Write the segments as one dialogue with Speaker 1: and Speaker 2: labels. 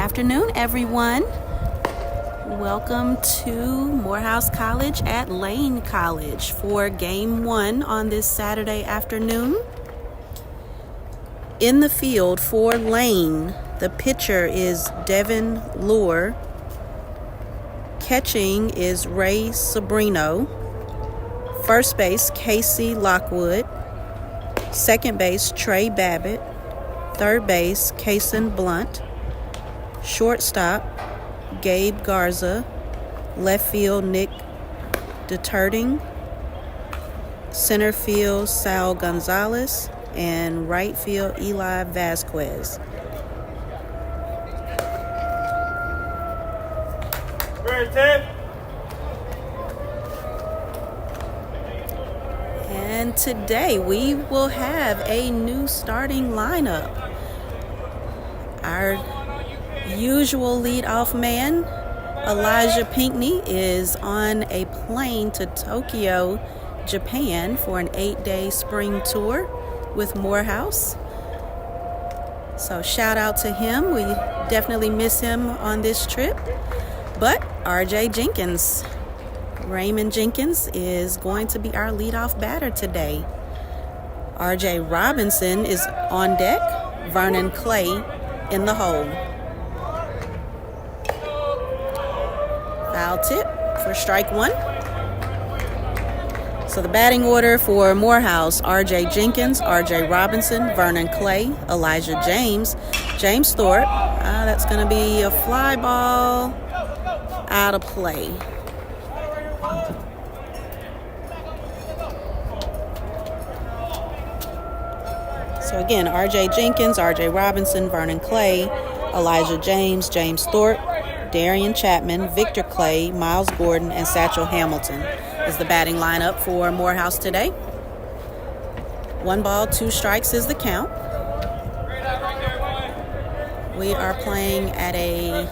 Speaker 1: afternoon, everyone. Welcome to Morehouse College at Lane College for Game 1 on this Saturday afternoon. In the field for Lane, the pitcher is Devin Lure. Catching is Ray Sabrino. First base, Casey Lockwood. Second base, Trey Babbitt. Third base, Kason Blunt. Shortstop, Gabe Garza. Left field, Nick Deterting. Center field, Sal Gonzalez. And right field, Eli Vasquez. And today we will have a new starting lineup. Our usual leadoff man, Elijah Pinckney, is on a plane to Tokyo, Japan for an 8-day spring tour with Morehouse. So shout out to him. We definitely miss him on this trip. But RJ Jenkins, Raymond Jenkins, is going to be our leadoff batter today. RJ Robinson is on deck. Vernon Clay in the hole. Foul tip for strike one. So the batting order for Morehouse: RJ Jenkins, RJ Robinson, Vernon Clay, Elijah James, James Thorpe. That's going to be a fly ball out of play. So again, RJ Jenkins, RJ Robinson, Vernon Clay, Elijah James, James Thorpe, Darian Chapman, Victor Clay, Miles Gordon, and Satchel Hamilton is the batting lineup for Morehouse today. 1 ball, 2 strikes is the count. We are playing at a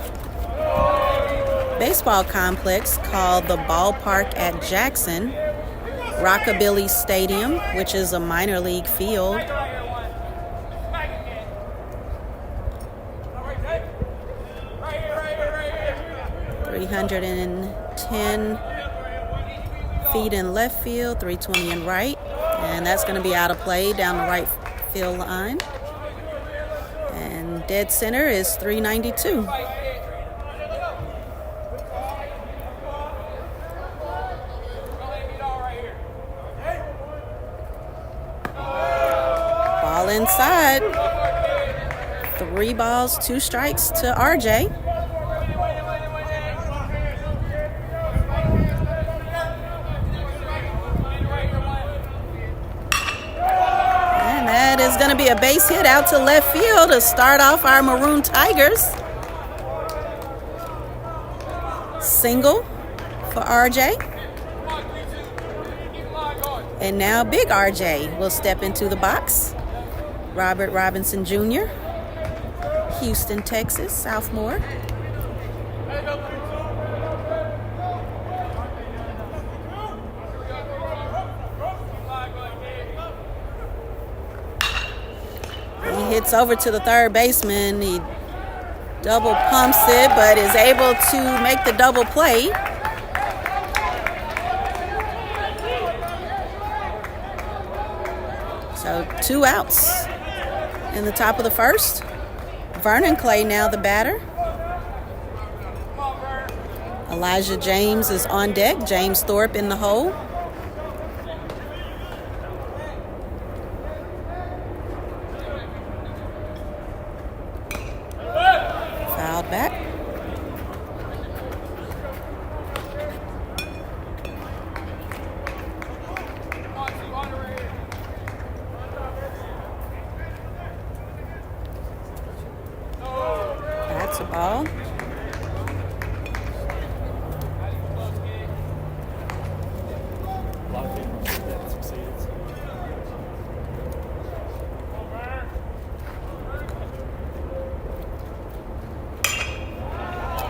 Speaker 1: baseball complex called the Ballpark at Jackson, Rockabilly Stadium, which is a minor league field. .310 feet in left field, 320 in right, and that's going to be out of play down the right field line. And dead center is 392. Ball inside. 3 balls, 2 strikes to RJ. That is going to be a base hit out to left field to start off our Maroon Tigers. Single for RJ. And now Big RJ will step into the box. Robert Robinson Jr., Houston, Texas, sophomore. Hits over to the third baseman. He double pumps it, but is able to make the double play. So 2 outs in the top of the first. Vernon Clay now the batter. Elijah James is on deck. James Thorpe in the hole. Back. That's a ball.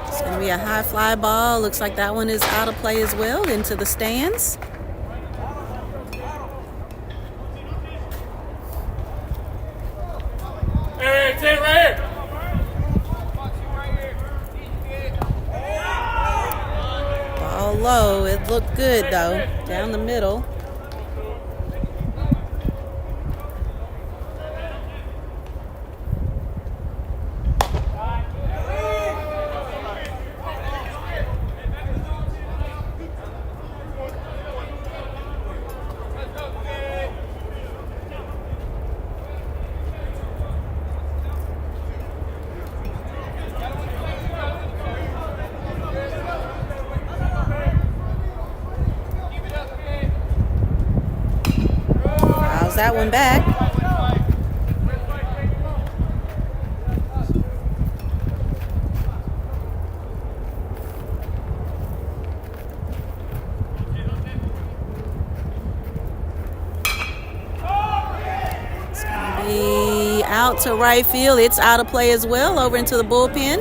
Speaker 1: It's going to be a high fly ball. Looks like that one is out of play as well, into the stands.
Speaker 2: Hey, right here.
Speaker 1: low. It looked good, though, down the middle. Fouls that one back. It's going to be out to right field. It's out of play as well, over into the bullpen.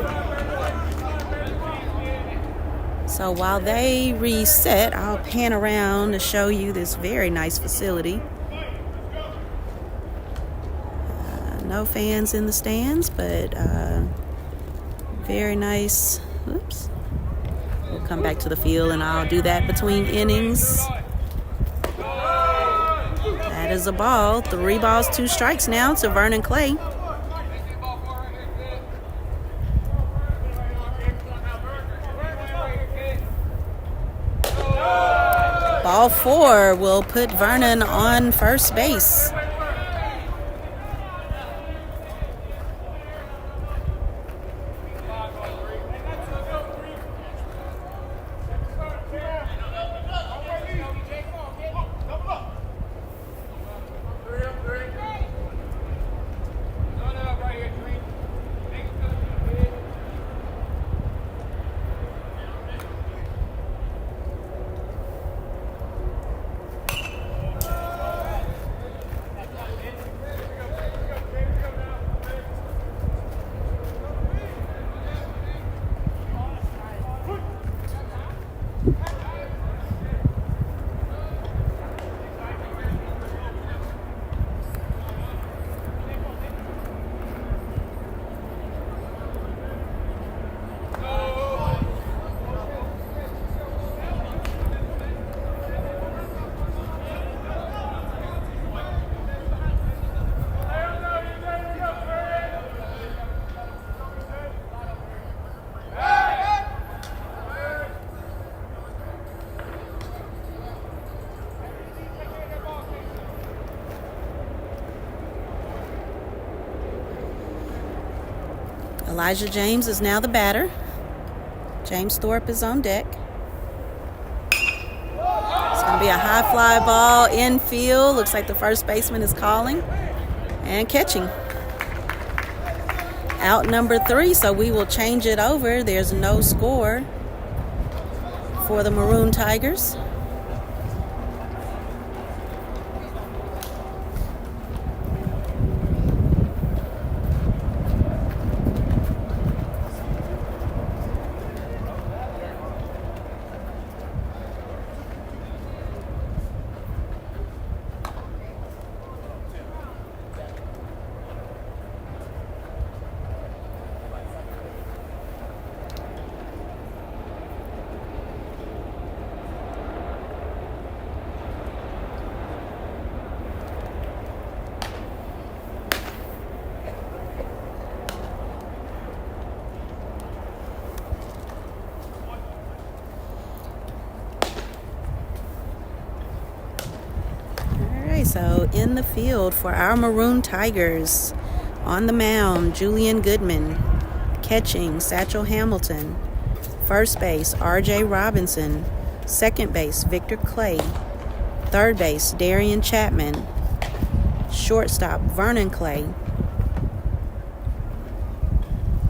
Speaker 1: So while they reset, I'll pan around to show you this very nice facility. No fans in the stands, but very nice. Oops. We'll come back to the field, and I'll do that between innings. That is a ball. 3 balls, 2 strikes now to Vernon Clay. Ball 4 will put Vernon on first base. Elijah James is now the batter. James Thorpe is on deck. It's going to be a high fly ball infield. Looks like the first baseman is calling and catching. Out number 3, so we will change it over. There's no score for the Maroon Tigers. So in the field for our Maroon Tigers, on the mound, Julian Goodman. Catching, Satchel Hamilton. First base, R.J. Robinson. Second base, Victor Clay. Third base, Darian Chapman. Shortstop, Vernon Clay.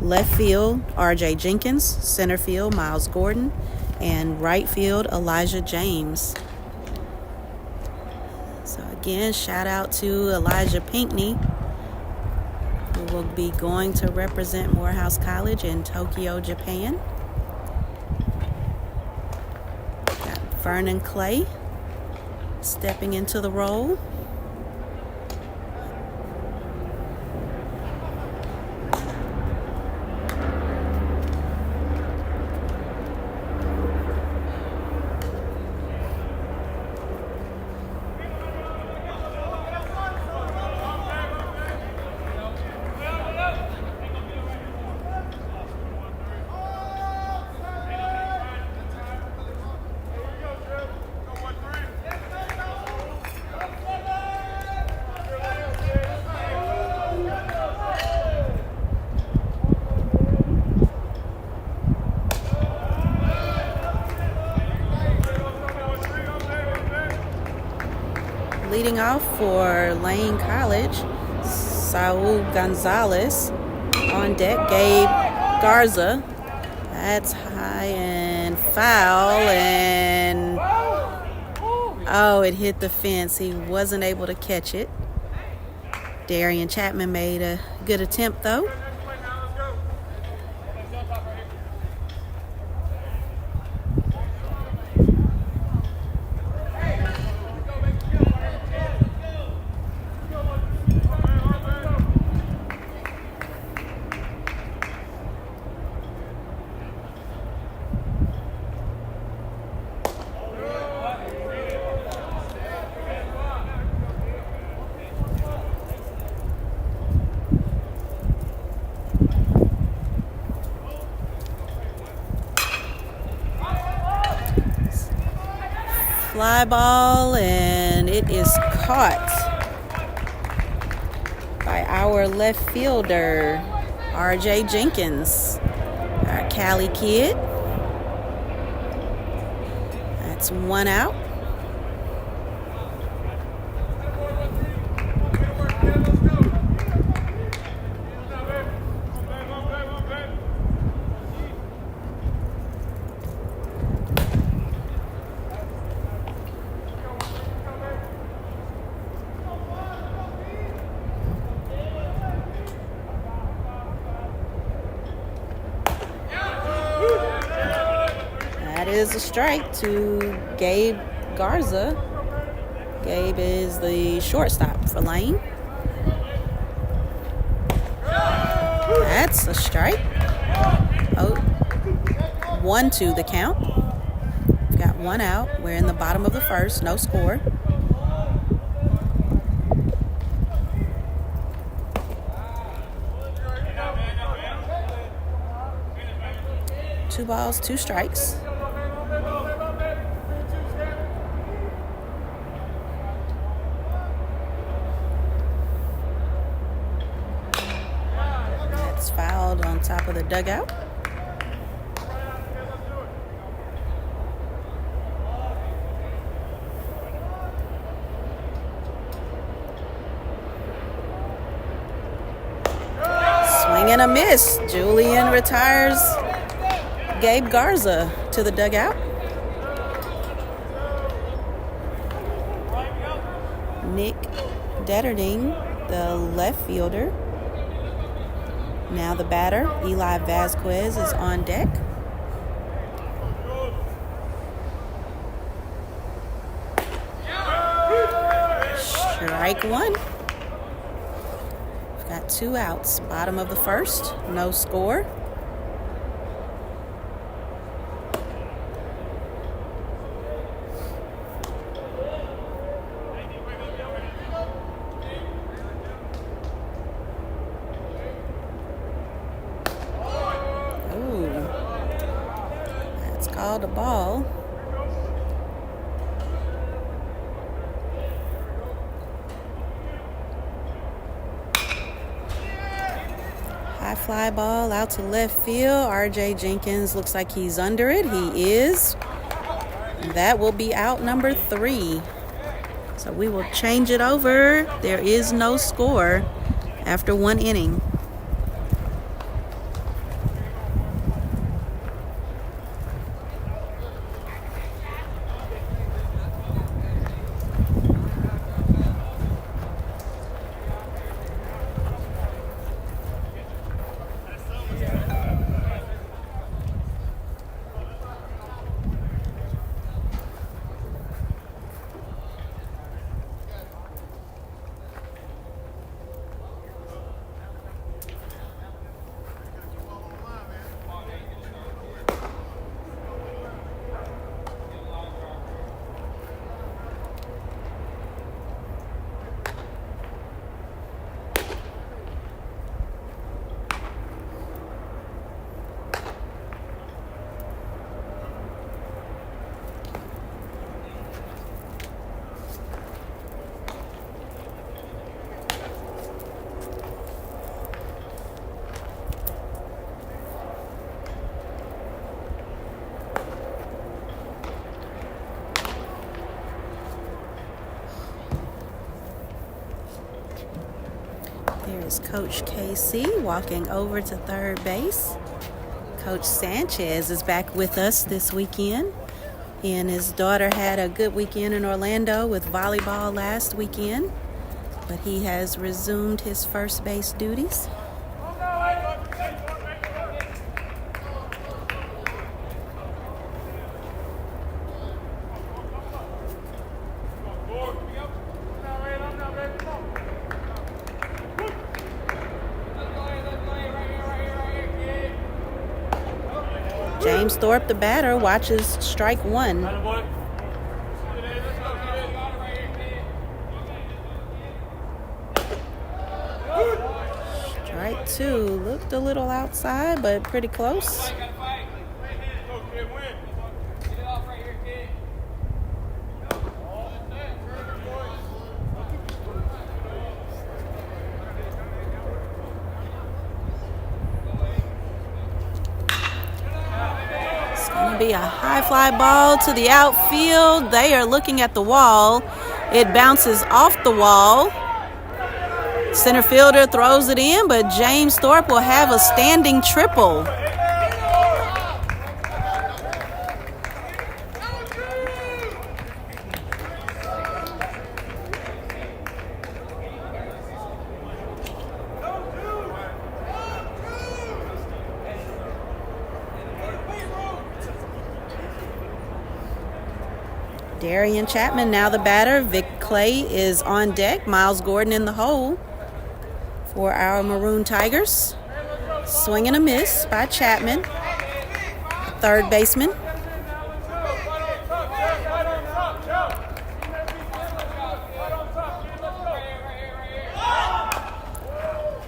Speaker 1: Left field, R.J. Jenkins. Center field, Miles Gordon. And right field, Elijah James. So again, shout out to Elijah Pinckney, who will be going to represent Morehouse College in Tokyo, Japan. Got Vernon Clay stepping into the role. Leading off for Lane College, Saul Gonzalez. On deck, Gabe Garza. That's high and foul, and oh, it hit the fence. He wasn't able to catch it. Darian Chapman made a good attempt, though. Fly ball, and it is caught by our left fielder, RJ Jenkins, our Cali kid. That's one out. That is a strike to Gabe Garza. Gabe is the shortstop for Lane. That's a strike. Oh, 1-2 the count. We've got one out. We're in the bottom of the first. No score. Two balls, two strikes. That's fouled on top of the dugout. Swing and a miss. Julian retires Gabe Garza to the dugout. Nick Detterding, the left fielder. Now the batter, Eli Vasquez, is on deck. Strike one. We've got two outs. Bottom of the first, no score. Called a ball. High fly ball out to left field. RJ Jenkins looks like he's under it. He is. That will be out number 3. So we will change it over. There is no score after one inning. There's Coach KC walking over to third base. Coach Sanchez is back with us this weekend. He and his daughter had a good weekend in Orlando with volleyball last weekend, but he has resumed his first base duties. James Thorpe, the batter, watches strike one. Strike two. Looked a little outside, but pretty close. Be a high fly ball to the outfield. They are looking at the wall. It bounces off the wall. Center fielder throws it in, but James Thorpe will have a standing triple. Darian Chapman, now the batter. Vic Clay is on deck. Miles Gordon in the hole for our Maroon Tigers. Swing and a miss by Chapman, third baseman.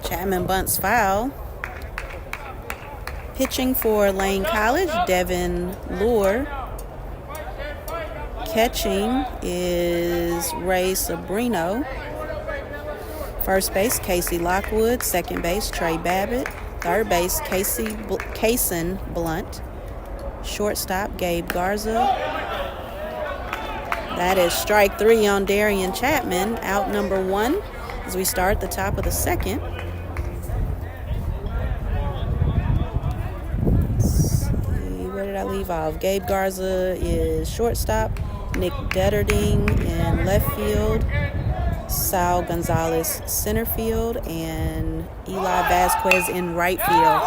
Speaker 1: Chapman bunts foul. Pitching for Lane College, Devin Lure. Catching is Ray Sabrino. First base, Casey Lockwood. Second base, Trey Babbitt. Third base, Kason Blunt. Shortstop, Gabe Garza. That is strike three on Darian Chapman. Out number one as we start the top of the second. Let's see, where did I leave off? Gabe Garza is shortstop. Nick Detterding in left field, Sal Gonzalez center field, and Eli Vasquez in right field.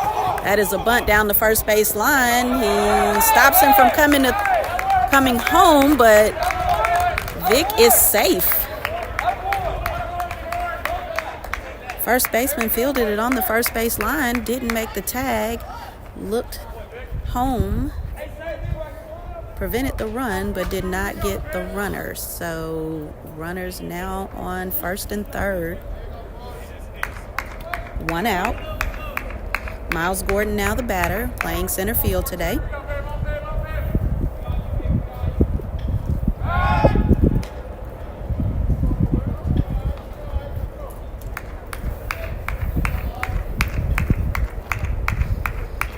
Speaker 1: That is a bunt down the first base line. He stops him from coming home, but Vic is safe. First baseman fielded it on the first base line, didn't make the tag, looked home, prevented the run, but did not get the runners. So runners now on first and third. One out. Miles Gordon now the batter, playing center field today.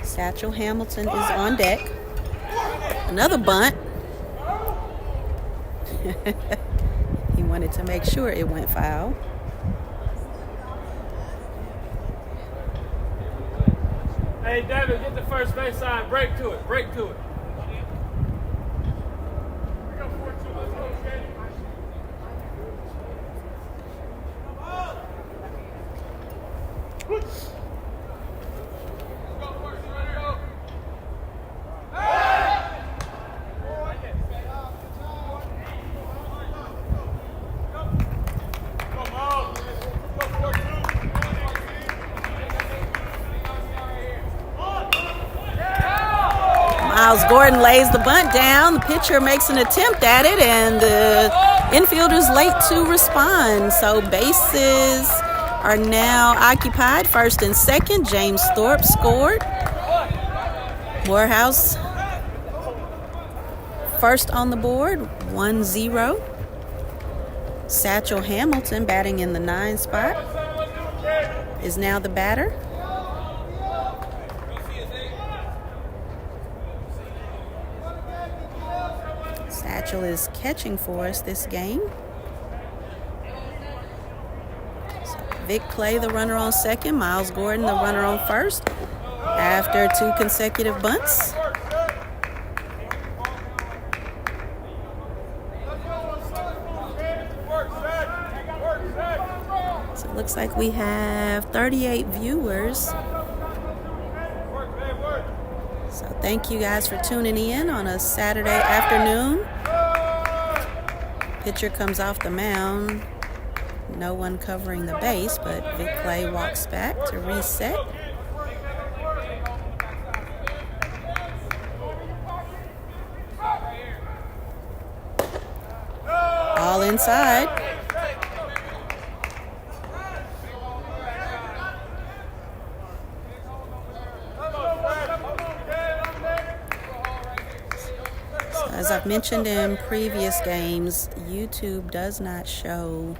Speaker 1: Satchel Hamilton is on deck. Another bunt. He wanted to make sure it went foul.
Speaker 2: Hey, David, get the first base side. Break to it. Break to it.
Speaker 1: Miles Gordon lays the bunt down. The pitcher makes an attempt at it, and the infielder's late to respond. So bases are now occupied. First and second, James Thorpe scored. Morehouse first on the board, 1-0. Satchel Hamilton, batting in the 9 spot, is now the batter. Satchel is catching for us this game. So Vic Clay, the runner on second. Miles Gordon, the runner on first. After 2 consecutive bunts. So it looks like we have 38 viewers. So thank you guys for tuning in on a Saturday afternoon. Pitcher comes off the mound. No one covering the base, but Vic Clay walks back to reset. All inside. So as I've mentioned in previous games, YouTube does not show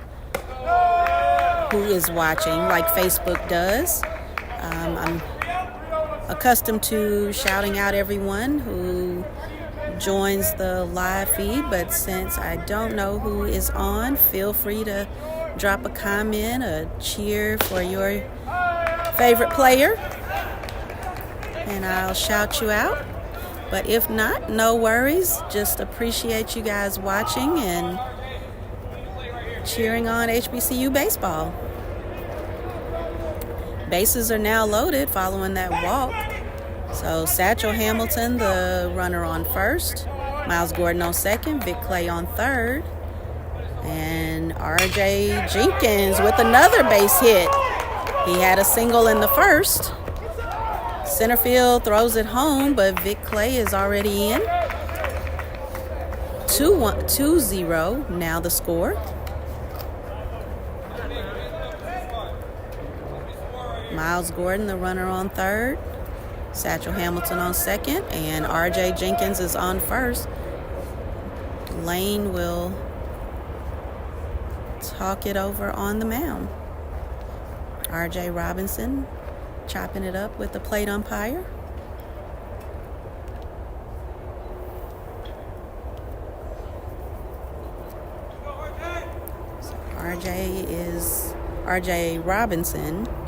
Speaker 1: who is watching like Facebook does. I'm accustomed to shouting out everyone who joins the live feed, but since I don't know who is on, feel free to drop a comment, a cheer for your favorite player, and I'll shout you out. But if not, no worries. Just appreciate you guys watching and cheering on HBCU baseball. Bases are now loaded following that walk. So Satchel Hamilton, the runner on first, Miles Gordon on second, Vic Clay on third, and RJ Jenkins with another base hit. He had a single in the first. Center field throws it home, but Vic Clay is already in. 2-0 now the score. Miles Gordon, the runner on third, Satchel Hamilton on second, and RJ Jenkins is on first. Lane will talk it over on the mound. RJ Robinson chopping it up with the plate umpire. So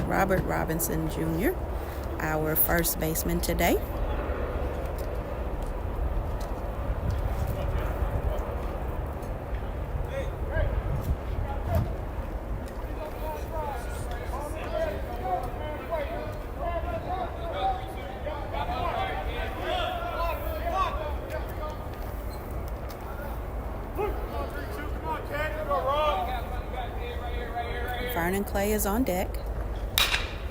Speaker 1: Robert Robinson Jr., our first baseman today. Vernon Clay is on deck.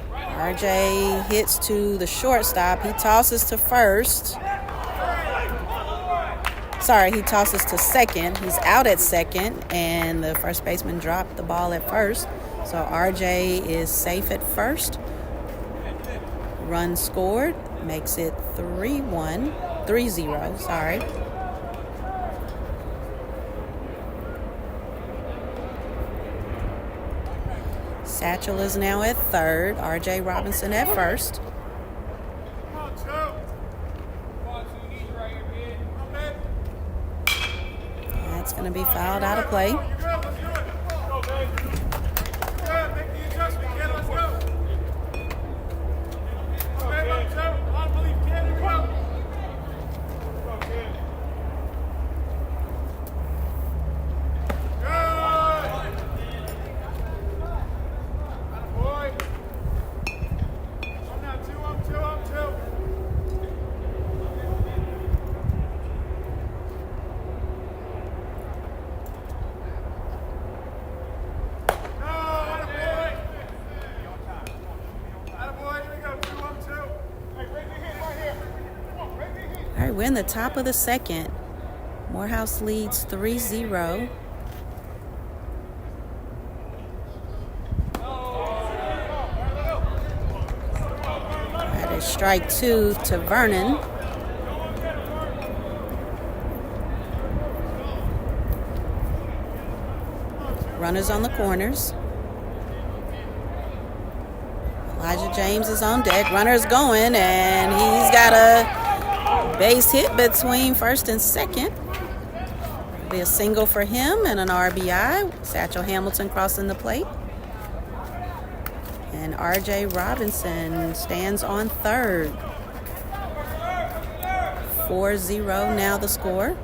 Speaker 1: RJ hits to the shortstop. He tosses to first. He tosses to second. He's out at second, and the first baseman dropped the ball at first. So RJ is safe at first. Run scored makes it 3-0. Satchel is now at third. RJ Robinson at first. That's going to be fouled out of play. All right, we're in the top of the second. Morehouse leads 3-0. That is strike 2 to Vernon. Runners on the corners. Elijah James is on deck. Runner's going, and he's got a base hit between first and second. It'll be a single for him and an RBI. Satchel Hamilton crossing the plate. And R.J. Robinson stands on third. 4-0 now the score.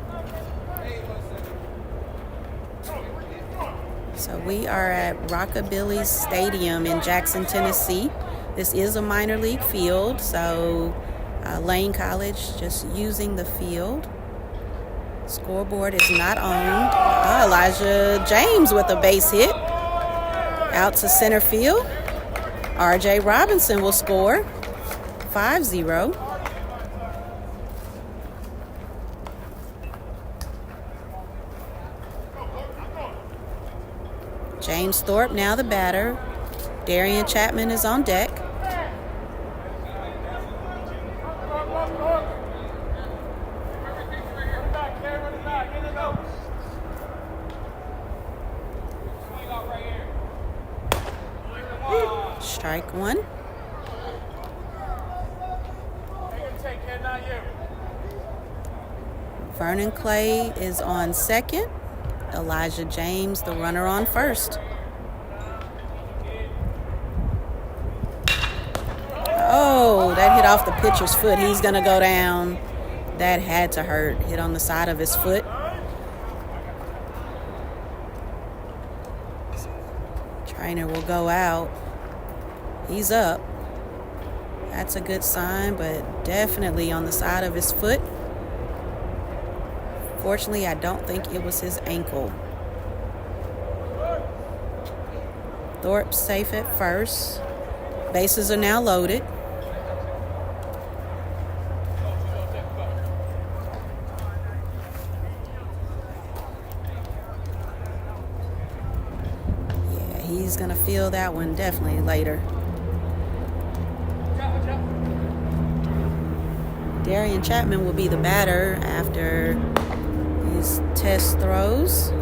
Speaker 1: So we are at Rockabilly Stadium in Jackson, Tennessee. This is a minor league field, so Lane College just using the field. Scoreboard is not owned. Elijah James with a base hit. Out to center field. R.J. Robinson will score. 5-0. James Thorpe now the batter. Darian Chapman is on deck. Strike one. Vernon Clay is on second. Elijah James, the runner, on first. Oh, that hit off the pitcher's foot. He's going to go down. That had to hurt. Hit on the side of his foot. Trainer will go out. He's up. That's a good sign, but definitely on the side of his foot. Fortunately, I don't think it was his ankle. Thorpe safe at first. Bases are now loaded. Yeah, he's going to feel that one definitely later. Darian Chapman will be the batter after his test throws.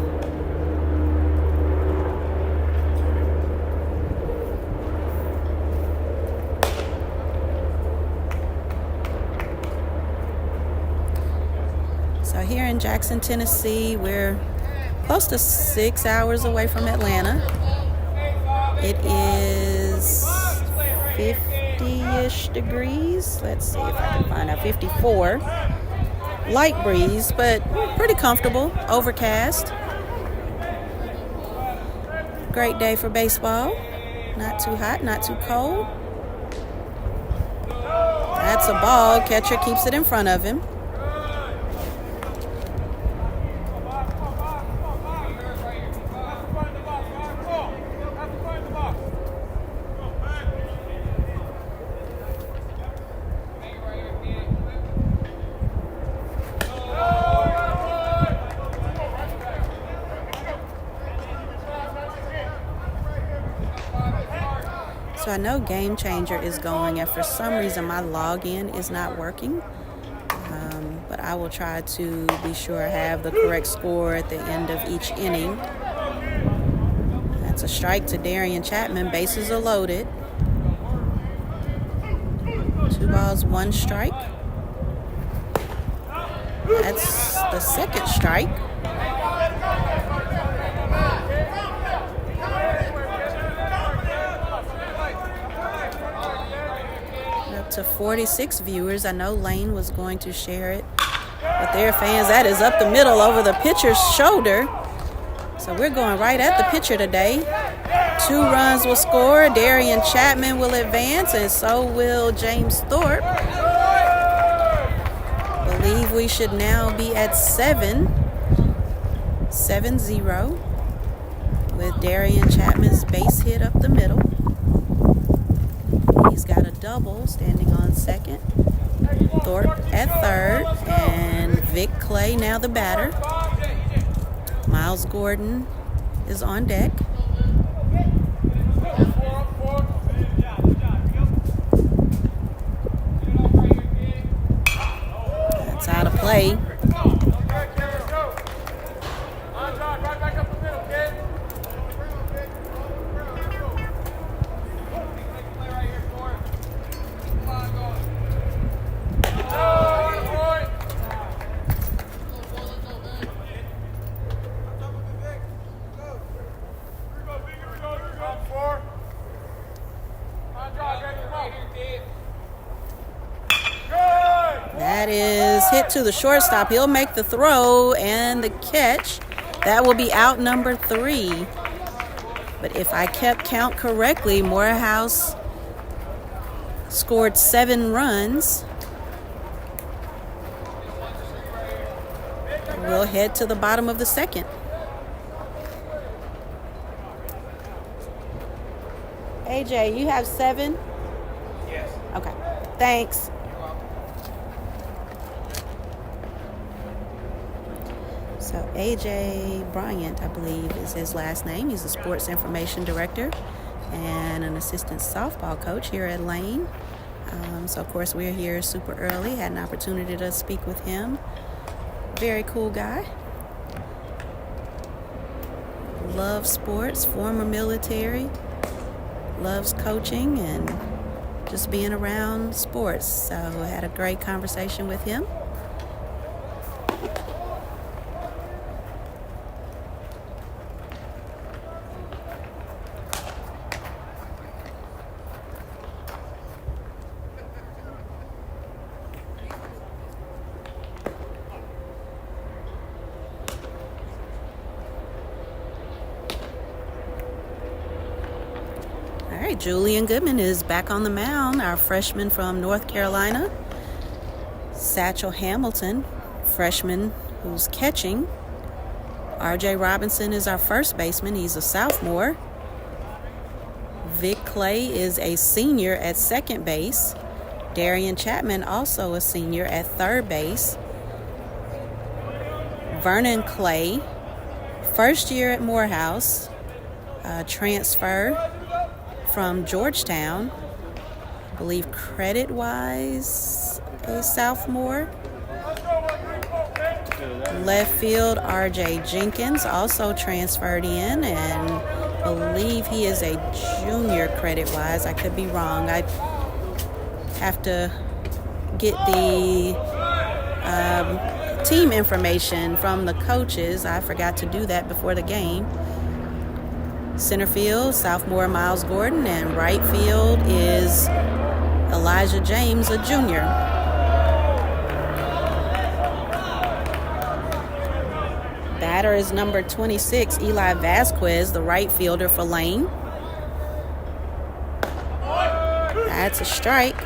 Speaker 1: So here in Jackson, Tennessee, we're close to 6 hours away from Atlanta. It is 50-ish degrees. Let's see if I can find out. 54. Light breeze, but pretty comfortable. Overcast. Great day for baseball. Not too hot, not too cold. That's a ball. Catcher keeps it in front of him. So I know Game Changer is going, and for some reason my login is not working. But I will try to be sure I have the correct score at the end of each inning. That's a strike to Darian Chapman. Bases are loaded. 2 balls, 1 strike. That's the second strike. To 46 viewers. I know Lane was going to share it with their fans. That is up the middle over the pitcher's shoulder. So we're going right at the pitcher today. 2 runs will score. Darian Chapman will advance, and so will James Thorpe. Believe we should now be at 7-0 with Darian Chapman's base hit up the middle. He's got a double standing on second. Thorpe at third. And Vic Clay now the batter. Miles Gordon is on deck. That's out of play. to the shortstop. He'll make the throw and the catch. That will be out number 3. But if I kept count correctly, Morehouse scored 7 runs. We'll head to the bottom of the second. AJ, you have 7?
Speaker 2: Yes.
Speaker 1: Okay, thanks. So AJ Bryant, I believe is his last name. He's a sports information director and an assistant softball coach here at Lane. So of course we're here super early. Had an opportunity to speak with him. Very cool guy. Loves sports, former military. Loves coaching and just being around sports. So I had a great conversation with him. All right, Julian Goodman is back on the mound, our freshman from North Carolina. Satchel Hamilton, freshman who's catching. R.J. Robinson is our first baseman. He's a sophomore. Vic Clay is a senior at second base. Darian Chapman, also a senior at third base. Vernon Clay, first year at Morehouse, transfer from Georgetown, I believe credit-wise a sophomore. Left field, R.J. Jenkins, also transferred in, and believe he is a junior credit-wise. I could be wrong. I have to get the team information from the coaches. I forgot to do that before the game. Center field, sophomore Miles Gordon, and right field is Elijah James, a junior. Batter is number 26, Eli Vasquez, the right fielder for Lane. That's a strike.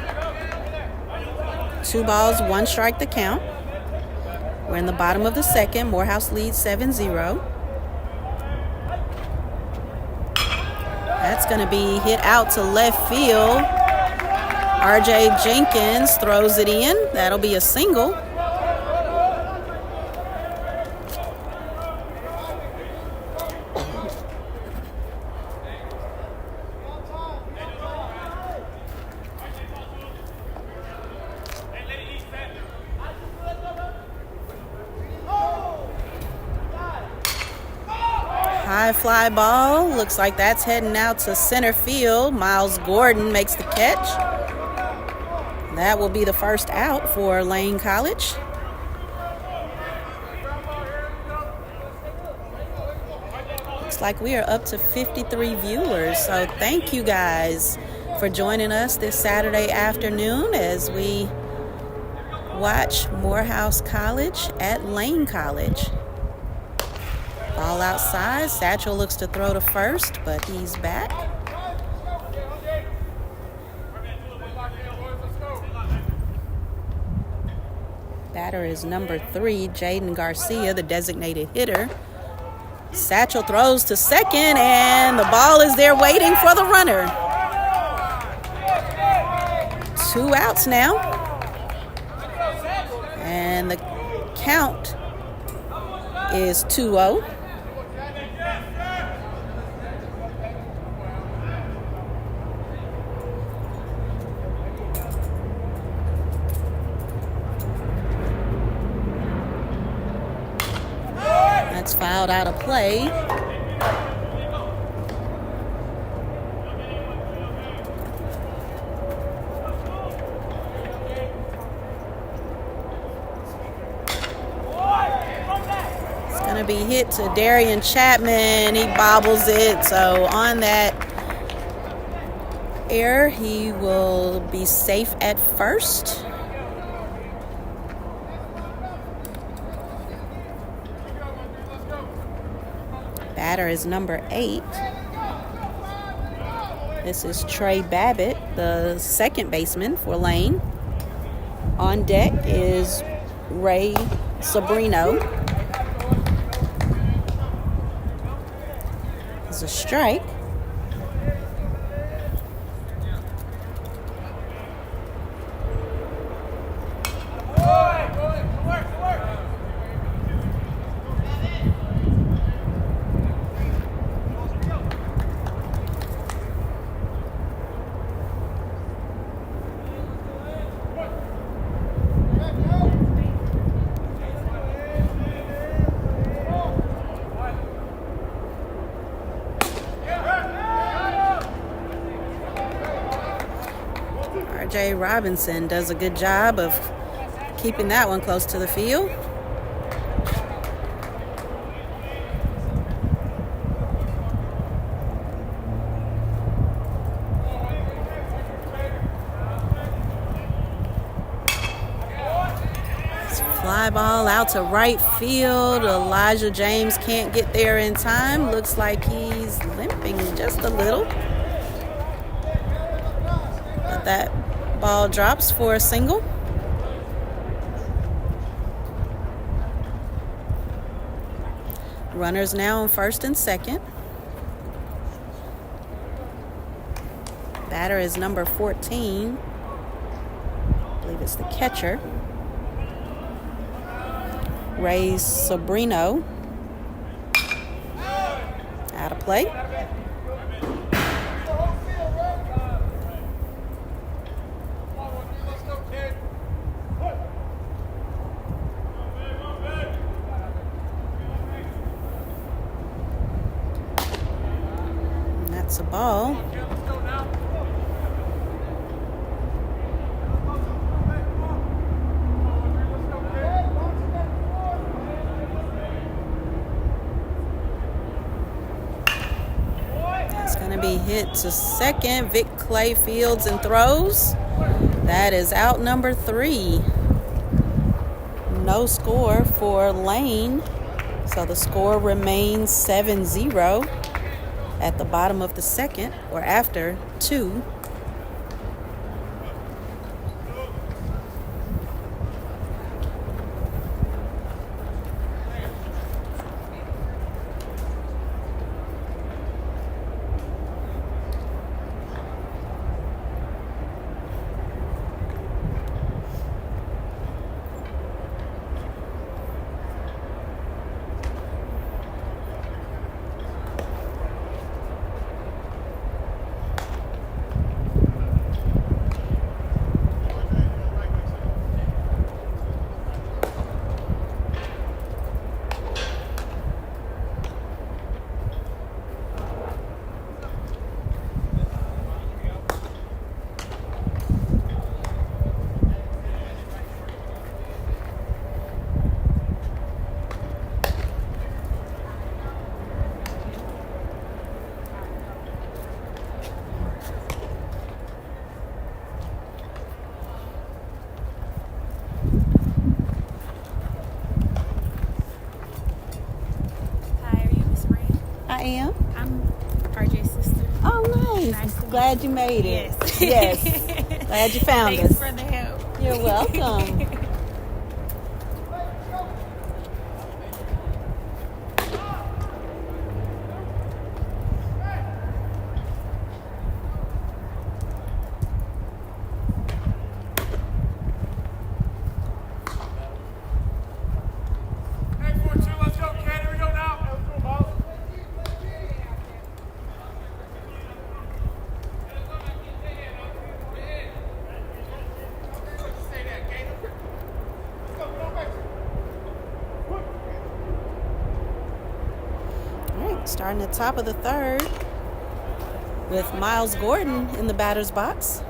Speaker 1: 2 balls, 1 strike to count. We're in the bottom of the second. Morehouse leads 7-0. That's going to be hit out to left field. R.J. Jenkins throws it in. That'll be a single. High fly ball. Looks like that's heading out to center field. Miles Gordon makes the catch. That will be the first out for Lane College. Looks like we are up to 53 viewers. So thank you guys for joining us this Saturday afternoon as we watch Morehouse College at Lane College. Ball outside. Satchel looks to throw to first, but he's back. Batter is number 3, Jaden Garcia, the designated hitter. Satchel throws to second, and the ball is there waiting for the runner. 2 outs now. And the count is 2-0. That's fouled out of play. It's going to be hit to Darian Chapman. He bobbles it. So on that error, he will be safe at first. Batter is number 8. This is Trey Babbitt, the second baseman for Lane. On deck is Ray Sobrino. It's a strike. R.J. Robinson does a good job of keeping that one close to the field. Fly ball out to right field. Elijah James can't get there in time. Looks like he's limping just a little. But that ball drops for a single. Runners now on first and second. Batter is number 14. I believe it's the catcher, Ray Sobrino. Out of play. And that's a ball. Be hit to second. Vic Clay fields and throws. That is out number 3. No score for Lane, so the score remains 7-0 at the bottom of the second, or after 2. I am.
Speaker 3: I'm RJ's sister.
Speaker 1: Oh, nice.
Speaker 3: Nice to
Speaker 1: Glad you made it.
Speaker 3: Yes.
Speaker 1: Yes. Glad you found
Speaker 3: Thanks
Speaker 1: us.
Speaker 3: for the help.
Speaker 1: You're welcome. Starting at the top of the third with Miles Gordon in the batter's box.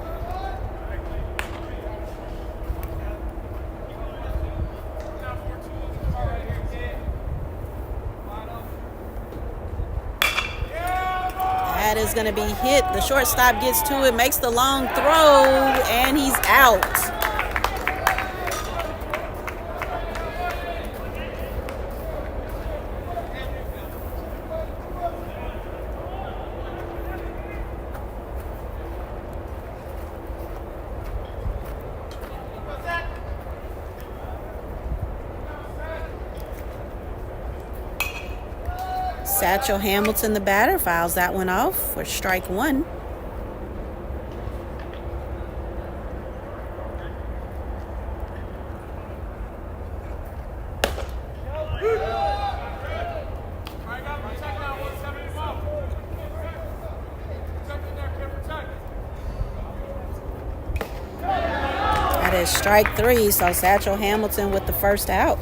Speaker 1: That is going to be hit. The shortstop gets to it, makes the long throw, and he's out. Satchel Hamilton, the batter, fouls that one off for strike one. That is strike three, so Satchel Hamilton with the first out.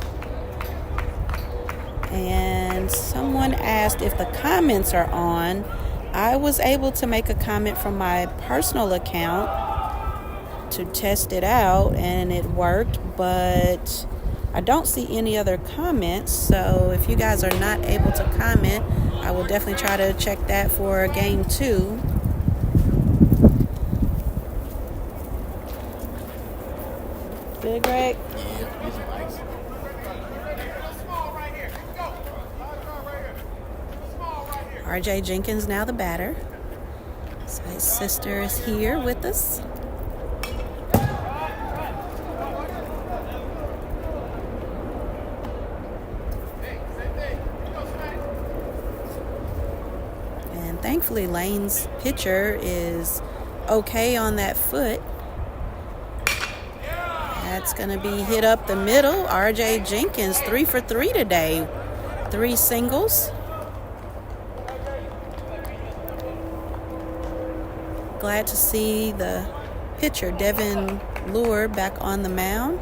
Speaker 1: And someone asked if the comments are on. I was able to make a comment from my personal account to test it out, and it worked, but I don't see any other comments. So if you guys are not able to comment, I will definitely try to check that for game two. Good, Greg?
Speaker 4: Yeah, these are nice.
Speaker 1: RJ Jenkins now the batter. So his sister is here with us. And thankfully Lane's pitcher is okay on that foot. That's going to be hit up the middle. RJ Jenkins 3 for 3 today. 3 singles. Glad to see the pitcher, Devin Lure, back on the mound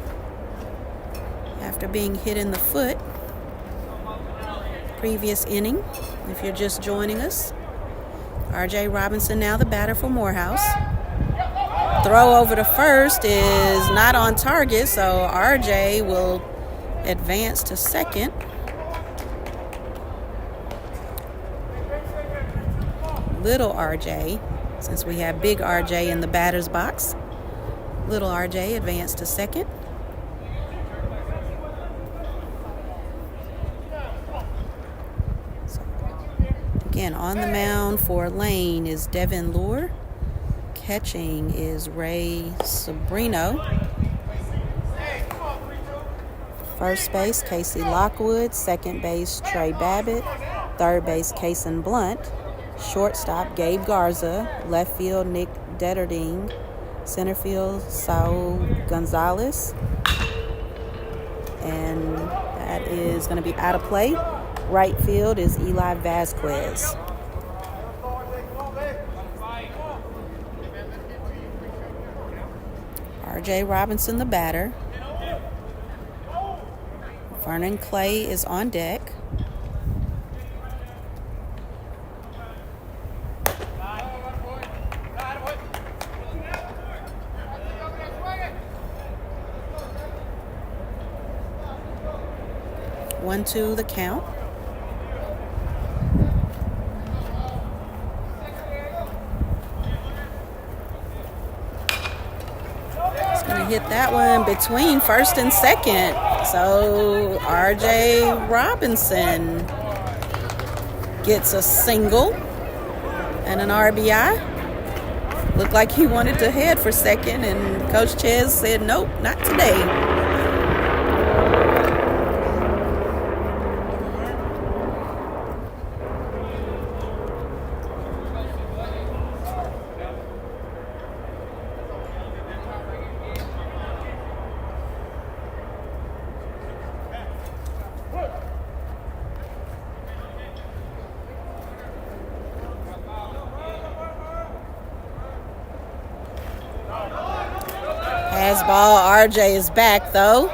Speaker 1: after being hit in the foot previous inning. If you're just joining us, RJ Robinson now the batter for Morehouse. Throw over to first is not on target, so RJ will advance to second. Little RJ, since we have big RJ in the batter's box. Little RJ advanced to second. So, again, on the mound for Lane is Devin Lure. Catching is Ray Sabrino. First base, Casey Lockwood. Second base, Trey Babbitt. Third base, Kason Blunt. Shortstop, Gabe Garza. Left field, Nick Detterding. Center field, Saul Gonzalez. And that is going to be out of play. Right field is Eli Vasquez. RJ Robinson, the batter. Vernon Clay is on deck. One, two, the count. Hit that one between first and second. So RJ Robinson gets a single and an RBI. Looked like he wanted to head for second, and Coach Ches said, nope, not today. Pass ball, RJ is back though.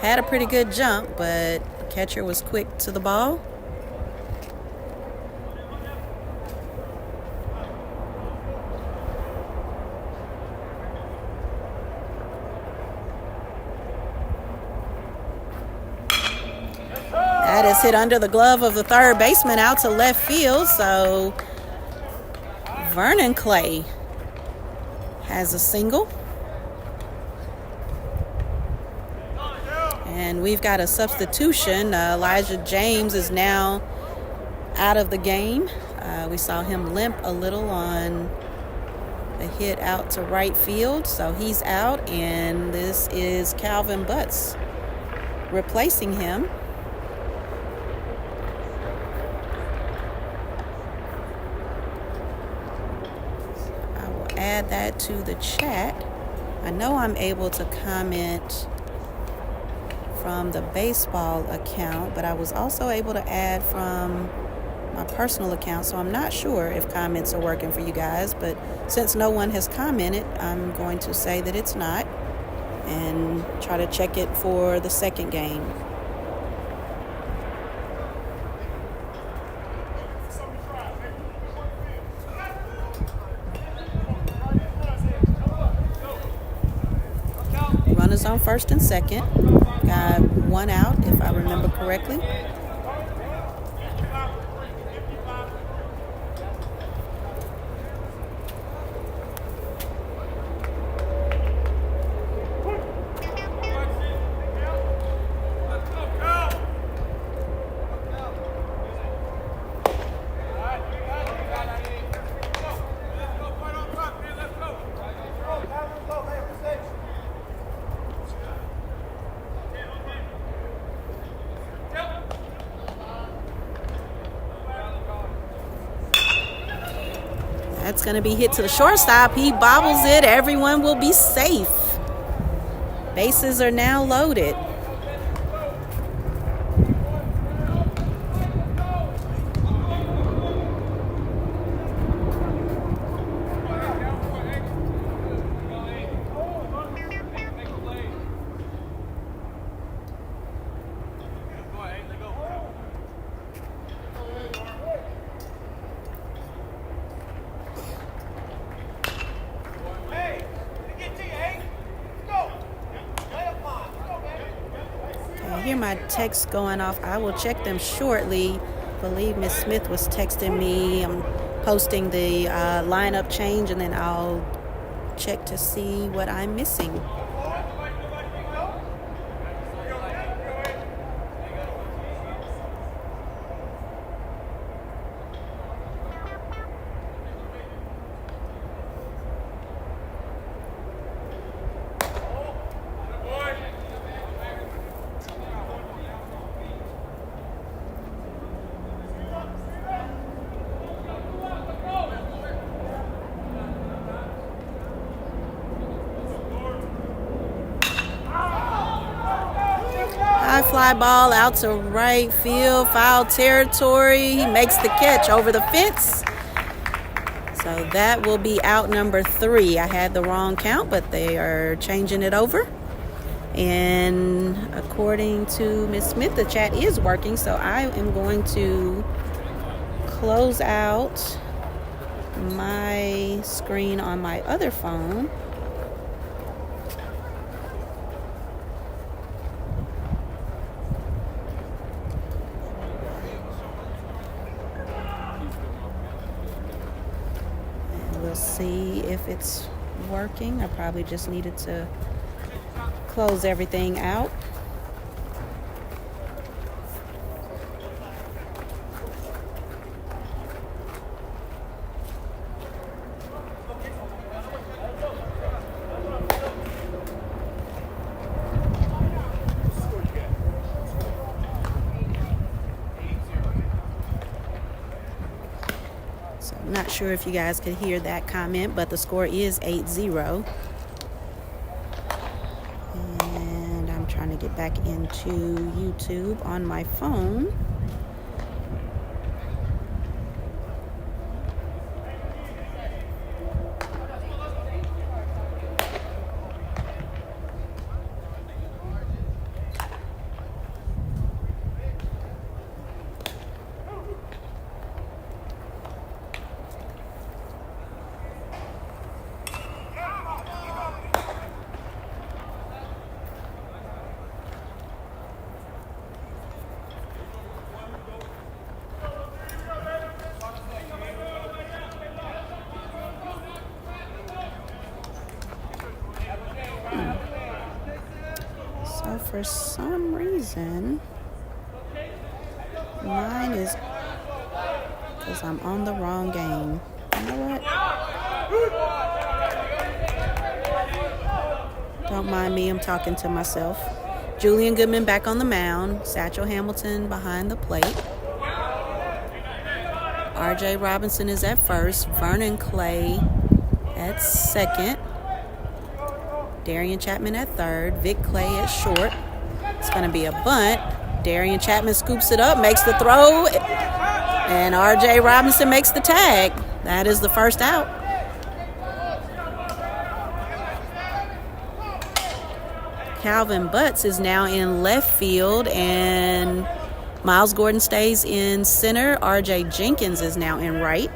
Speaker 1: Had a pretty good jump, but the catcher was quick to the ball. That is hit under the glove of the third baseman out to left field, so Vernon Clay has a single. And we've got a substitution. Elijah James is now out of the game. We saw him limp a little on a hit out to right field, so he's out, and this is Calvin Butts replacing him. add that to the chat. I know I'm able to comment from the baseball account, but I was also able to add from my personal account, so I'm not sure if comments are working for you guys, but since no one has commented, I'm going to say that it's not and try to check it for the second game. Runners on first and second. Got one out, if I remember correctly. That's going to be hit to the shortstop. He bobbles it. Everyone will be safe. Bases are now loaded. I hear my texts going off. I will check them shortly. I believe Miss Smith was texting me. I'm posting the lineup change, and then I'll check to see what I'm missing. High fly ball out to right field, foul territory. He makes the catch over the fence. So that will be out number 3. I had the wrong count, but they are changing it over. And according to Miss Smith, the chat is working. So I am going to close out my screen on my other phone. We'll see if it's working. I probably just needed to close everything out. So I'm not sure if you guys could hear that comment, but the score is 8-0. And I'm trying to get back into YouTube on my phone. So for some reason, mine is because I'm on the wrong game. You know what? Don't mind me, I'm talking to myself. Julian Goodman back on the mound. Satchel Hamilton behind the plate. R.J. Robinson is at first. Vernon Clay at second. Darian Chapman at third. Vic Clay at short. It's going to be a bunt. Darian Chapman scoops it up, makes the throw, and R.J. Robinson makes the tag. That is the first out. Calvin Butts is now in left field, and Miles Gordon stays in center. R.J. Jenkins is now in right.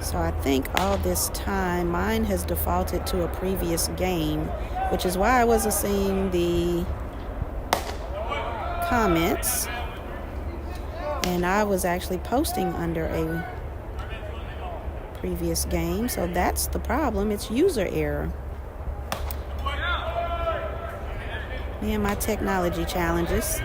Speaker 1: So I think all this time mine has defaulted to a previous game, which is why I wasn't seeing the comments. And I was actually posting under a previous game, so that's the problem. It's user error. Man, my technology challenges.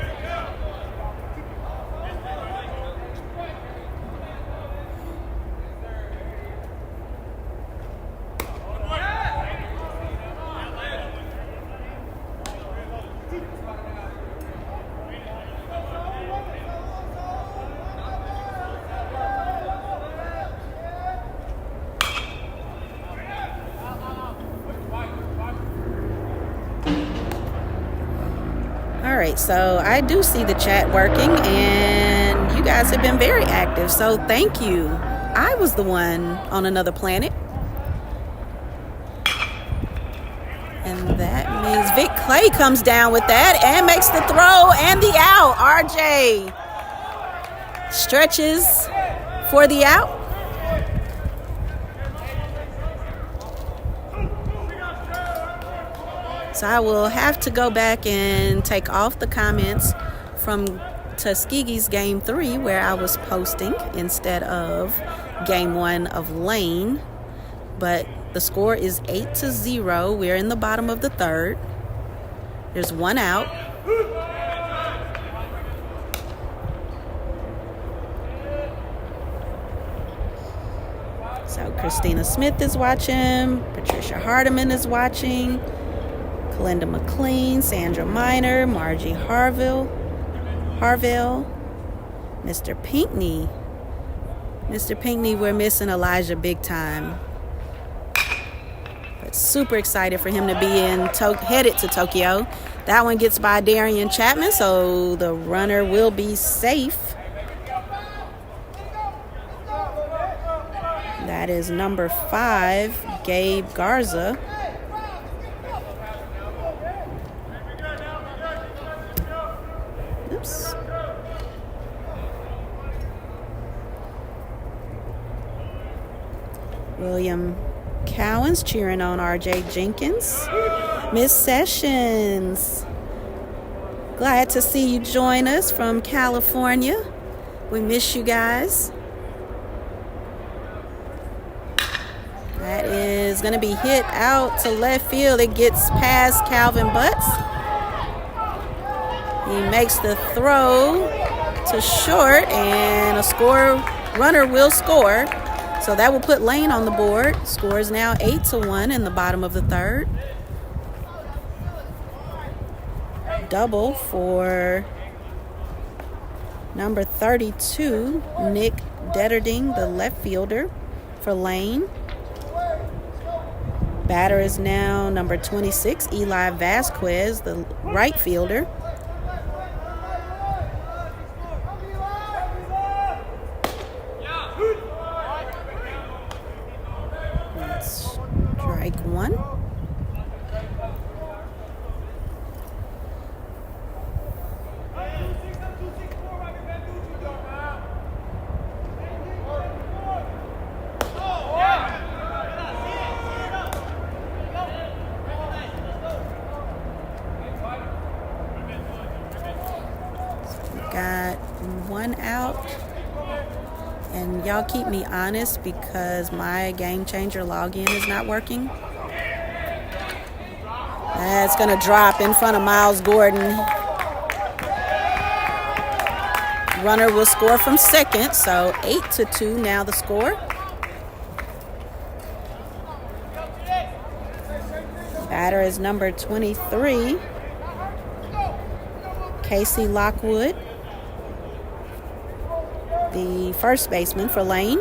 Speaker 1: All right, so I do see the chat working, and you guys have been very active, so thank you. I was the one on another planet. And that means Vic Clay comes down with that and makes the throw and the out. RJ stretches for the out. So I will have to go back and take off the comments from Tuskegee's Game 3, where I was posting instead of Game 1 of Lane. But the score is 8-0. We're in the bottom of the third. There's one out. So Christina Smith is watching. Patricia Hardiman is watching. Kalinda McLean, Sandra Miner, Margie Harville, Mr. Pinckney. Mr. Pinckney, we're missing Elijah big time. But super excited for him to be headed to Tokyo. That one gets by Darian Chapman, so the runner will be safe. That is number 5, Gabe Garza. Oops. William Cowan's cheering on R.J. Jenkins. Miss Sessions, glad to see you join us from California. We miss you guys. That is going to be hit out to left field. It gets past Calvin Butts. He makes the throw to short, and a runner will score. So that will put Lane on the board. Score is now 8-1 in the bottom of the third. Double for number 32, Nick Detterding, the left fielder for Lane. Batter is now number 26, Eli Vasquez, the right fielder. That's strike one. Got one out, and y'all keep me honest because my Game Changer login is not working. That's gonna drop in front of Miles Gordon. Runner will score from second, so 8-2 now the score. Batter is number 23, Casey Lockwood, the first baseman for Lane.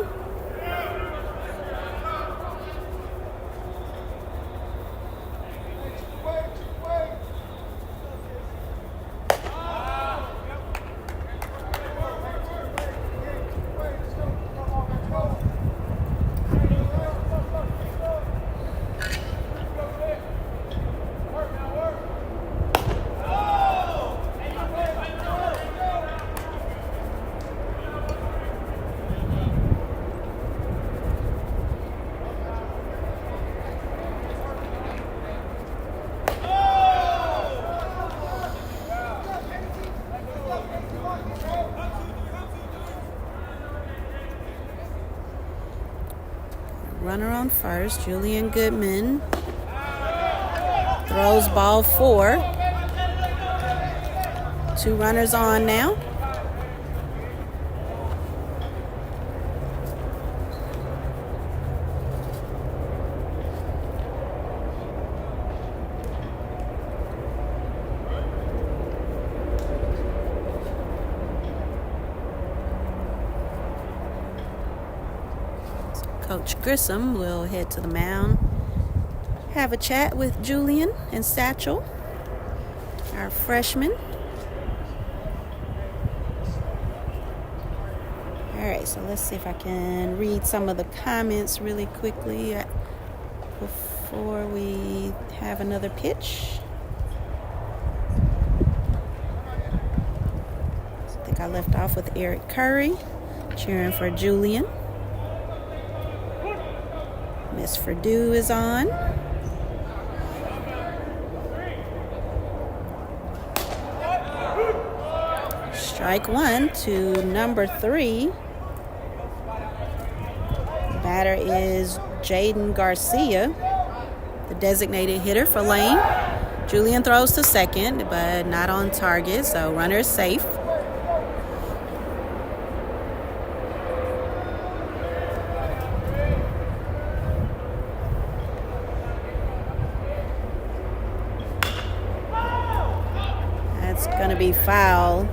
Speaker 1: Runner on first, Julian Goodman throws ball 4. 2 runners on now. Coach Grissom will head to the mound, have a chat with Julian and Satchel, our freshmen. All right, so let's see if I can read some of the comments really quickly before we have another pitch. I think I left off with Eric Curry cheering for Julian. Miss Purdue is on. Strike 1 to number 3. Batter is Jaden Garcia, the designated hitter for Lane. Julian throws to second, but not on target, so runner is safe. Going to be foul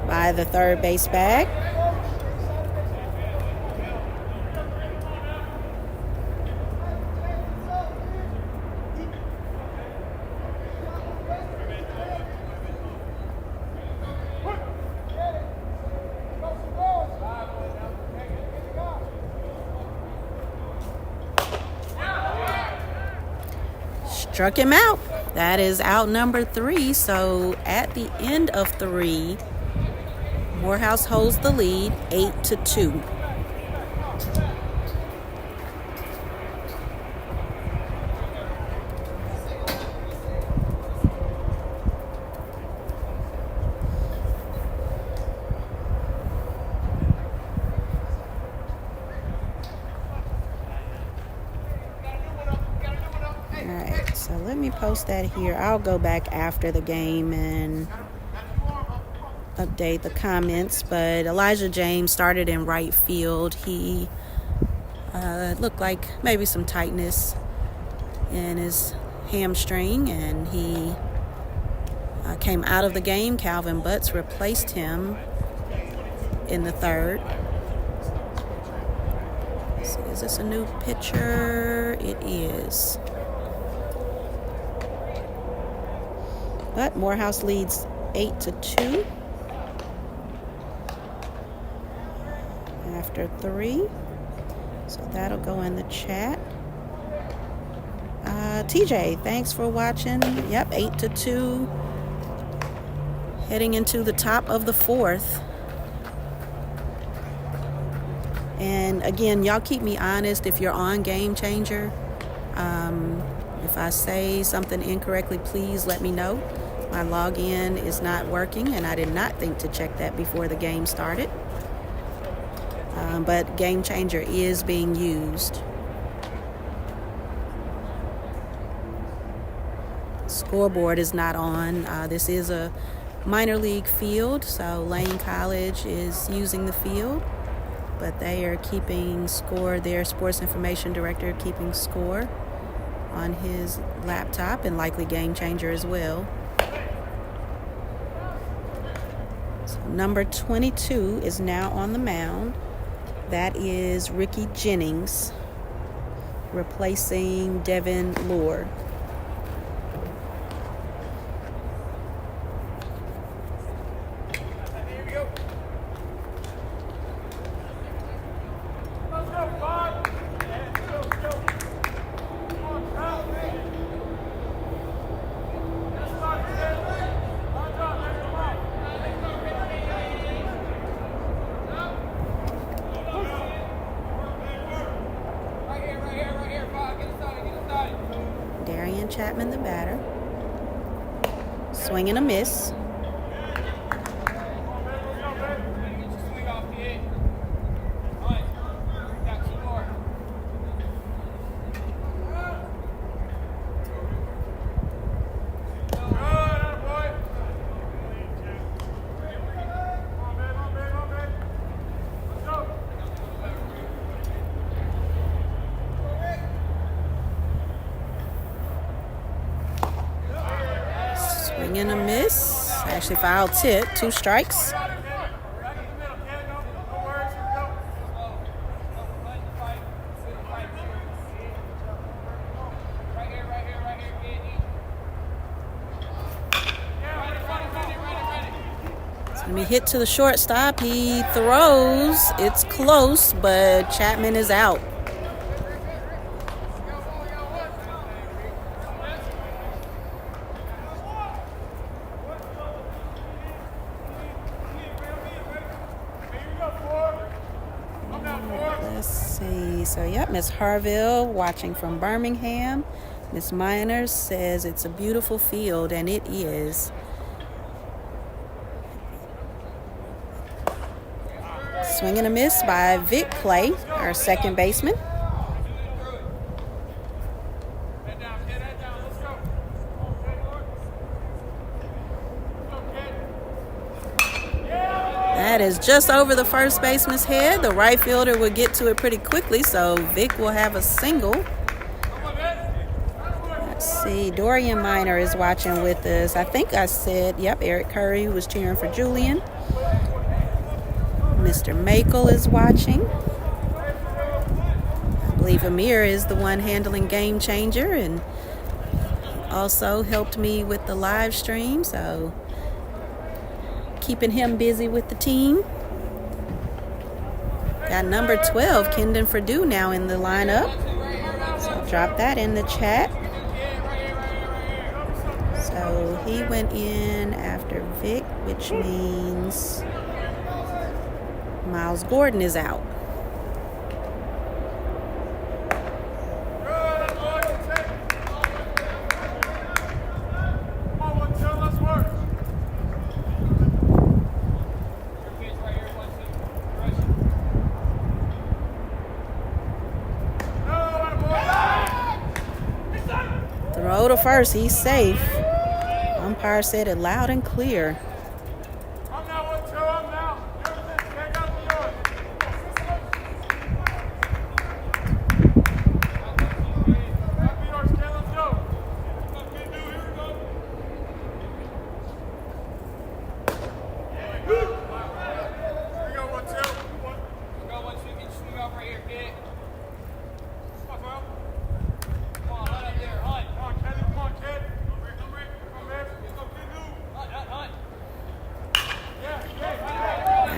Speaker 1: by the third base bag. Struck him out. That is out number 3. So at the end of 3, Morehouse holds the lead 8-2. So let me post that here. I'll go back after the game and update the comments. But Elijah James started in right field. He looked like maybe some tightness in his hamstring, and he came out of the game. Calvin Butts replaced him in the third. Let's see, is this a new pitcher? It is. But Morehouse leads 8-2 after 3. So that'll go in the chat. TJ, thanks for watching. Yep, 8-2. Heading into the top of the 4th. And again, y'all keep me honest if you're on Game Changer. If I say something incorrectly, please let me know. My login is not working, and I did not think to check that before the game started. But Game Changer is being used. Scoreboard is not on. This is a minor league field, so Lane College is using the field, but they are keeping score. Their sports information director keeping score on his laptop and likely game changer as well. So number 22 is now on the mound. That is Ricky Jennings, replacing Devin Lord. Chapman, the batter. Swing and a miss. Swing and a miss. Actually foul tip. 2 strikes. It's going to be hit to the shortstop. He throws. It's close, but Chapman is out. Let's see. So, yep, Miss Harville watching from Birmingham. Miss Miners says it's a beautiful field, and it is. Swing and a miss by Vic Clay, our second baseman. That is just over the first baseman's head. The right fielder will get to it pretty quickly, so Vic will have a single. Let's see, Dorian Minor is watching with us. I think I said, yep, Eric Curry was cheering for Julian. Mr. Makel is watching. I believe Amir is the one handling Game Changer and also helped me with the live stream, so keeping him busy with the team. Got number 12, Kendon Perdue, now in the lineup. So I'll drop that in the chat. So he went in after Vic, which means Miles Gordon is out. Throw to first, he's safe. Umpire said it loud and clear.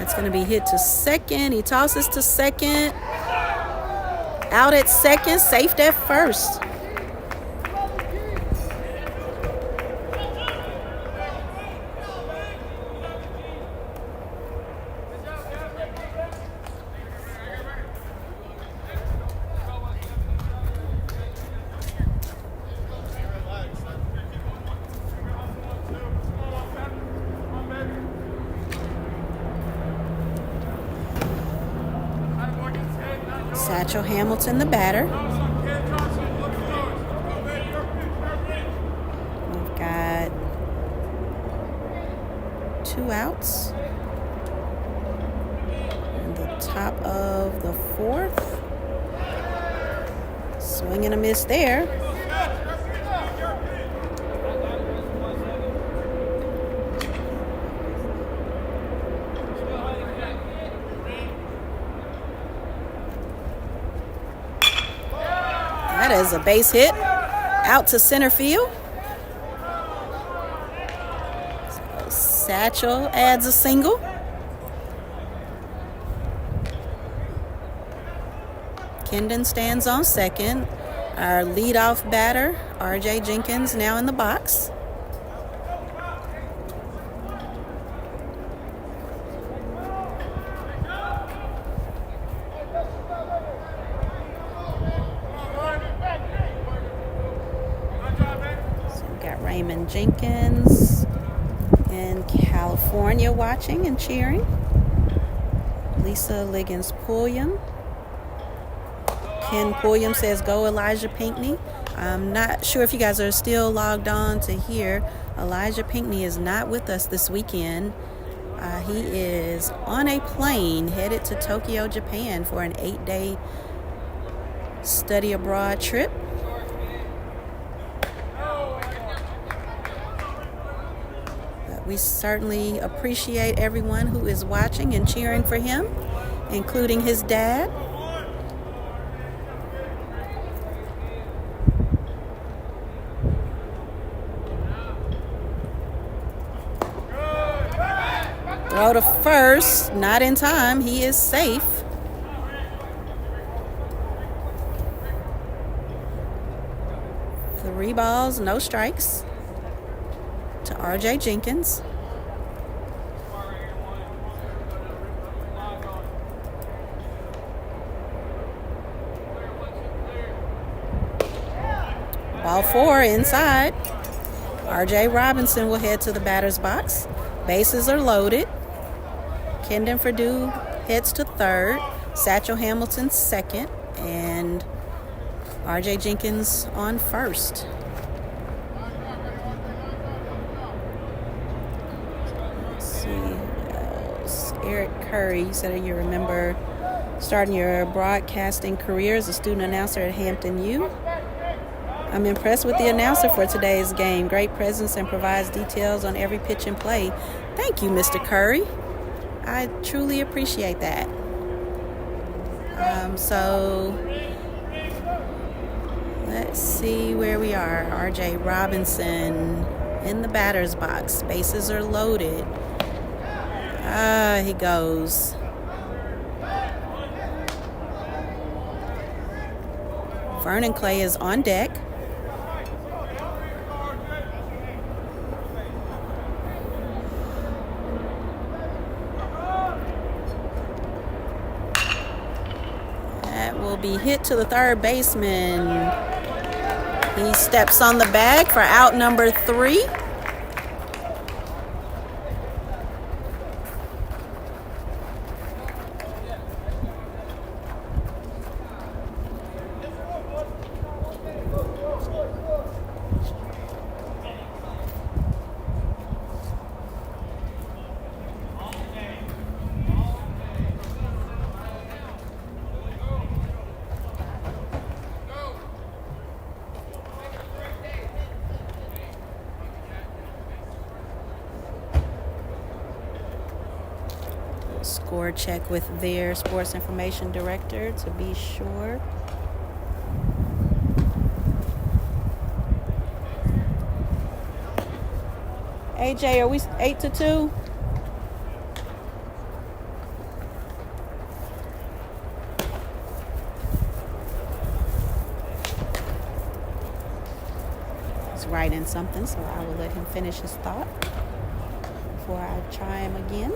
Speaker 1: It's going to be hit to second. He tosses to second. Out at second, safe at first. Satchel Hamilton, the batter. We've got 2 outs. In the top of the 4th. Swing and a miss there. That is a base hit out to center field. So Satchel adds a single. Kendon stands on second. Our leadoff batter, R.J. Jenkins, now in the box. So we got Raymond Jenkins in California watching and cheering. Lisa Liggins-Pulliam. Ken Pulliam says, "Go Elijah Pinckney." I'm not sure if you guys are still logged on to hear. Elijah Pinckney is not with us this weekend. He is on a plane headed to Tokyo, Japan for an 8-day study abroad trip. But we certainly appreciate everyone who is watching and cheering for him, including his dad. Throw to first, not in time. He is safe. Three balls, no strikes to R.J. Jenkins. Ball four inside. R.J. Robinson will head to the batter's box. Bases are loaded. Kendon Perdue heads to third. Satchel Hamilton second. And R.J. Jenkins on first. Let's see what else. Eric Curry, you said you remember starting your broadcasting career as a student announcer at Hampton U. I'm impressed with the announcer for today's game. Great presence and provides details on every pitch and play. Thank you, Mr. Curry. I truly appreciate that. So let's see where we are. R.J. Robinson in the batter's box. Bases are loaded. He goes. Vernon Clay is on deck. Will be hit to the third baseman. He steps on the bag for out number 3. Score check with their sports information director to be sure. AJ, are we 8-2? He's writing something, so I will let him finish his thought before I try him again.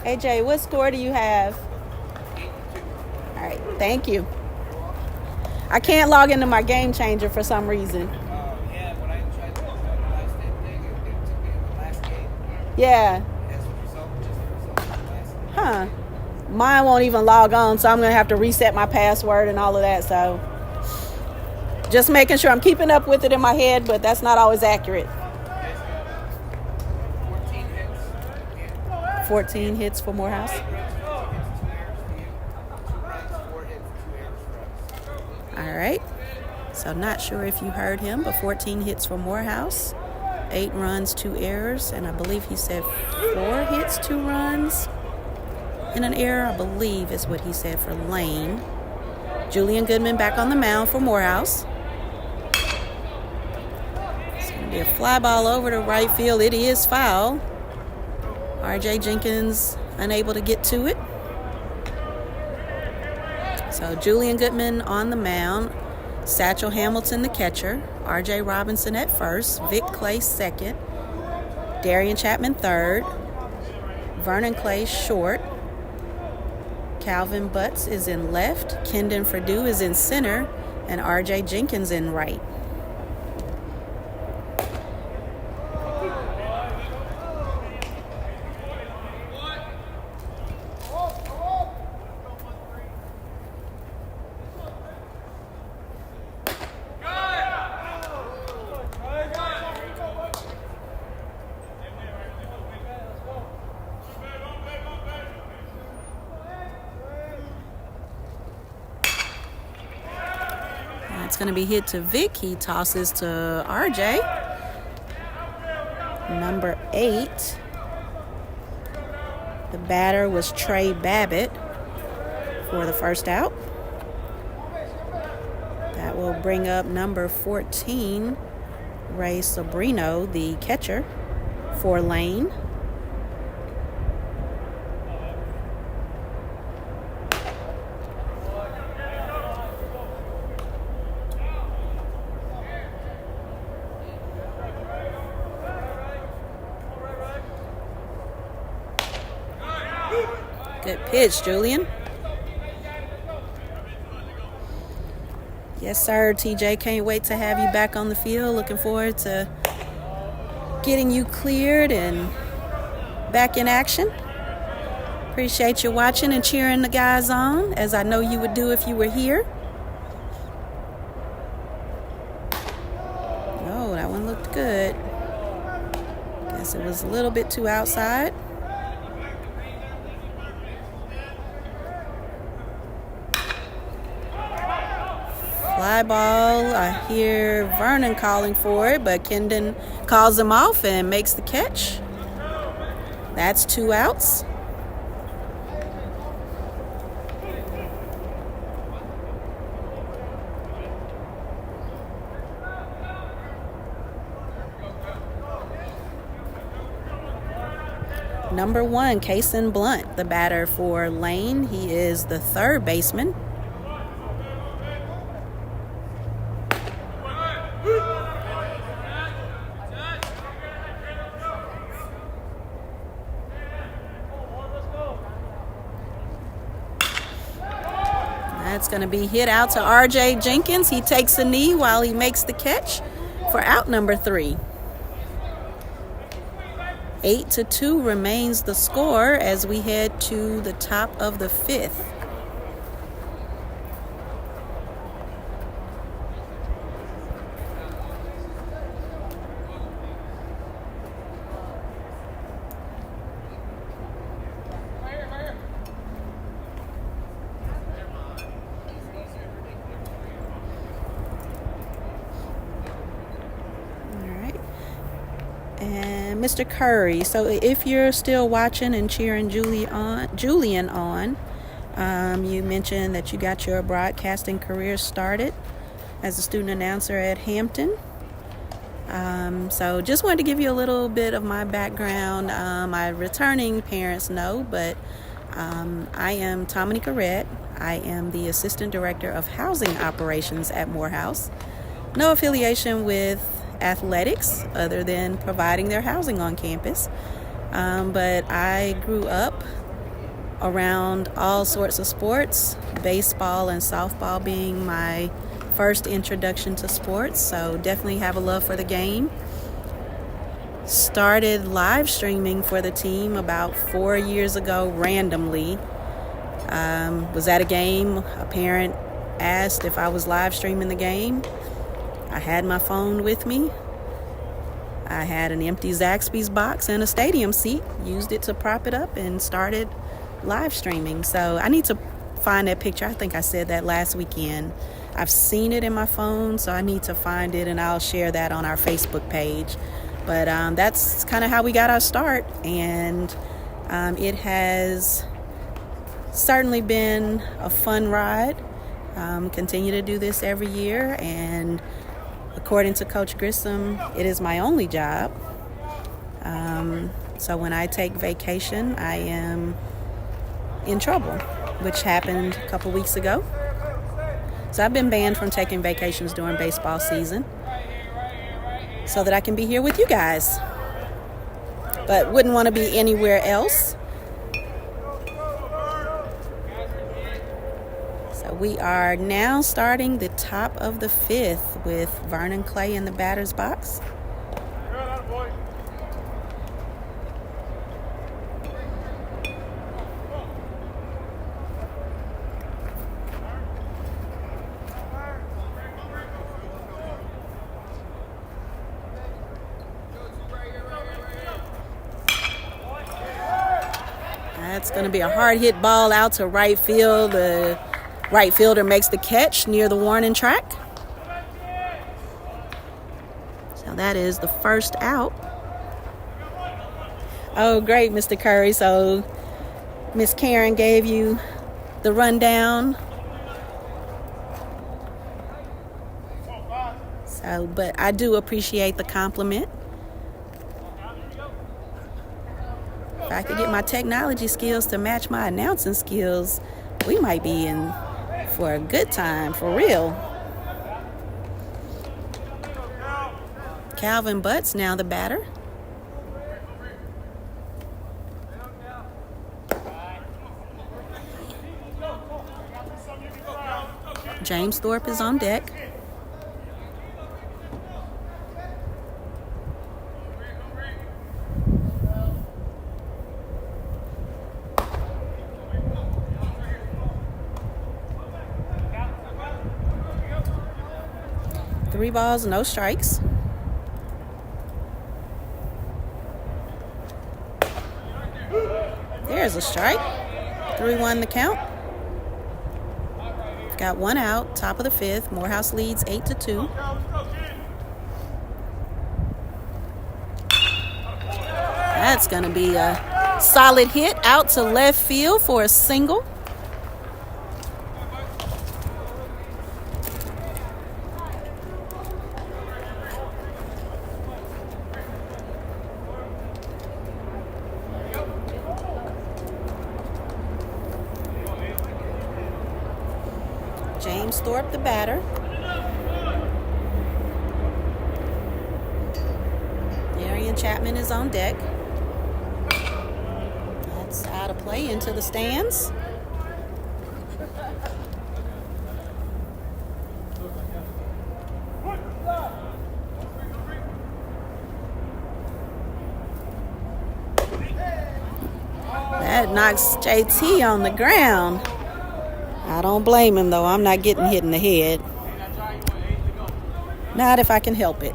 Speaker 1: AJ, what score do you have? 8-2. All right, thank you. I can't log into my game changer for some reason.
Speaker 4: Yeah, when I tried to log in the last thing, it took me to the last game.
Speaker 1: Yeah.
Speaker 4: That's the result, just the result of the last game.
Speaker 1: Huh. Mine won't even log on, so I'm going to have to reset my password and all of that. So just making sure I'm keeping up with it in my head, but that's not always accurate. 14 hits for Morehouse. All right. So not sure if you heard him, but 14 hits for Morehouse. 8 runs, 2 errors, and I believe he said 4 hits, 2 runs, and an error, I believe is what he said for Lane. Julian Goodman back on the mound for Morehouse. It's going to be a fly ball over to right field. It is foul. RJ Jenkins unable to get to it. So Julian Goodman on the mound. Satchel Hamilton the catcher. RJ Robinson at first. Vic Clay second. Darian Chapman third. Vernon Clay short. Calvin Butts is in left. Kendon Perdue is in center. And RJ Jenkins in right. It's going to be hit to Vic. He tosses to RJ. Number 8. The batter was Trey Babbitt for the first out. That will bring up number 14, Ray Sobrino, the catcher for Lane. Good pitch, Julian. Yes, sir, TJ. Can't wait to have you back on the field. Looking forward to getting you cleared and back in action. Appreciate you watching and cheering the guys on, as I know you would do if you were here. Oh, that one looked good. Guess it was a little bit too outside. Fly ball. I hear Vernon calling for it, but Kendon calls him off and makes the catch. That's 2 outs. Number 1, Kason Blunt, the batter for Lane. He is the third baseman. That's going to be hit out to RJ Jenkins. He takes a knee while he makes the catch for out number 3. 8-2 remains the score as we head to the top of the 5th. And Mr. Curry, so if you're still watching and cheering Julian on, you mentioned that you got your broadcasting career started as a student announcer at Hampton. So just wanted to give you a little bit of my background. My returning parents know, but I am Tominica Redd. I am the Assistant Director of Housing Operations at Morehouse. No affiliation with athletics other than providing their housing on campus. But I grew up around all sorts of sports, baseball and softball being my first introduction to sports, so definitely have a love for the game. Started live streaming for the team about 4 years ago randomly. Was at a game. A parent asked if I was live streaming the game. I had my phone with me. I had an empty Zaxby's box and a stadium seat. Used it to prop it up and started live streaming. So I need to find that picture. I think I said that last weekend. I've seen it in my phone, so I need to find it, and I'll share that on our Facebook page. But that's kind of how we got our start, and it has certainly been a fun ride. Continue to do this every year, and according to Coach Grissom, it is my only job. So when I take vacation, I am in trouble, which happened a couple weeks ago. So I've been banned from taking vacations during baseball season so that I can be here with you guys, but wouldn't want to be anywhere else. So we are now starting the top of the fifth with Vernon Clay in the batter's box. That's going to be a hard hit ball out to right field. The right fielder makes the catch near the warning track. So that is the first out. Oh, great, Mr. Curry. So Miss Karen gave you the rundown. So, but I do appreciate the compliment. If I could get my technology skills to match my announcing skills, we might be in for a good time, for real. Calvin Butts now the batter. James Thorpe is on deck. Three balls, no strikes. There's a strike. 3-1 the count. Got one out, top of the fifth. Morehouse leads 8-2. That's going to be a solid hit out to left field for a single. James Thorpe, the batter. Darian Chapman is on deck. That's out of play into the stands. That knocks JT on the ground. I don't blame him, though. I'm not getting hit in the head. Not if I can help it.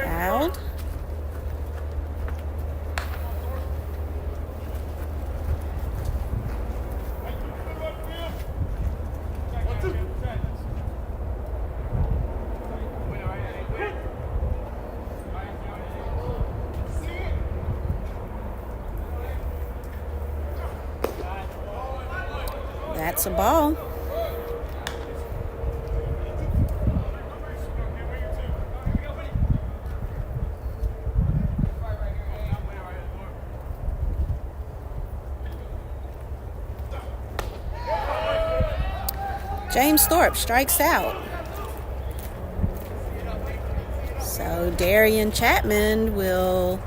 Speaker 1: Fouled. That's a ball. James Thorpe strikes out. So Darian Chapman will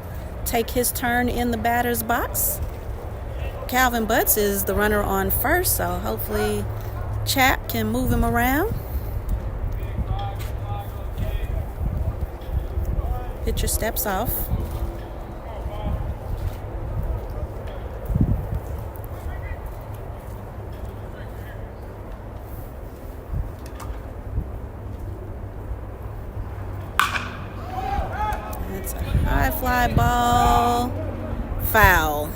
Speaker 1: take his turn in the batter's box. Calvin Butts is the runner on first, so hopefully Chap can move him around. Pitcher steps off. It's a high fly ball, foul.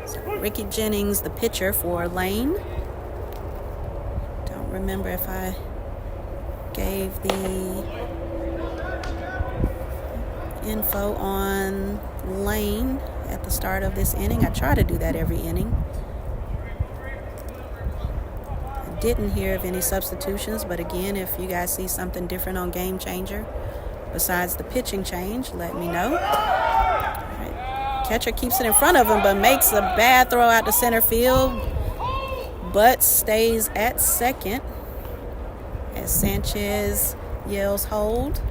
Speaker 1: So Ricky Jennings, the pitcher for Lane. Don't remember if I gave the info on Lane at the start of this inning. I try to do that every inning. I didn't hear of any substitutions, but again, if you guys see something different on Game Changer besides the pitching change, let me know. All right. Catcher keeps it in front of him, but makes a bad throw out to center field, but stays at second as Sanchez yells hold.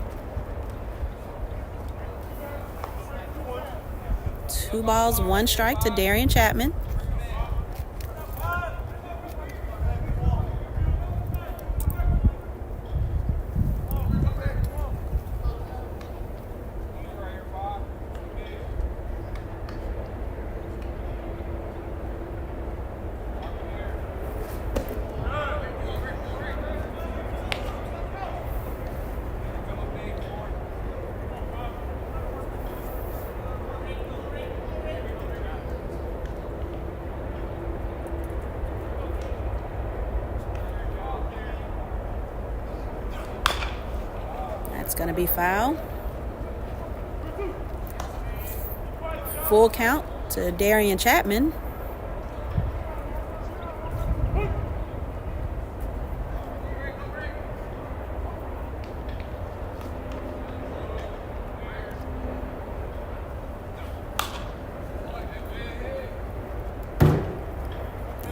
Speaker 1: 2 balls, 1 strike to Darian Chapman. That's going to be foul. Full count to Darian Chapman.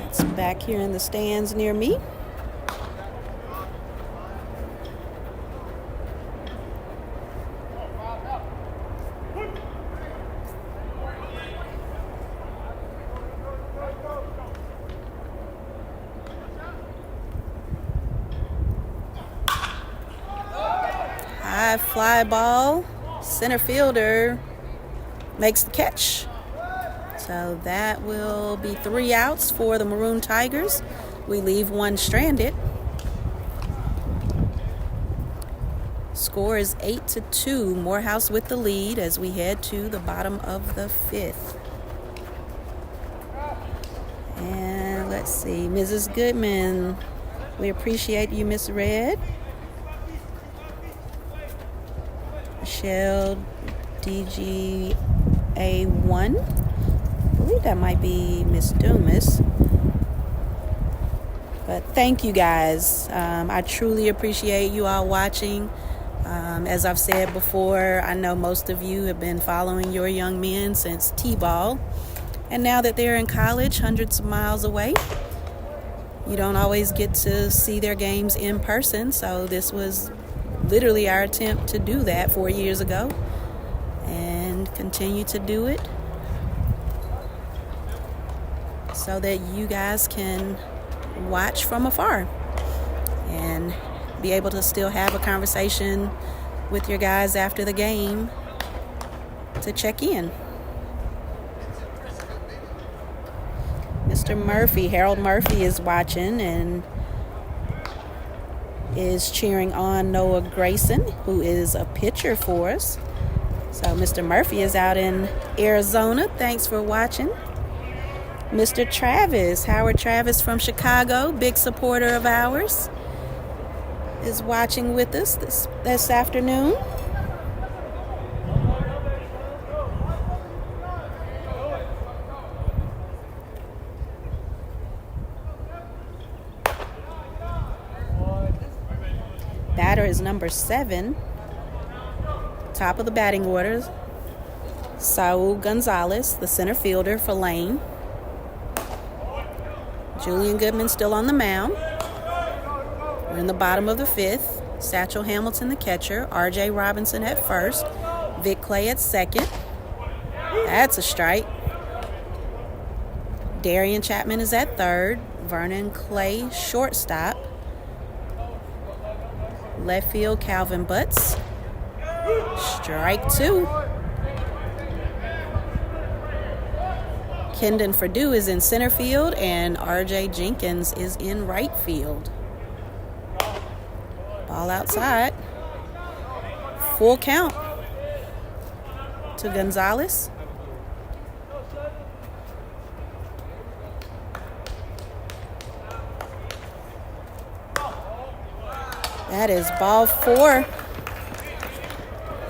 Speaker 1: It's back here in the stands near me. High fly ball. Center fielder makes the catch. So that will be 3 outs for the Maroon Tigers. We leave 1 stranded. Score is 8-2. Morehouse with the lead as we head to the bottom of the 5th. And let's see, Mrs. Goodman, we appreciate you, Miss Red. Michelle DGA1. I believe that might be Miss Dumas. But thank you guys. I truly appreciate you all watching. As I've said before, I know most of you have been following your young men since T-ball. And now that they're in college, hundreds of miles away, you don't always get to see their games in person. So this was literally our attempt to do that 4 years ago and continue to do it so that you guys can watch from afar and be able to still have a conversation with your guys after the game to check in. Mr. Murphy, Harold Murphy, is watching and is cheering on Noah Grayson, who is a pitcher for us. So Mr. Murphy is out in Arizona. Thanks for watching. Mr. Travis, Howard Travis from Chicago, big supporter of ours, is watching with us this afternoon. Batter is number 7, top of the batting orders, Saul Gonzalez, the center fielder for Lane. Julian Goodman still on the mound. We're in the bottom of the 5th. Satchel Hamilton, the catcher. R.J. Robinson at first. Vic Clay at second. That's a strike. Darian Chapman is at third. Vernon Clay, shortstop. Left field, Calvin Butts. Strike 2. Kendon Perdue is in center field, and R.J. Jenkins is in right field. Ball outside. Full count to Gonzalez. That is ball 4.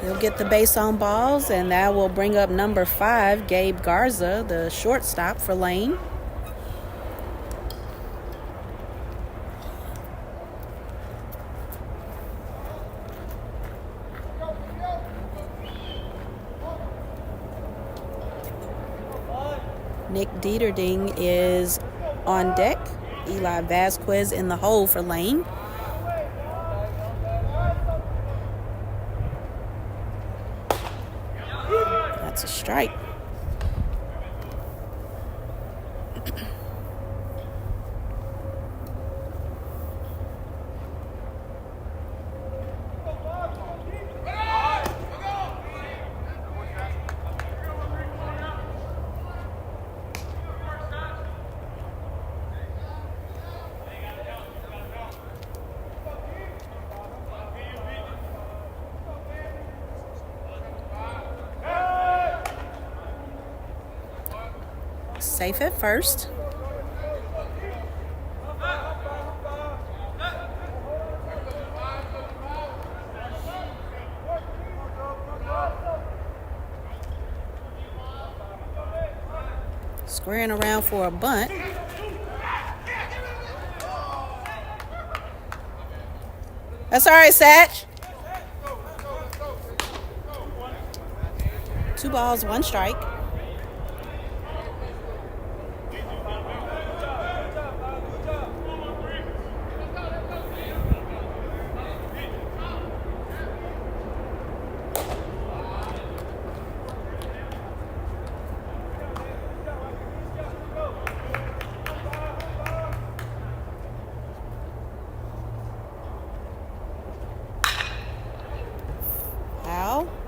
Speaker 1: He'll get the base on balls, and that will bring up number 5, Gabe Garza, the shortstop for Lane. Nick Dieterding is on deck. Eli Vasquez in the hole for Lane. That's a strike. Safe at first. Squaring around for a bunt. That's all right, Satch. 2 balls, 1 strike.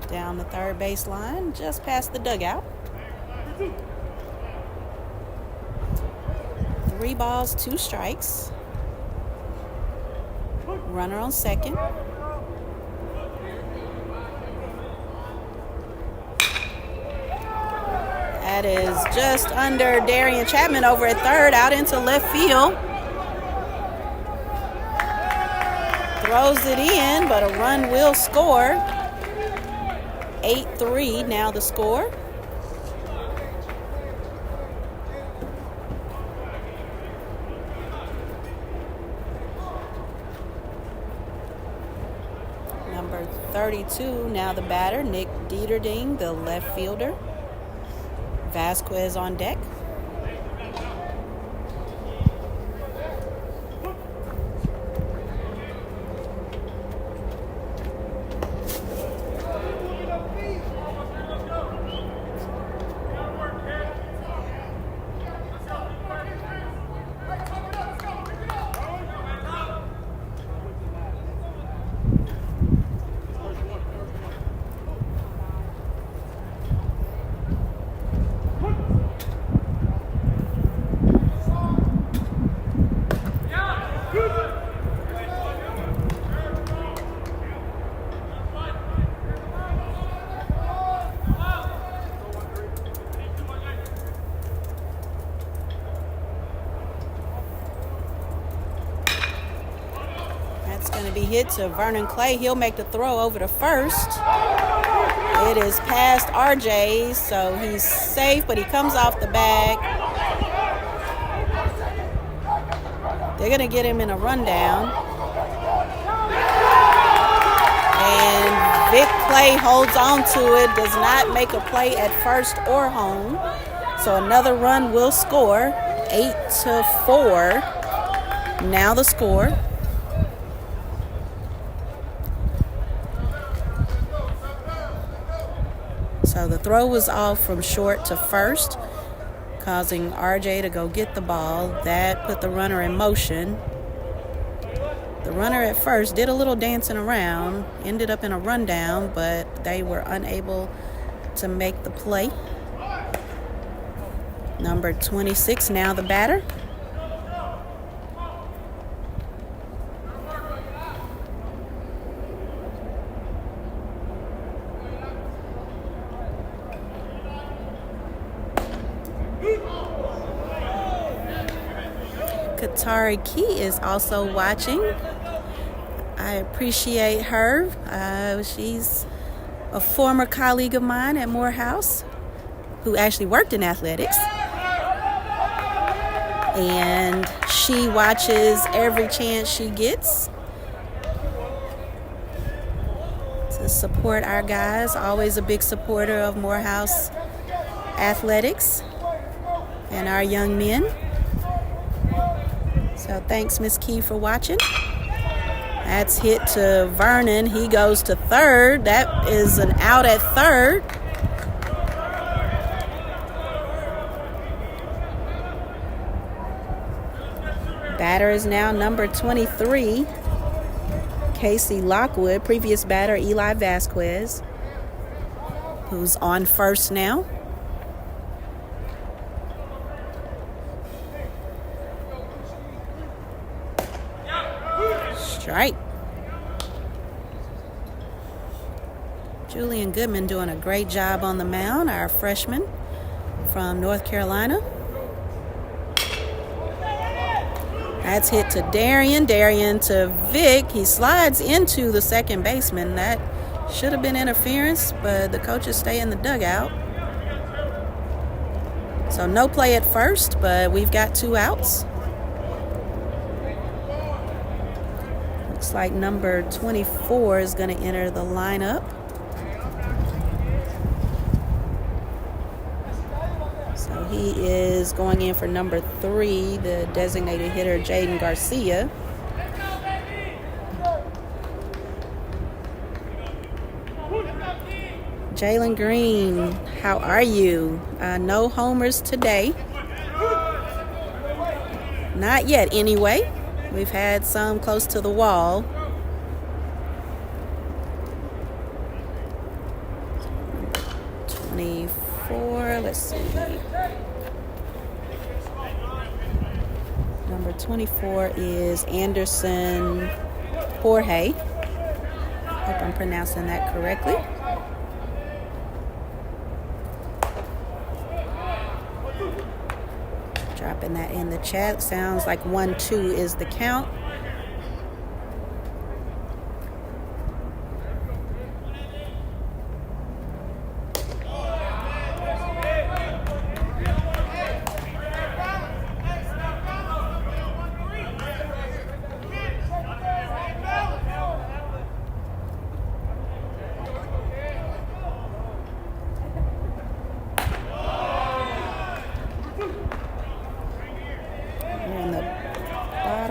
Speaker 1: Down the third baseline, just past the dugout. 3 balls, 2 strikes. Runner on second. That is just under Darian Chapman over at third, out into left field. Throws it in, but a run will score. 8-3 now the score. Number 32 now the batter, Nick Dieterding, the left fielder. Vasquez on deck. Going to be hit to Vernon Clay. He'll make the throw over to first. It is past RJ, so he's safe, but he comes off the bag. They're going to get him in a rundown. And Vic Clay holds on to it, does not make a play at first or home. So another run will score. 8-4. Now the score. So the throw was off from short to first, causing RJ to go get the ball. That put the runner in motion. The runner at first did a little dancing around, ended up in a rundown, but they were unable to make the play. Number 26 now the batter. Katari Key is also watching. I appreciate her. She's a former colleague of mine at Morehouse who actually worked in athletics. And she watches every chance she gets to support our guys. Always a big supporter of Morehouse athletics and our young men. So thanks, Miss Key, for watching. That's hit to Vernon. He goes to third. That is an out at third. Batter is now number 23, Casey Lockwood. Previous batter, Eli Vasquez, who's on first now. Strike. Julian Goodman doing a great job on the mound, our freshman from North Carolina. That's hit to Darian. Darian to Vic. He slides into the second baseman. That should have been interference, but the coaches stay in the dugout. So no play at first, but we've got 2 outs. Looks like number 24 is going to enter the lineup. So he is going in for number 3, the designated hitter, Jaden Garcia. Jalen Green, how are you? No homers today. Not yet, anyway. We've had some close to the wall. Let's see. Number 24 is Anderson Jorge. Hope I'm pronouncing that correctly. Dropping that in the chat. Sounds like 1-2 is the count.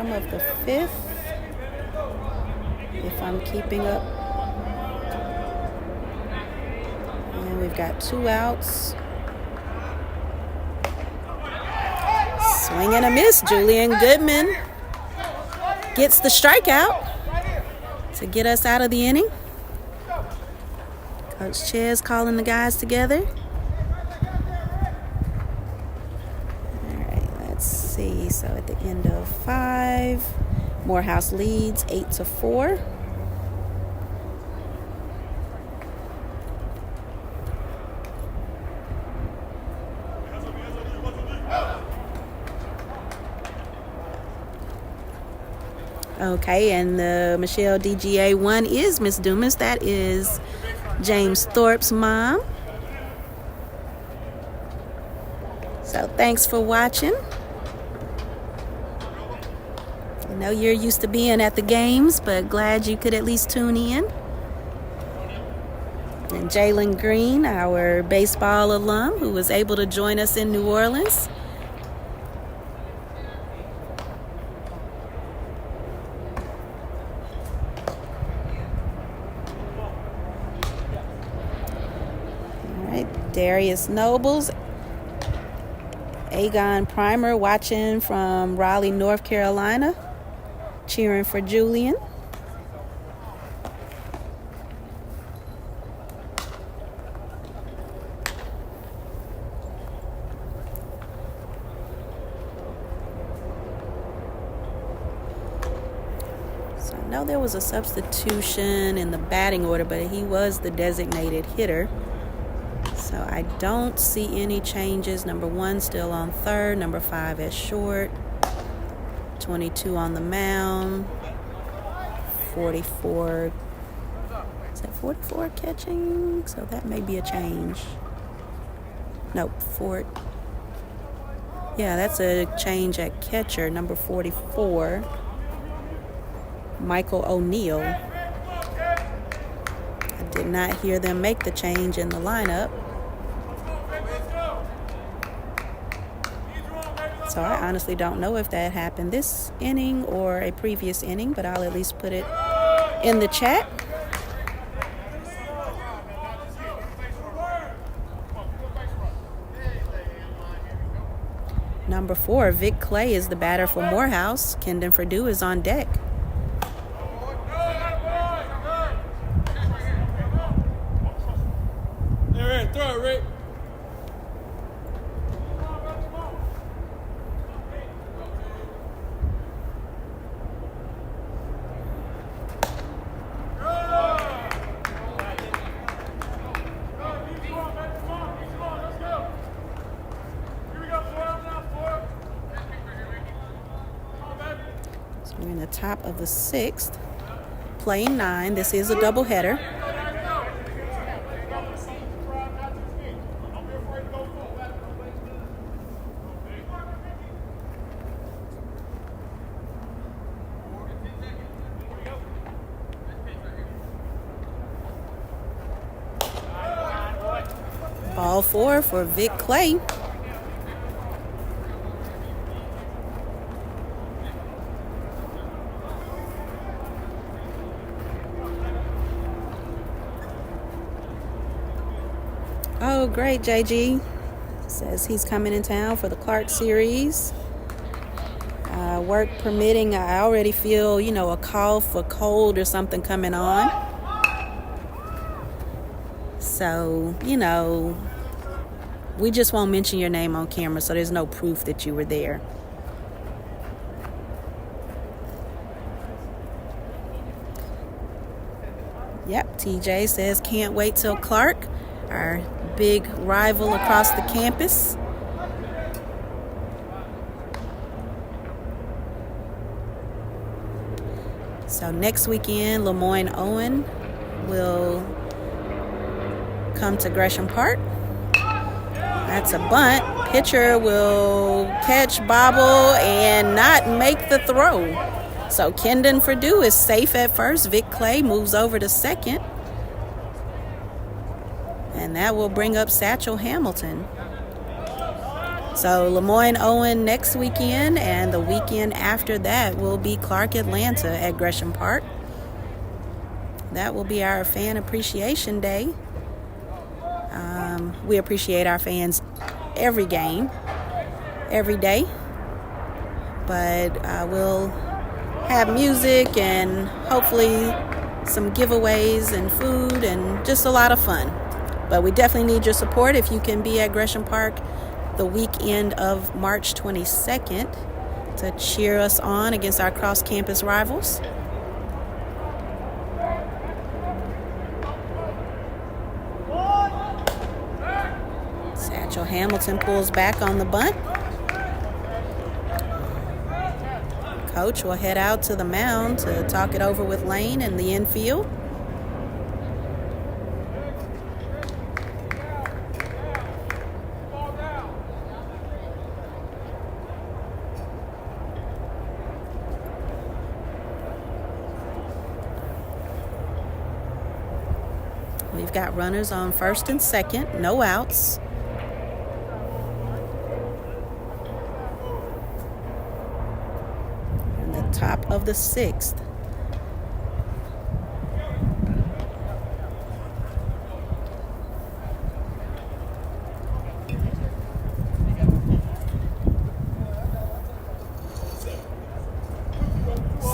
Speaker 1: Of the 5th, if I'm keeping up. And we've got 2 outs. Swing and a miss. Julian Goodman gets the strikeout to get us out of the inning. Coach Ches calling the guys together. See, so at the end of 5, Morehouse leads 8-4. Okay, and the Michelle DGA 1 is Miss Dumas. That is James Thorpe's mom. So thanks for watching. I know you're used to being at the games, but glad you could at least tune in. And Jalen Green, our baseball alum, who was able to join us in New Orleans. All right, Darius Nobles, Agon Primer watching from Raleigh, North Carolina, cheering for Julian. know there was a substitution in the batting order, but he was the designated hitter. So I don't see any changes. Number 1 still on third, number 5 at short, 22 on the mound, 44. Is that 44 catching? So that may be a change. Nope, yeah, that's a change at catcher, number 44, Michael O'Neill. I did not hear them make the change in the lineup. So I honestly don't know if that happened this inning or a previous inning, but I'll at least put it in the chat. Number 4, Vic Clay is the batter for Morehouse. Kendon Perdue is on deck.
Speaker 2: Throw it, Rick.
Speaker 1: So we're in the top of the 6th, playing 9. This is a doubleheader. Ball 4 for Vic Clay. Oh, great, JG. Says he's coming in town for the Clark series. Work permitting, I already feel, a cough, a cold or something coming on. So, we just won't mention your name on camera, so there's no proof that you were there. Yep, TJ says can't wait till Clark, our big rival across the campus. So next weekend, Lemoyne Owen will come to Gresham Park. That's a bunt. Pitcher will catch, bobble, and not make the throw. So Kendon Perdue is safe at first. Vic Clay moves over to second. And that will bring up Satchel Hamilton. So Lemoyne Owen next weekend, and the weekend after that will be Clark Atlanta at Gresham Park. That will be our Fan Appreciation Day. We appreciate our fans every game, every day. But we'll have music and hopefully some giveaways and food and just a lot of fun. But we definitely need your support if you can be at Gresham Park the weekend of March 22nd to cheer us on against our cross-campus rivals. Satchel Hamilton pulls back on the bunt. Coach will head out to the mound to talk it over with Lane in the infield. We've got runners on first and second, no outs. In the top of the 6th.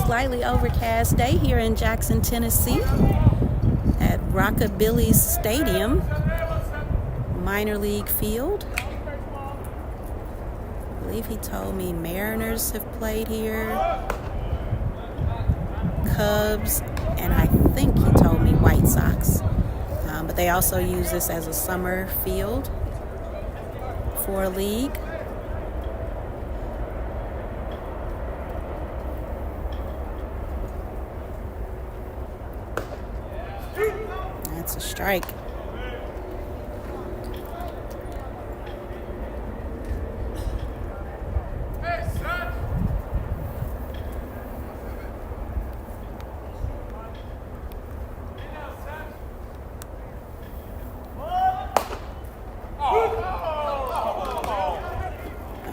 Speaker 1: Slightly overcast day here in Jackson, Tennessee at Rockabilly Stadium, minor league field. I believe he told me Mariners have played here. Cubs, and I think he told me White Sox. But they also use this as a summer field for a league. That's a strike.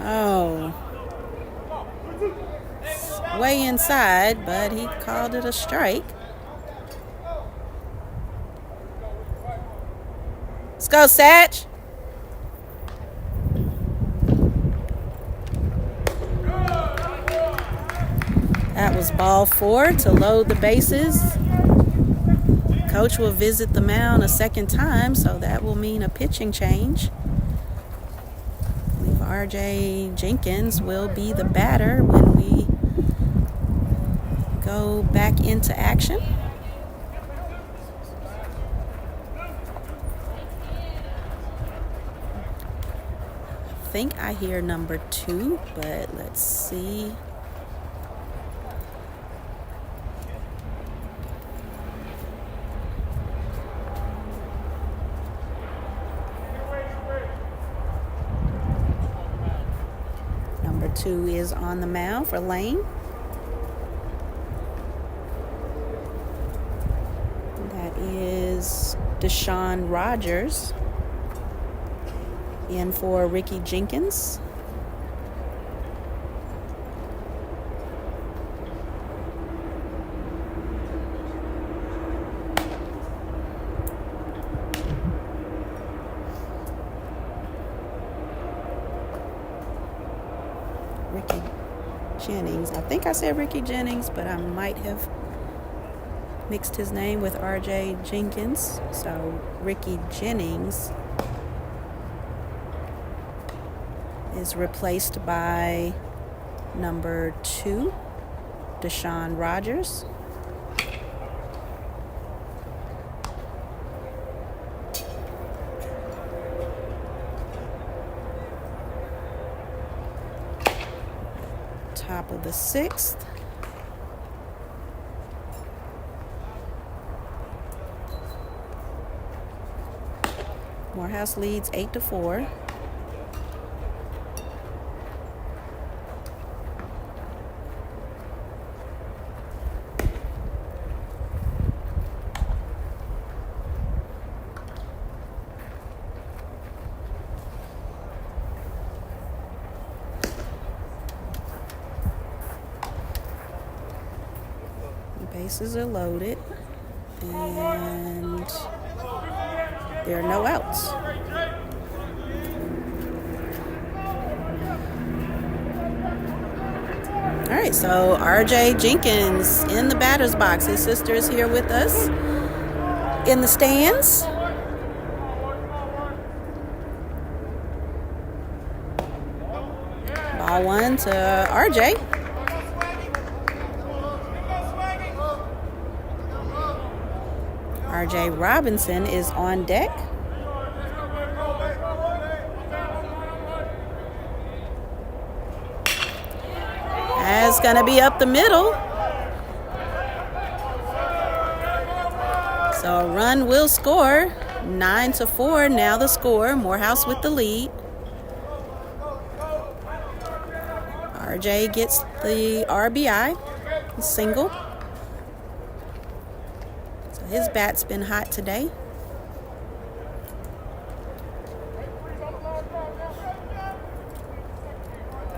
Speaker 1: Oh. Way inside, but he called it a strike. Let's go, Satch. That was ball 4 to load the bases. Coach will visit the mound a second time, so that will mean a pitching change. I believe R.J. Jenkins will be the batter when we go back into action. I think I hear number 2, but let's see. Number 2 is on the mound for Lane. That is Deshaun Rogers in for Ricky Jenkins. Ricky Jennings. I think I said Ricky Jennings, but I might have mixed his name with R.J. Jenkins. So Ricky Jennings is replaced by number 2, Deshaun Rogers. Top of the 6th. Morehouse leads 8-4. Bases are loaded, and there are no outs. All right, so R.J. Jenkins in the batter's box. His sister is here with us in the stands. Ball 1 to R.J. R.J. Robinson is on deck. That's going to be up the middle. So a run will score. 9-4 now the score. Morehouse with the lead. R.J. gets the RBI, single. His bat's been hot today.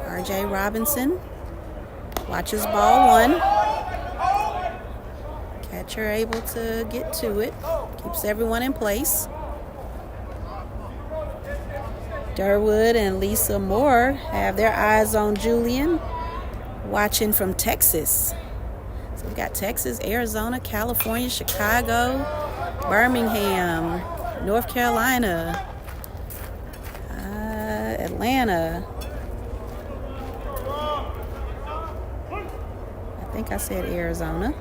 Speaker 1: R.J. Robinson watches ball 1. Catcher able to get to it. Keeps everyone in place. Durwood and Lisa Moore have their eyes on Julian, watching from Texas. So we got Texas, Arizona, California, Chicago, Birmingham, North Carolina, Atlanta. I think I said Arizona.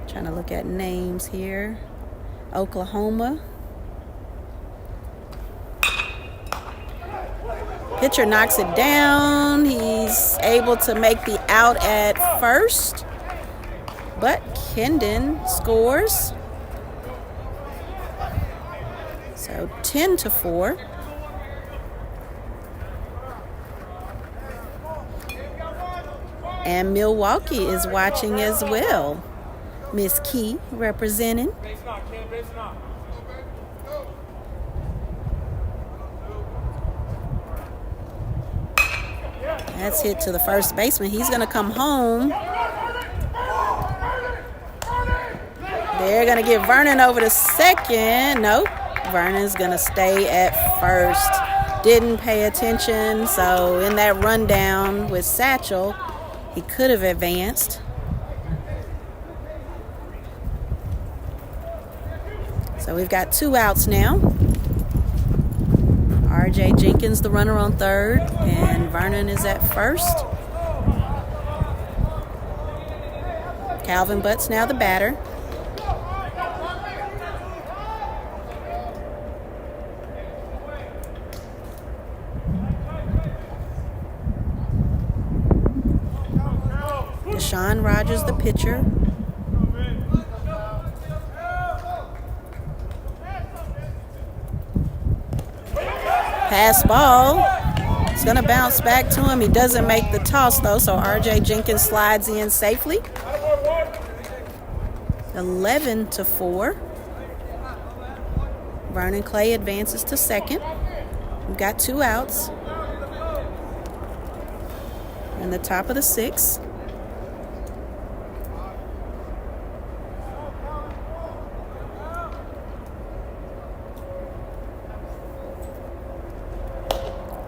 Speaker 1: Trying to look at names here. Oklahoma. Pitcher knocks it down. He's able to make the out at first. But Kendon scores. So 10-4. And Milwaukee is watching as well. Miss Key representing. That's hit to the first baseman. He's going to come home. They're going to get Vernon over to second. Nope. Vernon's going to stay at first. Didn't pay attention. So in that rundown with Satchel, he could have advanced. So we've got 2 outs now. R.J. Jenkins, the runner on third, and Vernon is at first. Calvin Butts now the batter. Deshaun Rogers, the pitcher. Pass ball. It's going to bounce back to him. He doesn't make the toss, though, so R.J. Jenkins slides in safely. 11-4. Vernon Clay advances to second. We've got 2 outs. In the top of the 6th.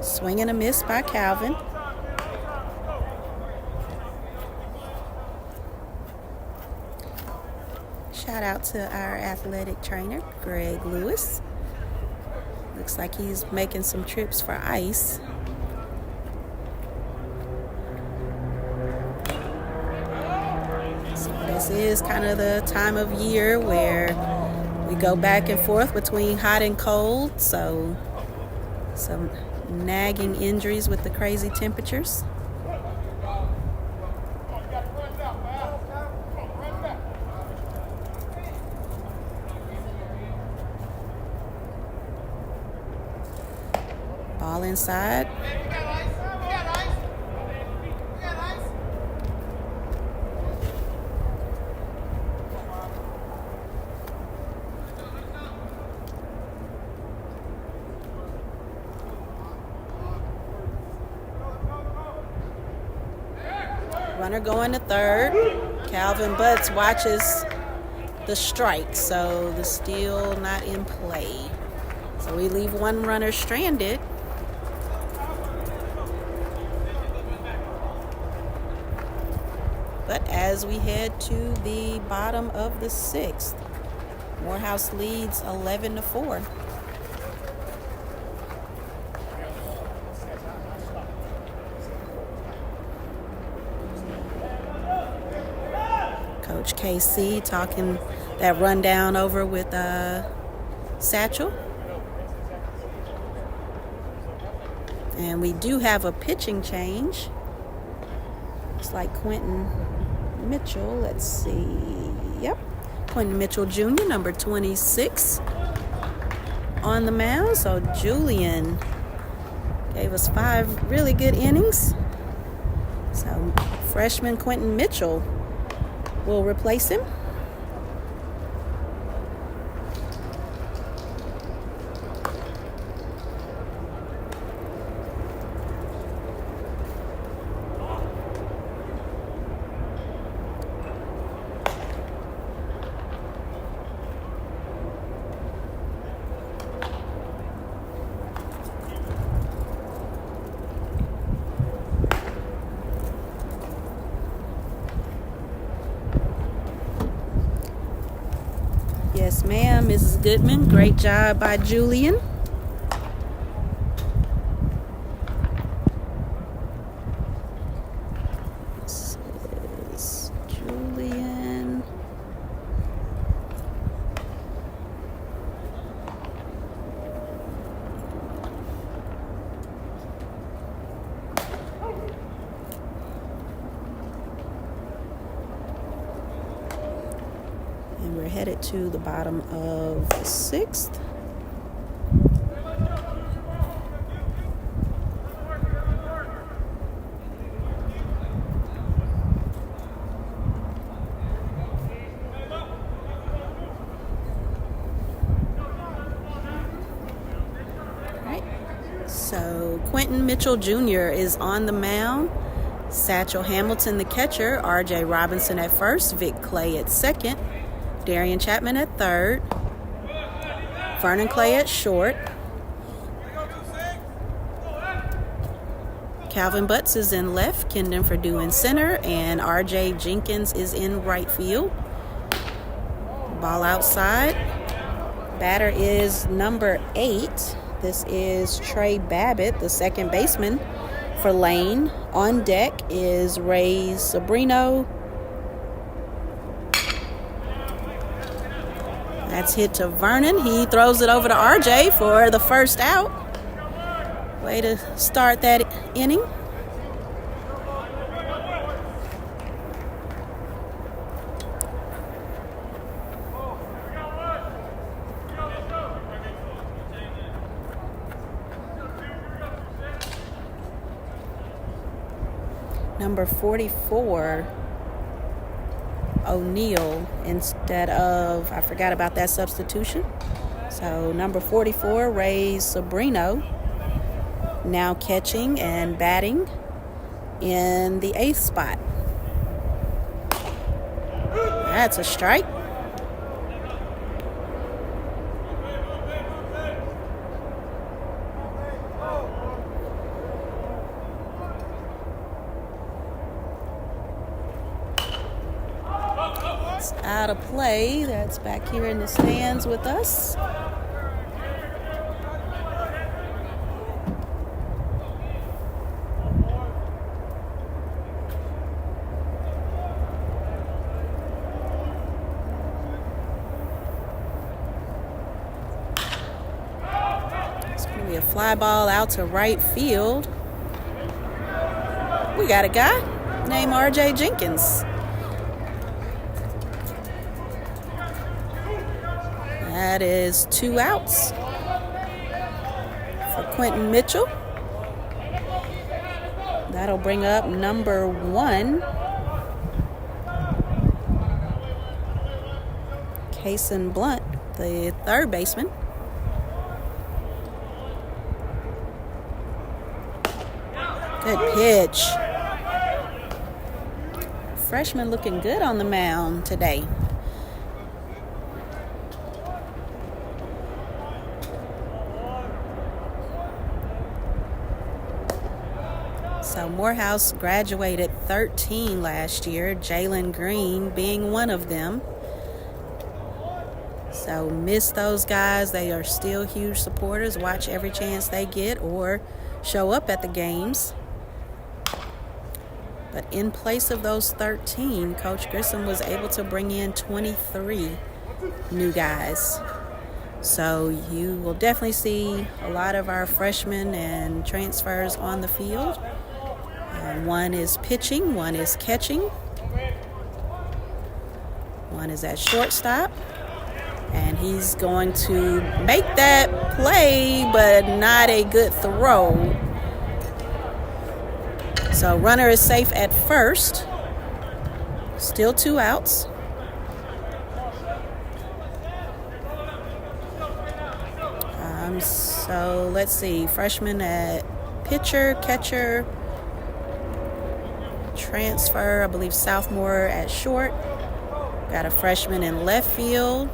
Speaker 1: Swing and a miss by Calvin. Shout out to our athletic trainer, Greg Lewis. Looks like he's making some trips for ice. So this is kind of the time of year where we go back and forth between hot and cold. So some nagging injuries with the crazy temperatures. Ball inside. Runner going to third. Calvin Butts watches the strike, so the steal not in play. So we leave one runner stranded. But as we head to the bottom of the 6th, Morehouse leads 11-4. Coach KC talking that rundown over with Satchel. And we do have a pitching change. Looks like Quentin Mitchell. Let's see. Yep. Quentin Mitchell Jr., number 26, on the mound. So Julian gave us 5 really good innings. So freshman Quentin Mitchell will replace him. Yes, ma'am, Mrs. Goodman. Great job by Julian. This is Julian. headed to the bottom of the 6th. So Quentin Mitchell Jr. is on the mound. Satchel Hamilton, the catcher. R.J. Robinson at first. Vic Clay at second. Darian Chapman at third. Vernon Clay at short. Calvin Butts is in left. Kendon Perdue in center. And R.J. Jenkins is in right field. Ball outside. Batter is number 8. This is Trey Babbitt, the second baseman for Lane. On deck is Ray Sobrino. That's hit to Vernon. He throws it over to RJ for the first out. Way to start that inning. Number 44, O'Neal, instead of, I forgot about that substitution. So number 44, Ray Sobrino, now catching and batting in the 8th spot. That's a strike. Out of play. That's back here in the stands with us. It's going to be a fly ball out to right field. We got a guy named R.J. Jenkins. That is 2 outs for Quentin Mitchell. That'll bring up number 1, Kason Blunt, the third baseman. Good pitch. Freshman looking good on the mound today. So Morehouse graduated 13 last year, Jalen Green being one of them. So miss those guys. They are still huge supporters. Watch every chance they get or show up at the games. But in place of those 13, Coach Grissom was able to bring in 23 new guys. So you will definitely see a lot of our freshmen and transfers on the field. One is pitching, one is catching, one is at shortstop, and he's going to make that play, but not a good throw. So runner is safe at first, still 2 outs. So let's see, freshman at pitcher, catcher, transfer, I believe sophomore at short. Got a freshman in left field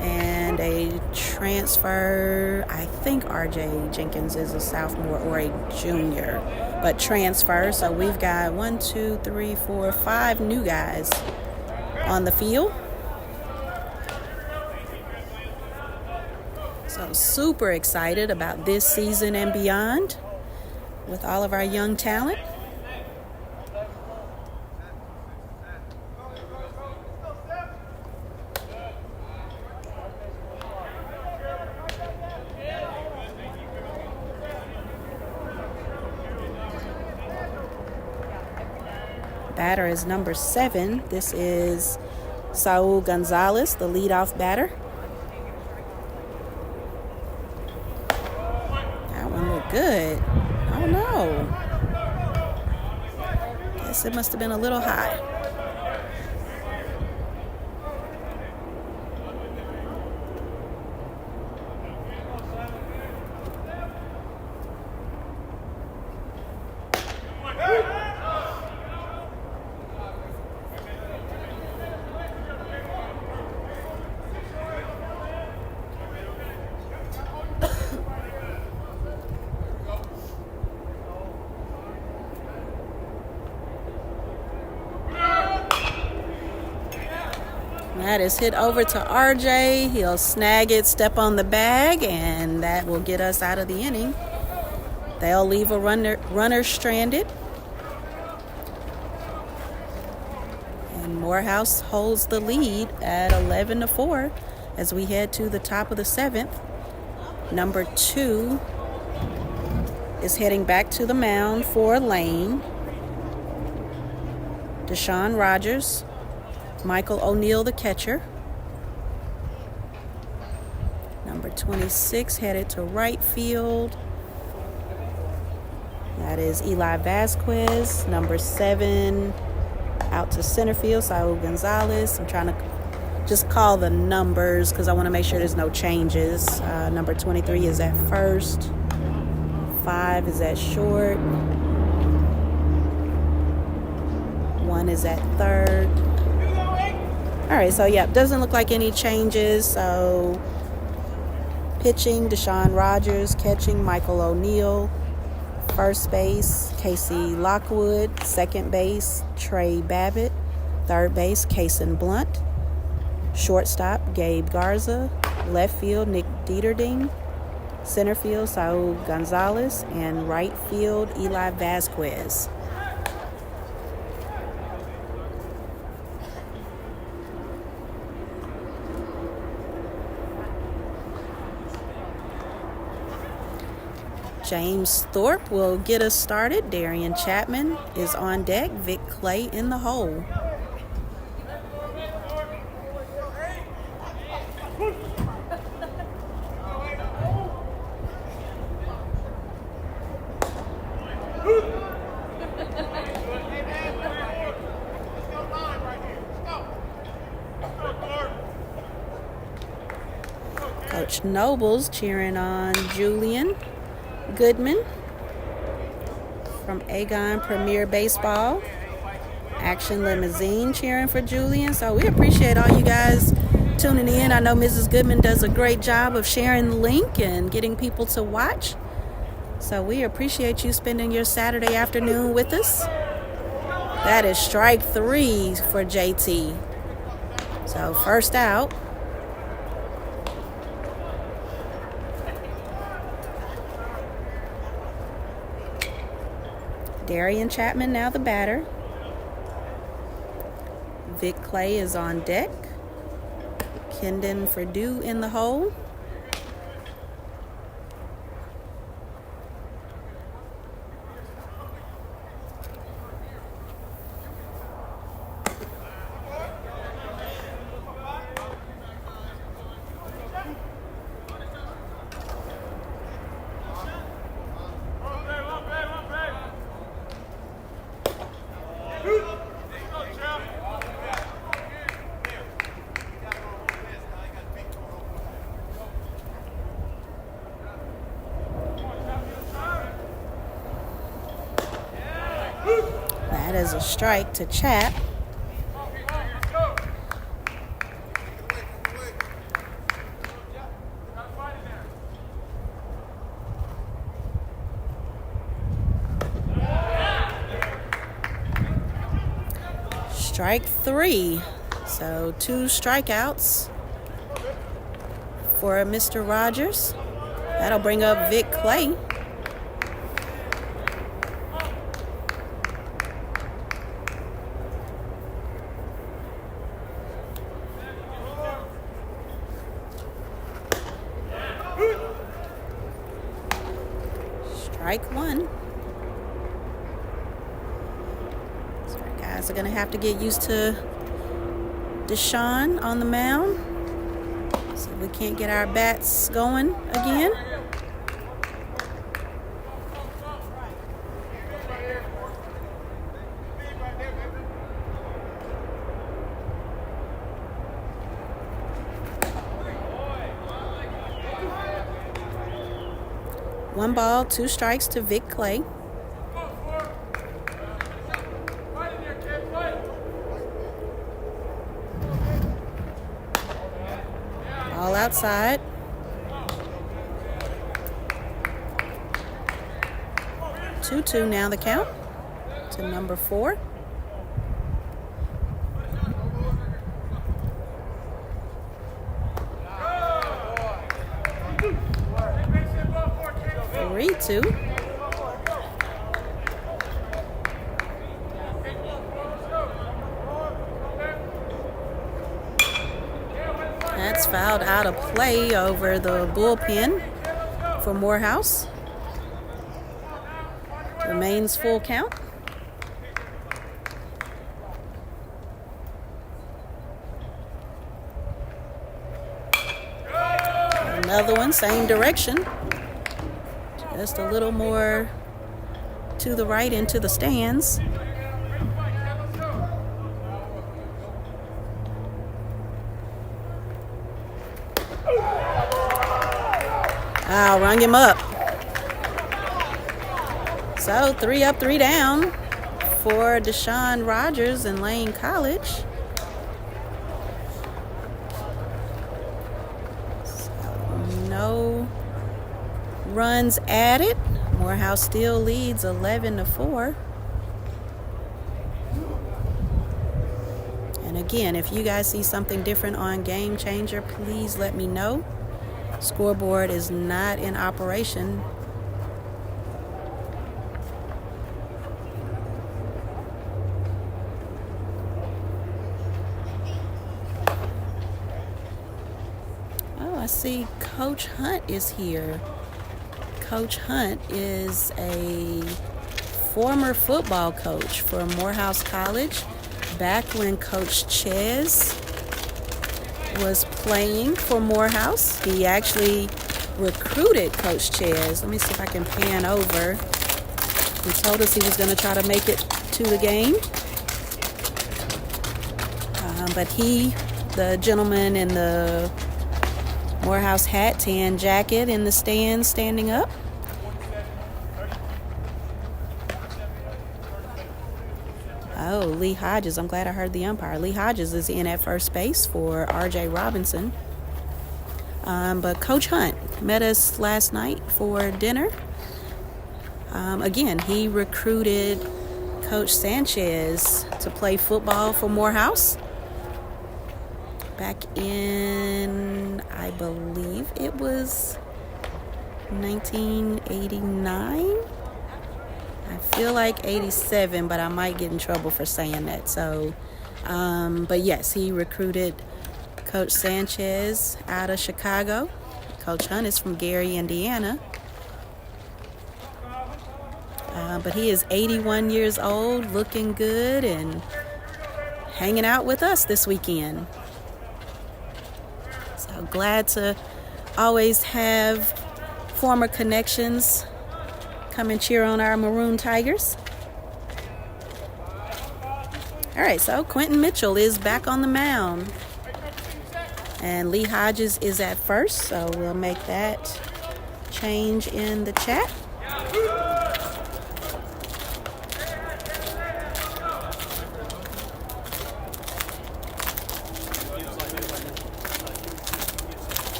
Speaker 1: and a transfer. I think R.J. Jenkins is a sophomore or a junior, but transfer. So we've got 5 new guys on the field. So super excited about this season and beyond with all of our young talent. Batter is number 7. This is Saul Gonzalez, the leadoff batter. That one looked good. Oh no. Guess it must have been a little high. That is hit over to RJ. He'll snag it, step on the bag, and that will get us out of the inning. They'll leave a runner stranded. And Morehouse holds the lead at 11-4 as we head to the top of the 7th. Number 2 is heading back to the mound for Lane. Deshaun Rogers. Michael O'Neill, the catcher. Number 26 headed to right field. That is Eli Vasquez. Number 7 out to center field, Saul Gonzalez. I'm trying to just call the numbers because I want to make sure there's no changes. Number 23 is at first. 5 is at short. 1 is at third. All right, so yeah, doesn't look like any changes. So pitching, Deshaun Rogers. Catching, Michael O'Neill. First base, Casey Lockwood. Second base, Trey Babbitt. Third base, Kason Blunt. Shortstop, Gabe Garza. Left field, Nick Dieterding. Center field, Saul Gonzalez. And right field, Eli Vasquez. James Thorpe will get us started. Darian Chapman is on deck. Vic Clay in the hole. Coach Nobles cheering on Julian Goodman from Agon Premier Baseball. Action Limousine cheering for Julian. So we appreciate all you guys tuning in. I know Mrs. Goodman does a great job of sharing the link and getting people to watch. So we appreciate you spending your Saturday afternoon with us. That is strike 3 for JT. So first out. Darian Chapman now the batter. Vic Clay is on deck. Kendon Perdue in the hole. That is a strike to Chap. Strike 3. So 2 strikeouts for Mr. Rogers. That'll bring up Vic Clay. Strike 1. So guys are going to have to get used to Deshaun on the mound. See if we can't get our bats going again. One ball, 2 strikes to Vic Clay. Ball outside. Two now the count to number 4. Two. That's fouled out of play over the bullpen for Morehouse. Remains full count. Another one, same direction. Just a little more to the right into the stands. I'll rung him up. So 3 up, 3 down for Deshaun Rogers and Lane College. So no runs added. Morehouse still leads 11-4. And again, if you guys see something different on Game Changer, please let me know. Scoreboard is not in operation. Oh, I see Coach Hunt is here. Coach Hunt is a former football coach for Morehouse College. Back when Coach Ches was playing for Morehouse, he actually recruited Coach Ches. Let me see if I can pan over. He told us he was going to try to make it to the game. But he, the gentleman in the Morehouse hat, tan jacket in the stands, standing up. Oh, Lee Hodges. I'm glad I heard the umpire. Lee Hodges is in at first base for R.J. Robinson. But Coach Hunt met us last night for dinner. Again, he recruited Coach Sanchez to play football for Morehouse back in, I believe it was 1989. I feel like 87, but I might get in trouble for saying that. So, but yes, he recruited Coach Sanchez out of Chicago. Coach Hunt is from Gary, Indiana. But he is 81 years old, looking good, and hanging out with us this weekend. So glad to always have former connections come and cheer on our Maroon Tigers. All right, so Quentin Mitchell is back on the mound. And Lee Hodges is at first, so we'll make that change in the chat.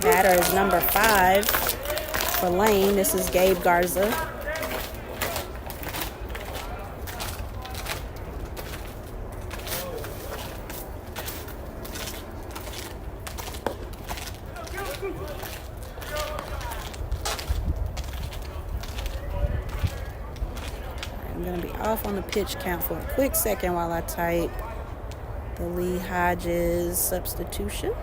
Speaker 1: Batter is number 5 for Lane. This is Gabe Garza. I'm going to be off on the pitch count for a quick second while I type the Lee Hodges substitution.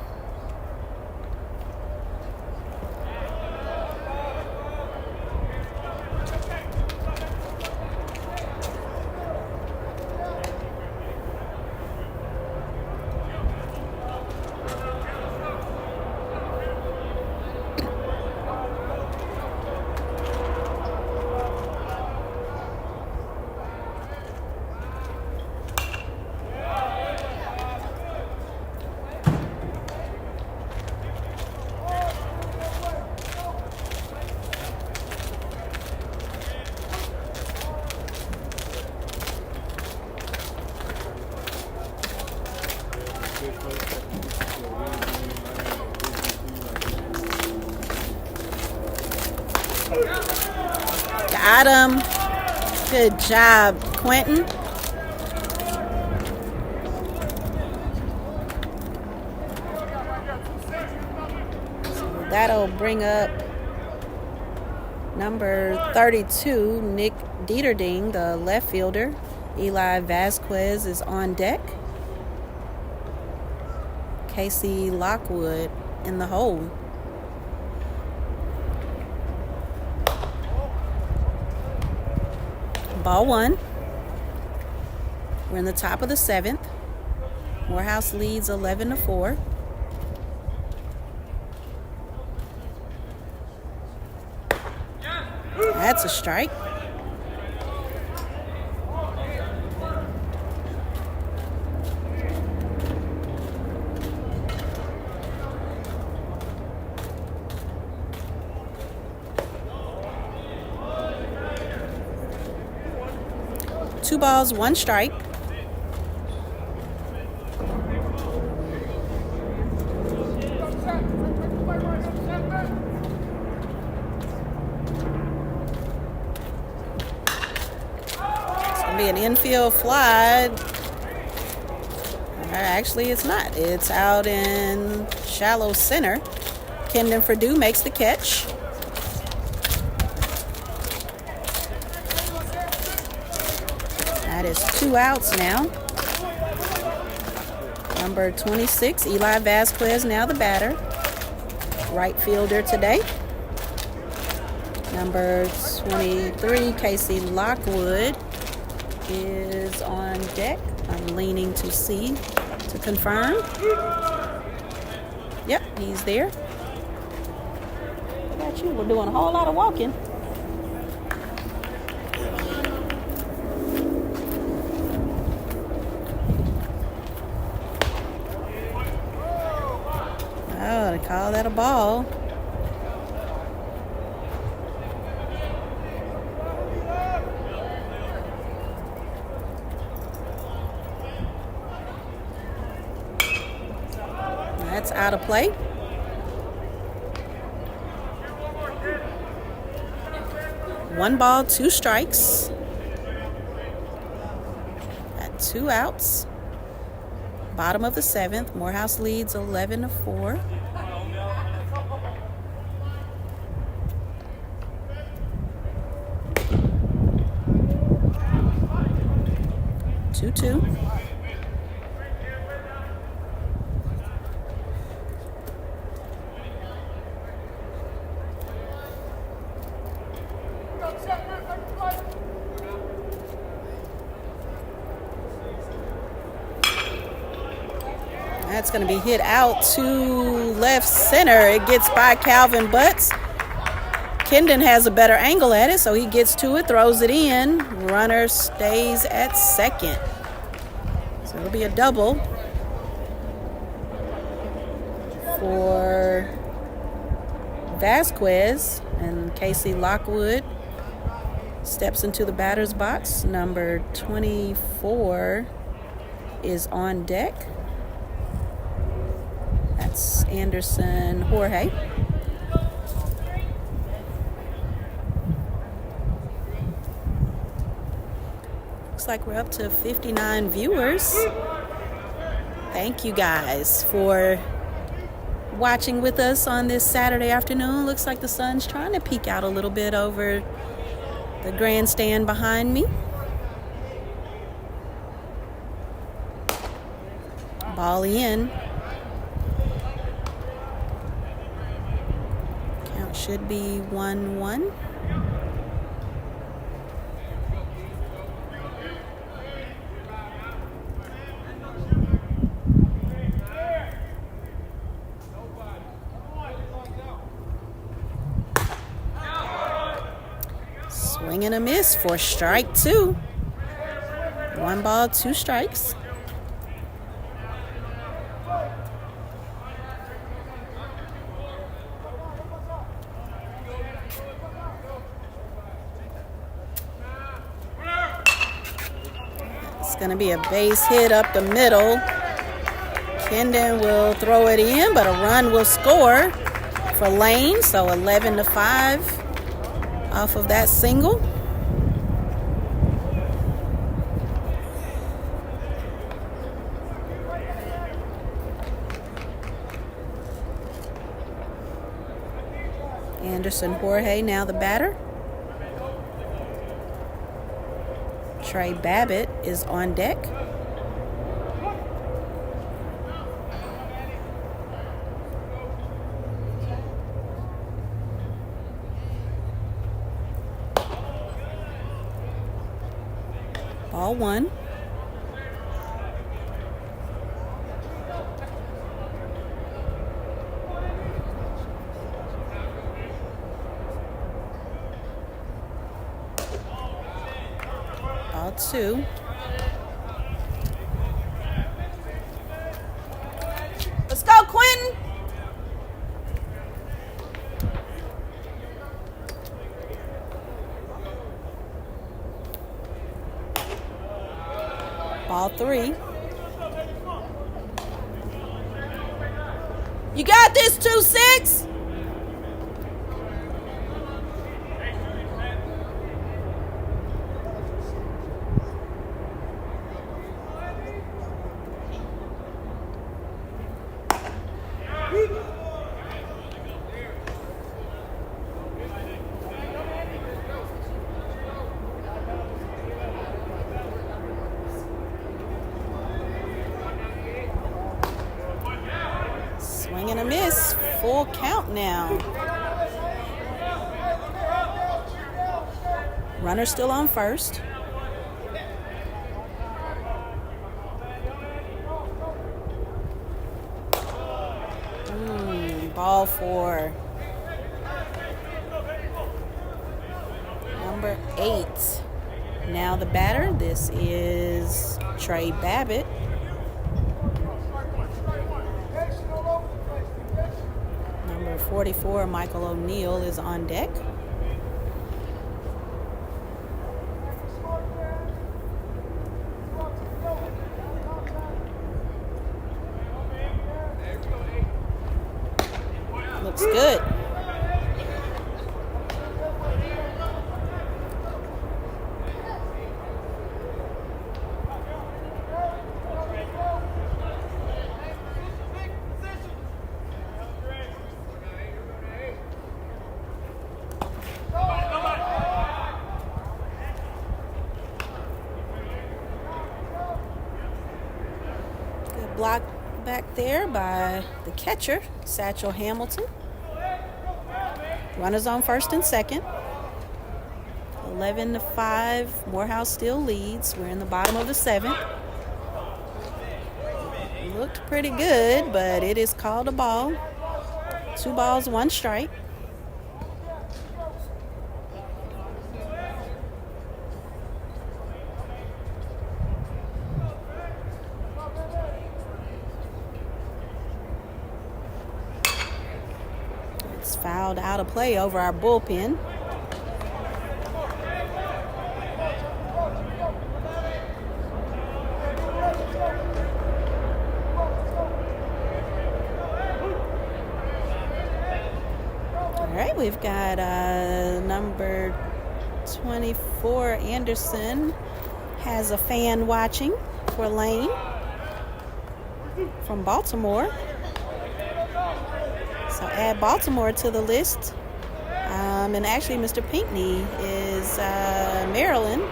Speaker 1: Got him. Good job, Quentin. So that'll bring up number 32, Nick Dieterding, the left fielder. Eli Vasquez is on deck. Casey Lockwood in the hole. Ball one. We're in the top of the 7th. Morehouse leads 11-4. That's a strike. Two balls, one strike. It's going to be an infield fly. Actually, it's not. It's out in shallow center. Kendon Perdue makes the catch. That is 2 outs now. Number 26, Eli Vasquez, now the batter. Right fielder today. Number 23, Casey Lockwood, is on deck. I'm leaning to see to confirm. Yep, he's there. Look at you, we're doing a whole lot of walking. Oh, they call that a ball. That's out of play. One ball, 2 strikes. Got 2 outs. Bottom of the 7th. Morehouse leads 11-4. Two. That's going to be hit out to left center. It gets by Calvin Butts. Kendon has a better angle at it, so he gets to it, throws it in. Runner stays at second. So it'll be a double for Vasquez, and Casey Lockwood steps into the batter's box. Number 24 is on deck. That's Anderson Jorge. Looks like we're up to 59 viewers. Thank you guys for watching with us on this Saturday afternoon. Looks like the sun's trying to peek out a little bit over the grandstand behind me. Ball in. Count should be 1-1. Swing and a miss for strike 2. 1 ball, 2 strikes. It's going to be a base hit up the middle. Kendon will throw it in, but a run will score for Lane. So 11-5 off of that single. Anderson Jorge now the batter. Trey Babbitt is on deck. Ball one. Ball two. Let's go, Quentin. Ball three. You got this, 2-6. Swing and a miss. Full count now. Runner still on first. Ball four. Number 8. Now the batter. This is Trey Babbitt. Number 44, Michael O'Neill, is on deck. Looks good. Good block back there by the catcher, Satchel Hamilton. Runners on first and second. 11-5. Morehouse still leads. We're in the bottom of the 7th. Looked pretty good, but it is called a ball. 2 balls, 1 strike. It's fouled out of play over our bullpen. All right, we've got number 24, Anderson, has a fan watching for Lane from Baltimore. So add Baltimore to the list. And actually, Mr. Pinckney is Maryland,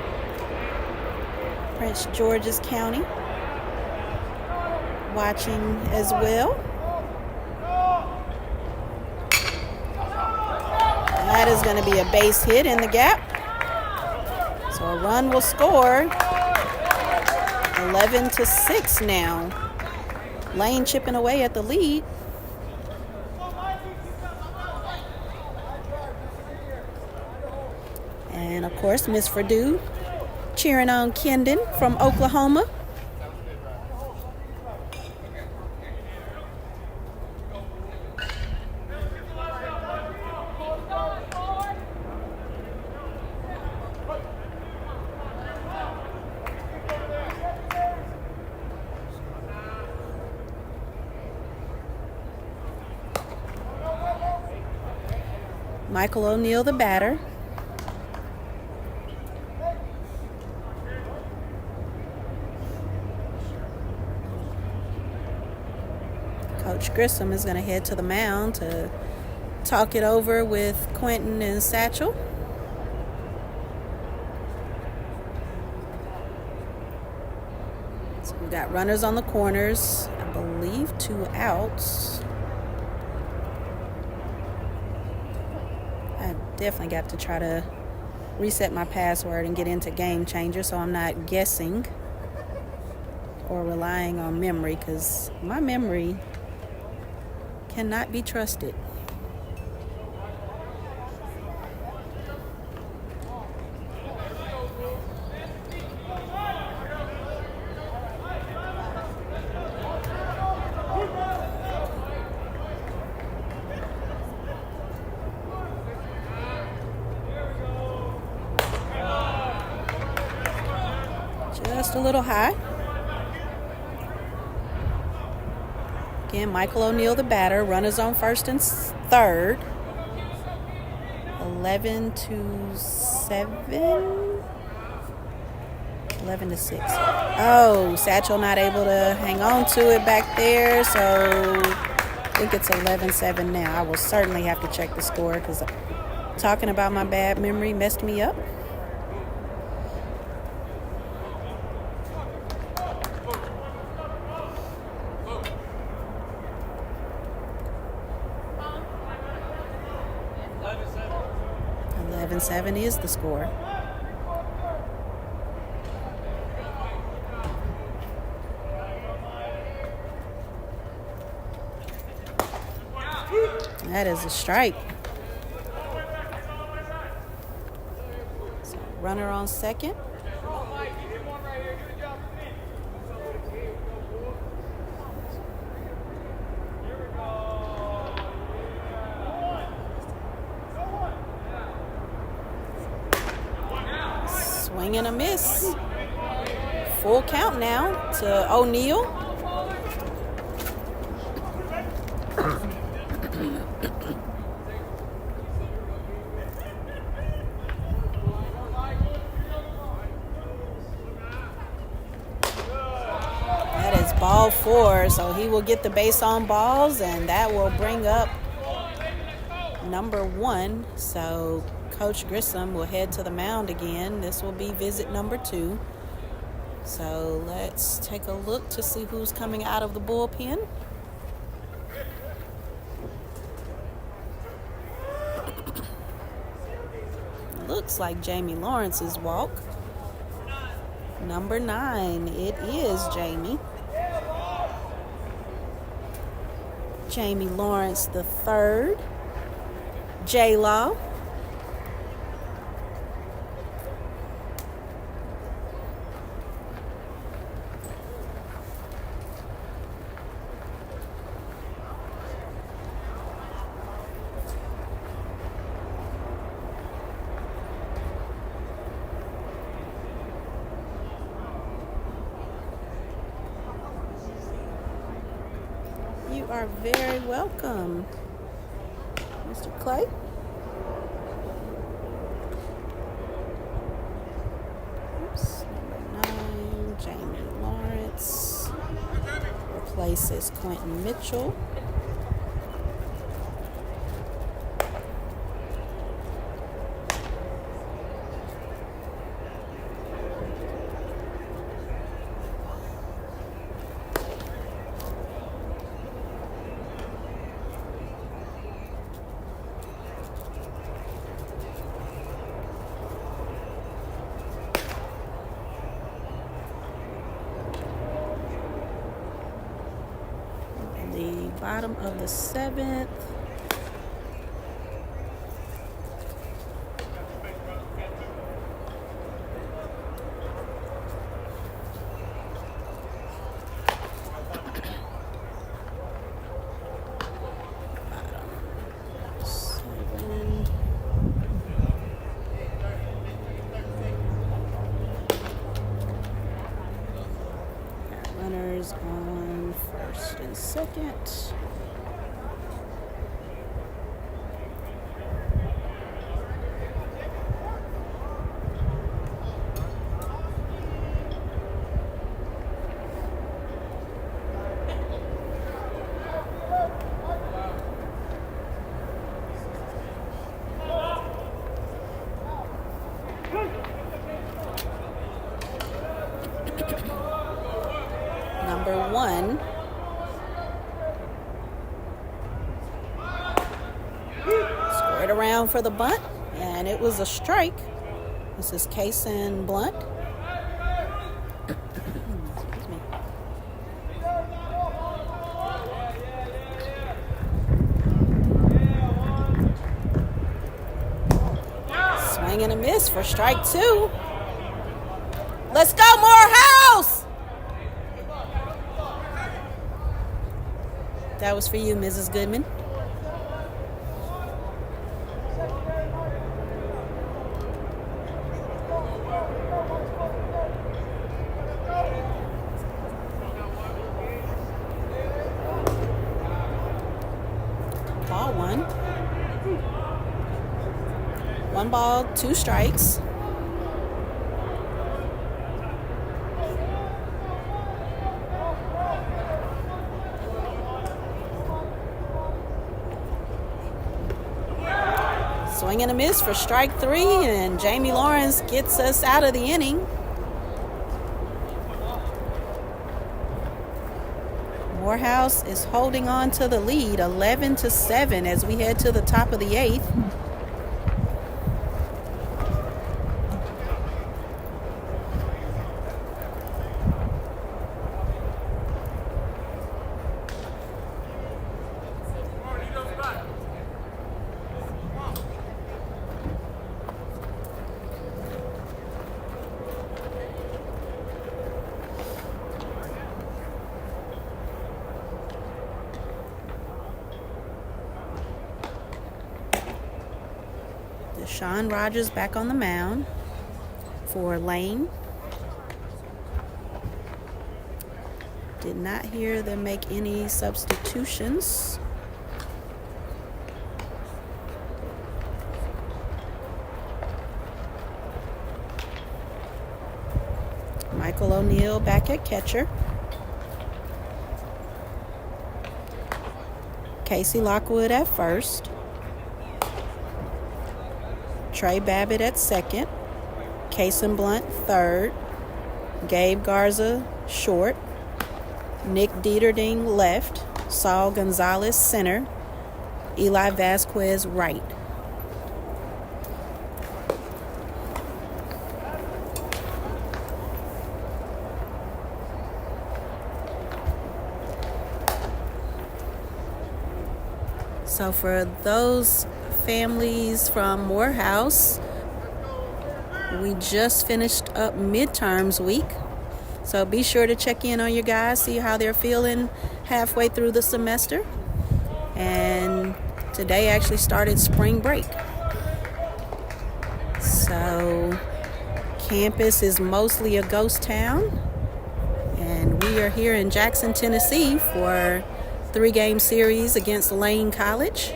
Speaker 1: Prince George's County, watching as well. And that is going to be a base hit in the gap. So a run will score. 11-6 now. Lane chipping away at the lead. And of course, Miss Verdue cheering on Kendon from Oklahoma. Michael O'Neill, the batter. Coach Grissom is going to head to the mound to talk it over with Quentin and Satchel. So we've got runners on the corners. I believe 2 outs. I definitely got to try to reset my password and get into Game Changer so I'm not guessing or relying on memory, because my memory cannot be trusted. Just a little high. Again, Michael O'Neill, the batter. Runners on first and third. 11-7. 11-6. Oh, Satchel not able to hang on to it back there, so I think it's 11-7 now. I will certainly have to check the score because talking about my bad memory messed me up. Seven is the score. That is a strike. So runner on second. Swing and a miss. Full count now to O'Neill. That is ball 4, so he will get the base on balls, and that will bring up number 1. So Coach Grissom will head to the mound again. This will be visit number 2. So let's take a look to see who's coming out of the bullpen. Looks like Jamie Lawrence's walk. Number 9, it is Jamie. Jamie Lawrence the third. J-Law. You are very welcome, Mr. Clay. Oops, number 9, Jamie Lawrence replaces Quentin Mitchell. Bottom of the 7th. Runners on first and second. Straight around for the bunt, and it was a strike. This is Kason Blunt. Excuse me. Swing and a miss for strike 2. Let's go, Morehouse! That was for you, Mrs. Goodman. Ball 1. 1 ball, 2 strikes. Swing and a miss for strike 3, and Jamie Lawrence gets us out of the inning. Morehouse is holding on to the lead, 11-7, as we head to the top of the 8th. Deshaun Rogers back on the mound for Lane. Did not hear them make any substitutions. Michael O'Neill back at catcher. Casey Lockwood at first. Trey Babbitt at second. Kason Blunt third. Gabe Garza short. Nick Dieterding left. Saul Gonzalez center. Eli Vasquez right. So for those families from Morehouse, we just finished up midterms week. So be sure to check in on your guys, see how they're feeling halfway through the semester. And today actually started spring break. So campus is mostly a ghost town. And we are here in Jackson, Tennessee for 3-game series against Lane College.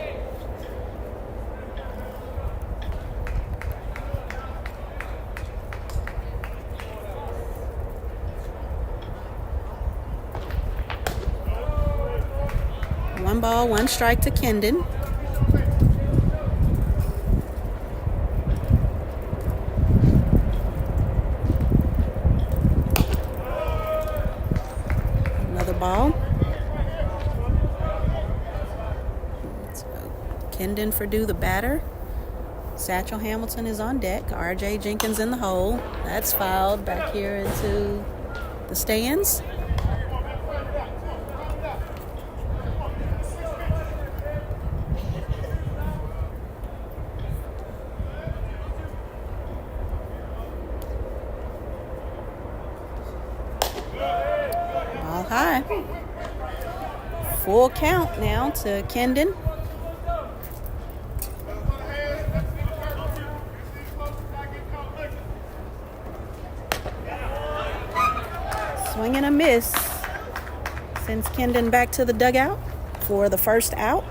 Speaker 1: One ball, 1 strike to Kendon. Another ball. So Kendon Purdue, the batter. Satchel Hamilton is on deck. RJ Jenkins in the hole. That's fouled back here into the stands. Ball high. Full count now to Kendon. Swing and a miss. Sends Kendon back to the dugout for the first out.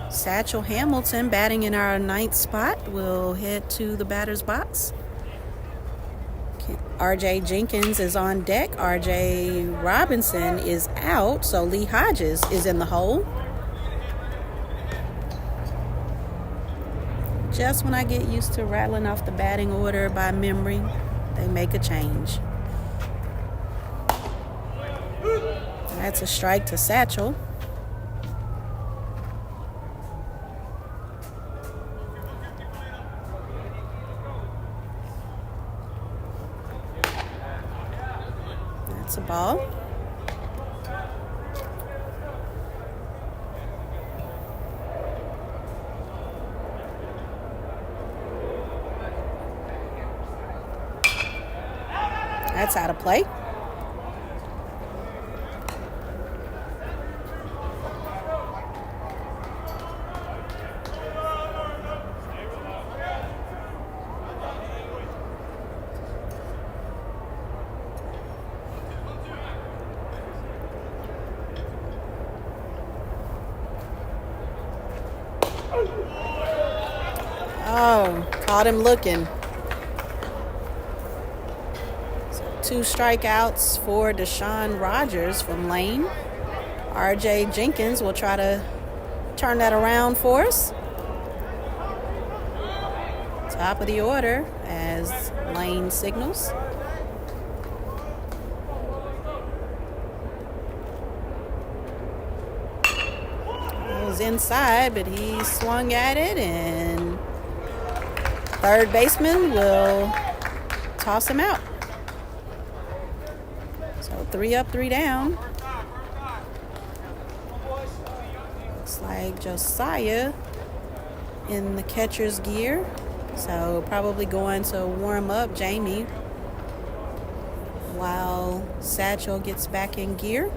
Speaker 1: Satchel Hamilton, batting in our 9th spot, will head to the batter's box. RJ Jenkins is on deck. RJ Robinson is out, so Lee Hodges is in the hole. Just when I get used to rattling off the batting order by memory, they make a change. That's a strike to Satchel. ball. That's out of play. Oh, caught him looking. So 2 strikeouts for Deshaun Rogers from Lane. RJ Jenkins will try to turn that around for us. Top of the order as Lane signals. It was inside, but he swung at it, and third baseman will toss him out. So 3 up, 3 down. Looks like Josiah in the catcher's gear. So probably going to warm up Jamie while Satchel gets back in gear.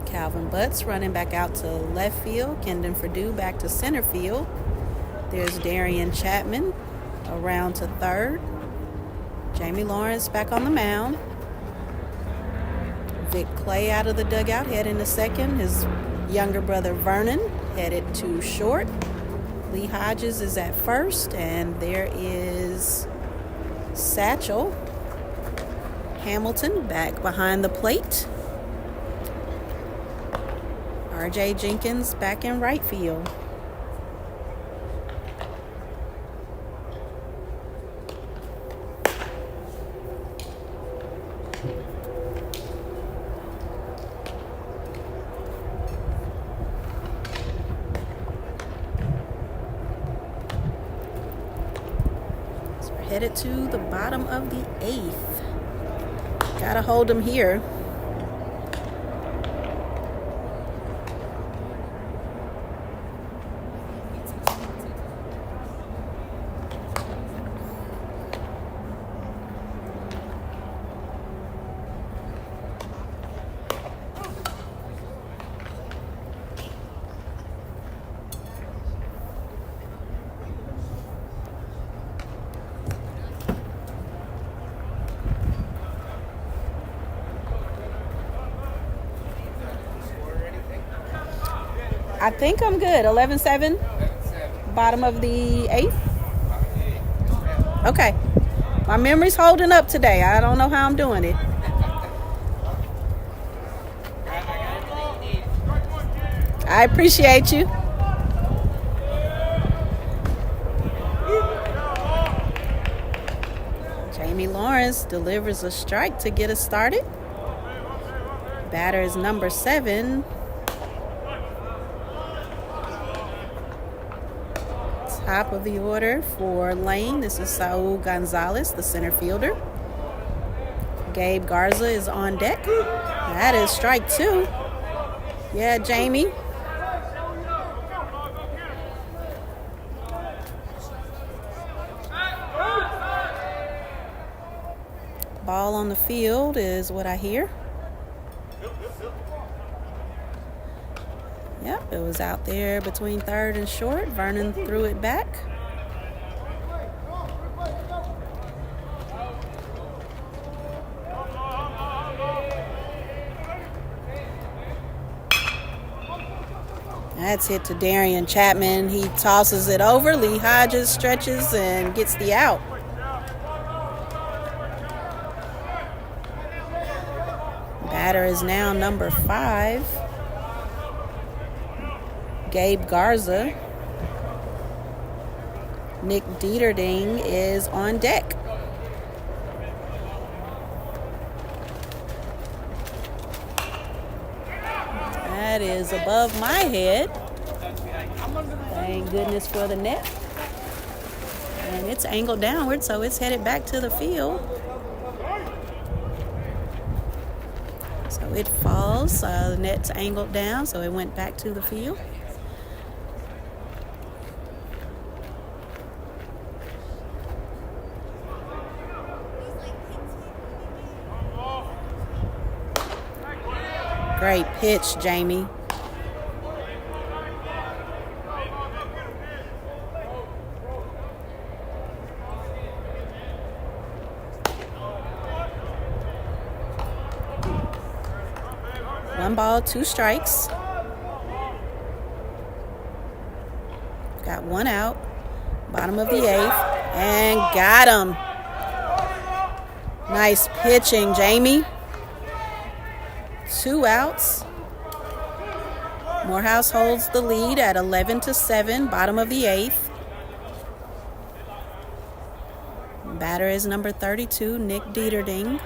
Speaker 1: Calvin Butts running back out to left field. Kendon Perdue back to center field. There's Darian Chapman around to third. Jamie Lawrence back on the mound. Vic Clay out of the dugout heading to second. His younger brother Vernon headed to short. Lee Hodges is at first, and there is Satchel. Hamilton back behind the plate. RJ Jenkins back in right field. So we're headed to the bottom of the 8th. Gotta hold him here. I think I'm good. 11-7. Bottom of the 8th. Okay. My memory's holding up today. I don't know how I'm doing it. I appreciate you. Jamie Lawrence delivers a strike to get us started. Batter is number 7. Top of the order for Lane. This is Saul Gonzalez, the center fielder. Gabe Garza is on deck. That is strike 2. Yeah, Jamie. Ball on the field is what I hear. Yep, it was out there between third and short. Vernon threw it back. That's hit to Darian Chapman. He tosses it over. Lee Hodges stretches and gets the out. Batter is now number 5. Gabe Garza. Nick Dieterding is on deck. That is above my head. Thank goodness for the net. And it's angled downward, so it's headed back to the field. So it falls. The net's angled down, so it went back to the field. Great pitch, Jamie. One ball, 2 strikes. Got 1 out. Bottom of the 8th. And got him. Nice pitching, Jamie. 2 outs. Morehouse holds the lead at 11-7, bottom of the 8th. Batter is number 32, Nick Dieterding.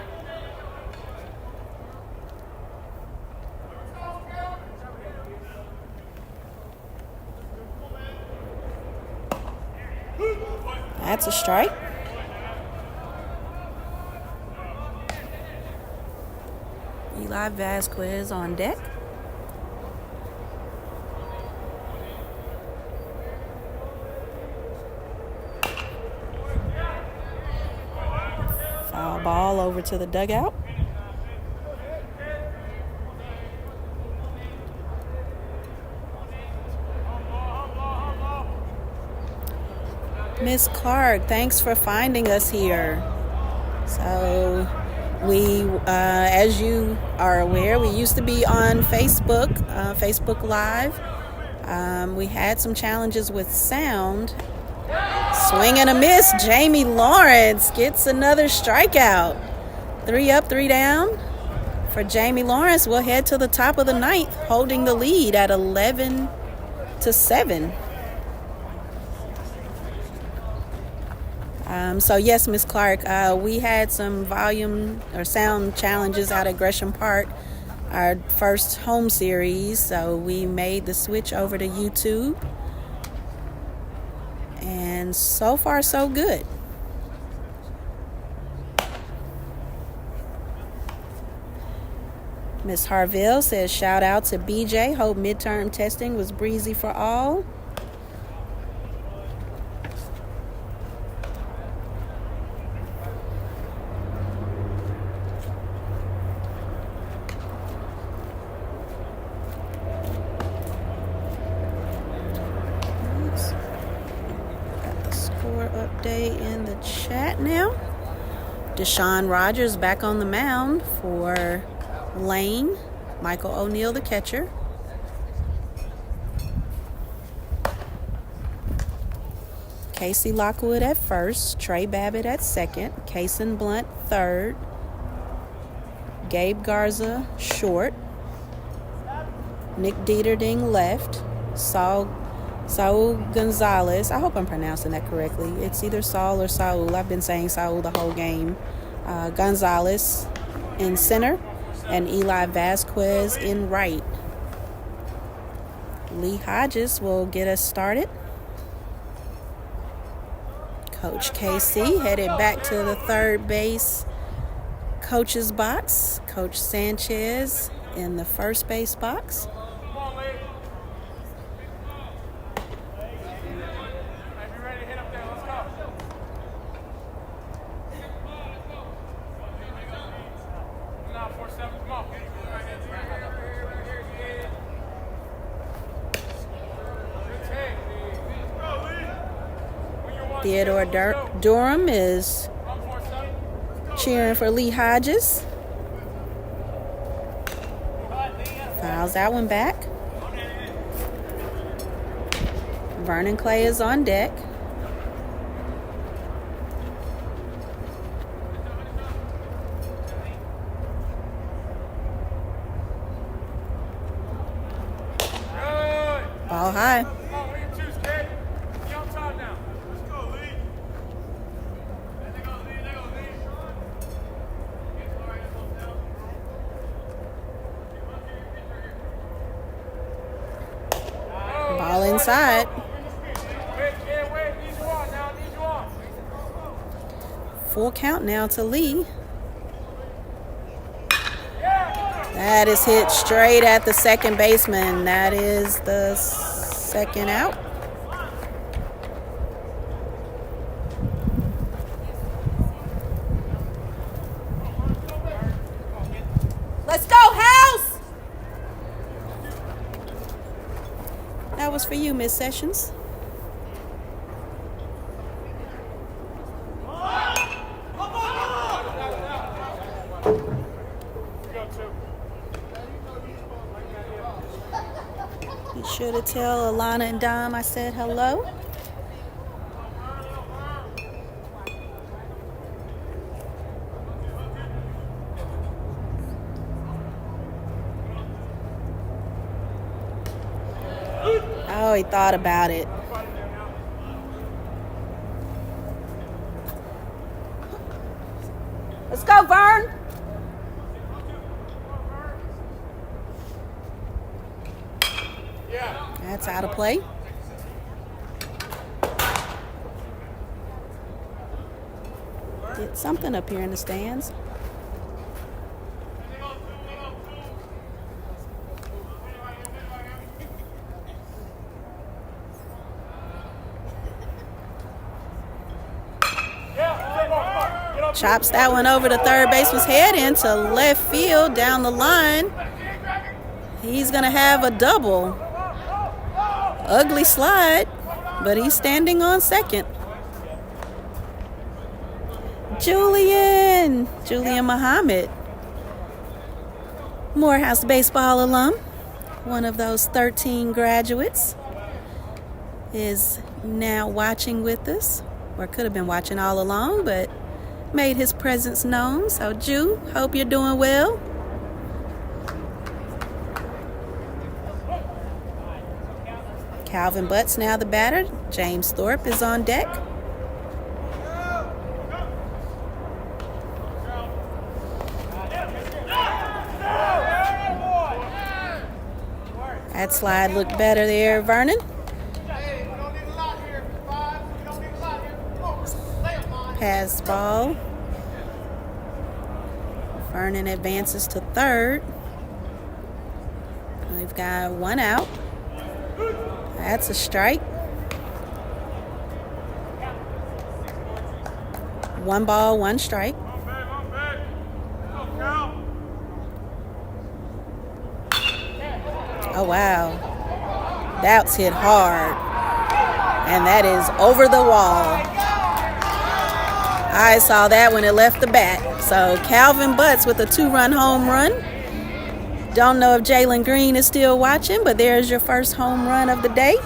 Speaker 1: That's a strike. Eli Vasquez on deck. Foul ball over to the dugout. Miss Clark, thanks for finding us here. So we, as you are aware, we used to be on Facebook, Facebook Live. We had some challenges with sound. Swing and a miss. Jamie Lawrence gets another strikeout. 3 up, 3 down for Jamie Lawrence. We'll head to the top of the 9th, holding the lead at 11-7. So yes, Miss Clark, we had some volume or sound challenges out at Gresham Park, our first home series. So we made the switch over to YouTube, and so far so good. Miss Harville says, shout out to BJ. Hope midterm testing was breezy for all. Update in the chat now. Deshaun Rogers back on the mound for Lane. Michael O'Neill, the catcher. Casey Lockwood at first. Trey Babbitt at second. Kason Blunt third. Gabe Garza short. Nick Dieterding left. Saul Gonzalez, I hope I'm pronouncing that correctly. It's either Saul or Saul. I've been saying Saul the whole game. Gonzalez in center, and Eli Vasquez in right. Lee Hodges will get us started. Coach KC headed back to the third base coach's box. Coach Sanchez in the first base box. Theodore Durham is cheering for Lee Hodges. Fouls that one back. Vernon Clay is on deck. Ball high. Ball inside. Full count now to Lee. That is hit straight at the second baseman. That is the second out. Let's go, House! That was for you, Miss Sessions. Be sure to tell Alana and Dom I said hello. Oh, he thought about it. Let's go, Vern. That's out of play. Did something up here in the stands. Chops that one over the third baseman's head into left field down the line. He's going to have a double. Ugly slide, but he's standing on second. Julian Muhammad, Morehouse baseball alum, one of those 13 graduates, is now watching with us, or could have been watching all along, but made his presence known. So, Ju, hope you're doing well. Calvin Butts now the batter. James Thorpe is on deck. That slide looked better there, Vernon. Pass ball. Vernon advances to third. We've got one out. That's a strike. 1 ball, 1 strike. Oh, wow. That's hit hard. And that is over the wall. I saw that when it left the bat. So Calvin Butts with a 2-run home run. Don't know if Jalen Green is still watching, but there's your first home run of the day.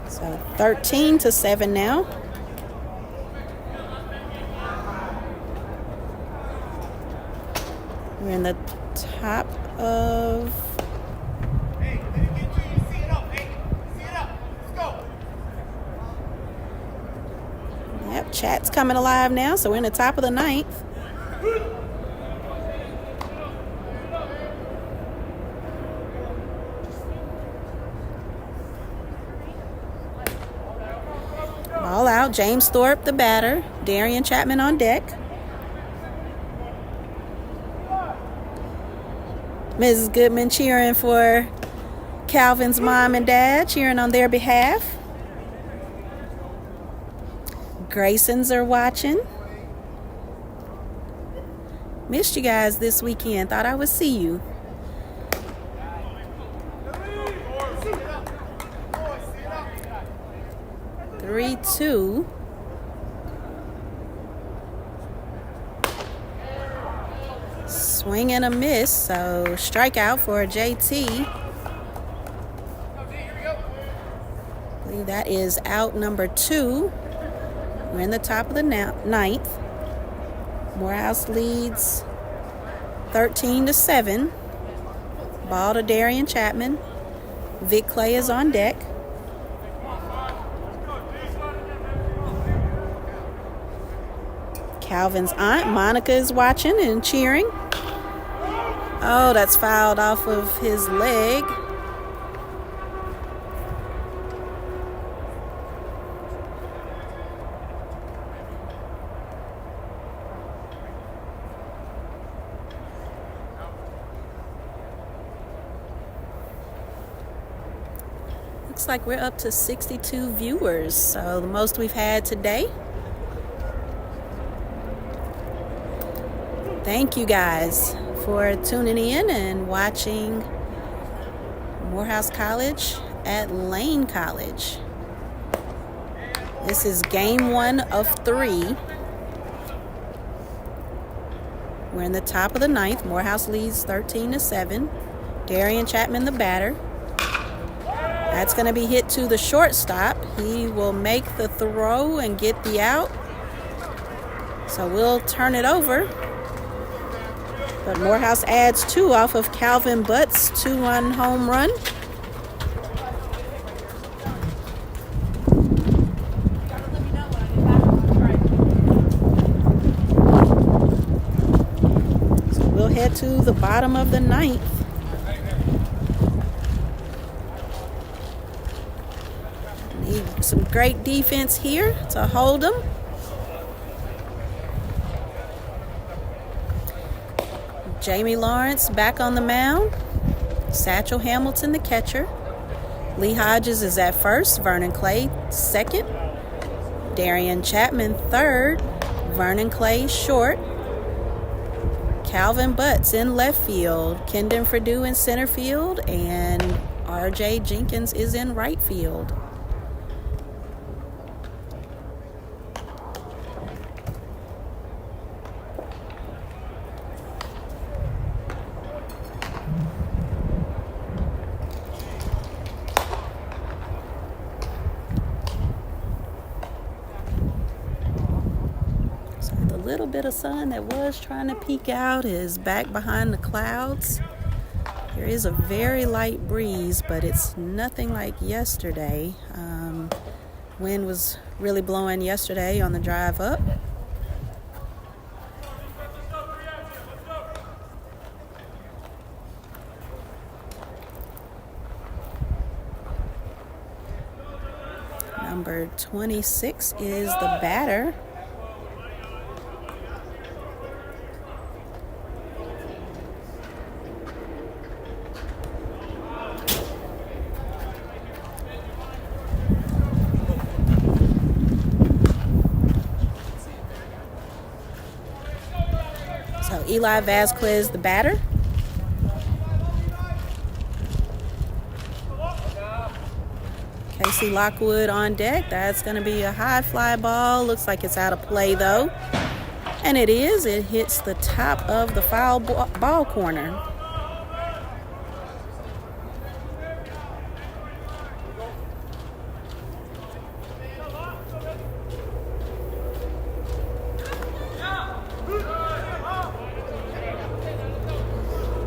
Speaker 1: So 13-7 now. We're in the top of... Yep, chat's coming alive now, so we're in the top of the 9th. Ball out, James Thorpe the batter, Darian Chapman on deck. Mrs. Goodman cheering for Calvin's mom and dad, cheering on their behalf. Graysons are watching. Missed you guys this weekend. Thought I would see you. Three, 2. Swing and a miss, so strikeout for JT. I believe that is out number 2. We're in the top of the 9th. Morehouse leads 13-7. Ball to Darian Chapman. Vic Clay is on deck. Calvin's aunt, Monica, is watching and cheering. Oh, that's fouled off of his leg. looks like we're up to 62 viewers, so the most we've had today. Thank you guys for tuning in and watching Morehouse College at Lane College. This is game 1 of 3. We're in the top of the 9th. Morehouse leads 13-7. Darian Chapman, the batter. That's going to be hit to the shortstop. He will make the throw and get the out. So we'll turn it over. But Morehouse adds 2 off of Calvin Butt's 2-run home run. So we'll head to the bottom of the 9th. Need some great defense here to hold them. Jamie Lawrence back on the mound. Satchel Hamilton, the catcher. Lee Hodges is at first. Vernon Clay, second. Darian Chapman, third. Vernon Clay, short. Calvin Butts in left field. Kendon Perdue in center field. And R.J. Jenkins is in right field. Little bit of sun that was trying to peek out is back behind the clouds. There is a very light breeze, but it's nothing like yesterday. Wind was really blowing yesterday on the drive up. Number 26 is the batter. So Eli Vasquez, the batter. Casey Lockwood on deck. That's going to be a high fly ball. Looks like it's out of play, though. And it is. It hits the top of the foul ball corner.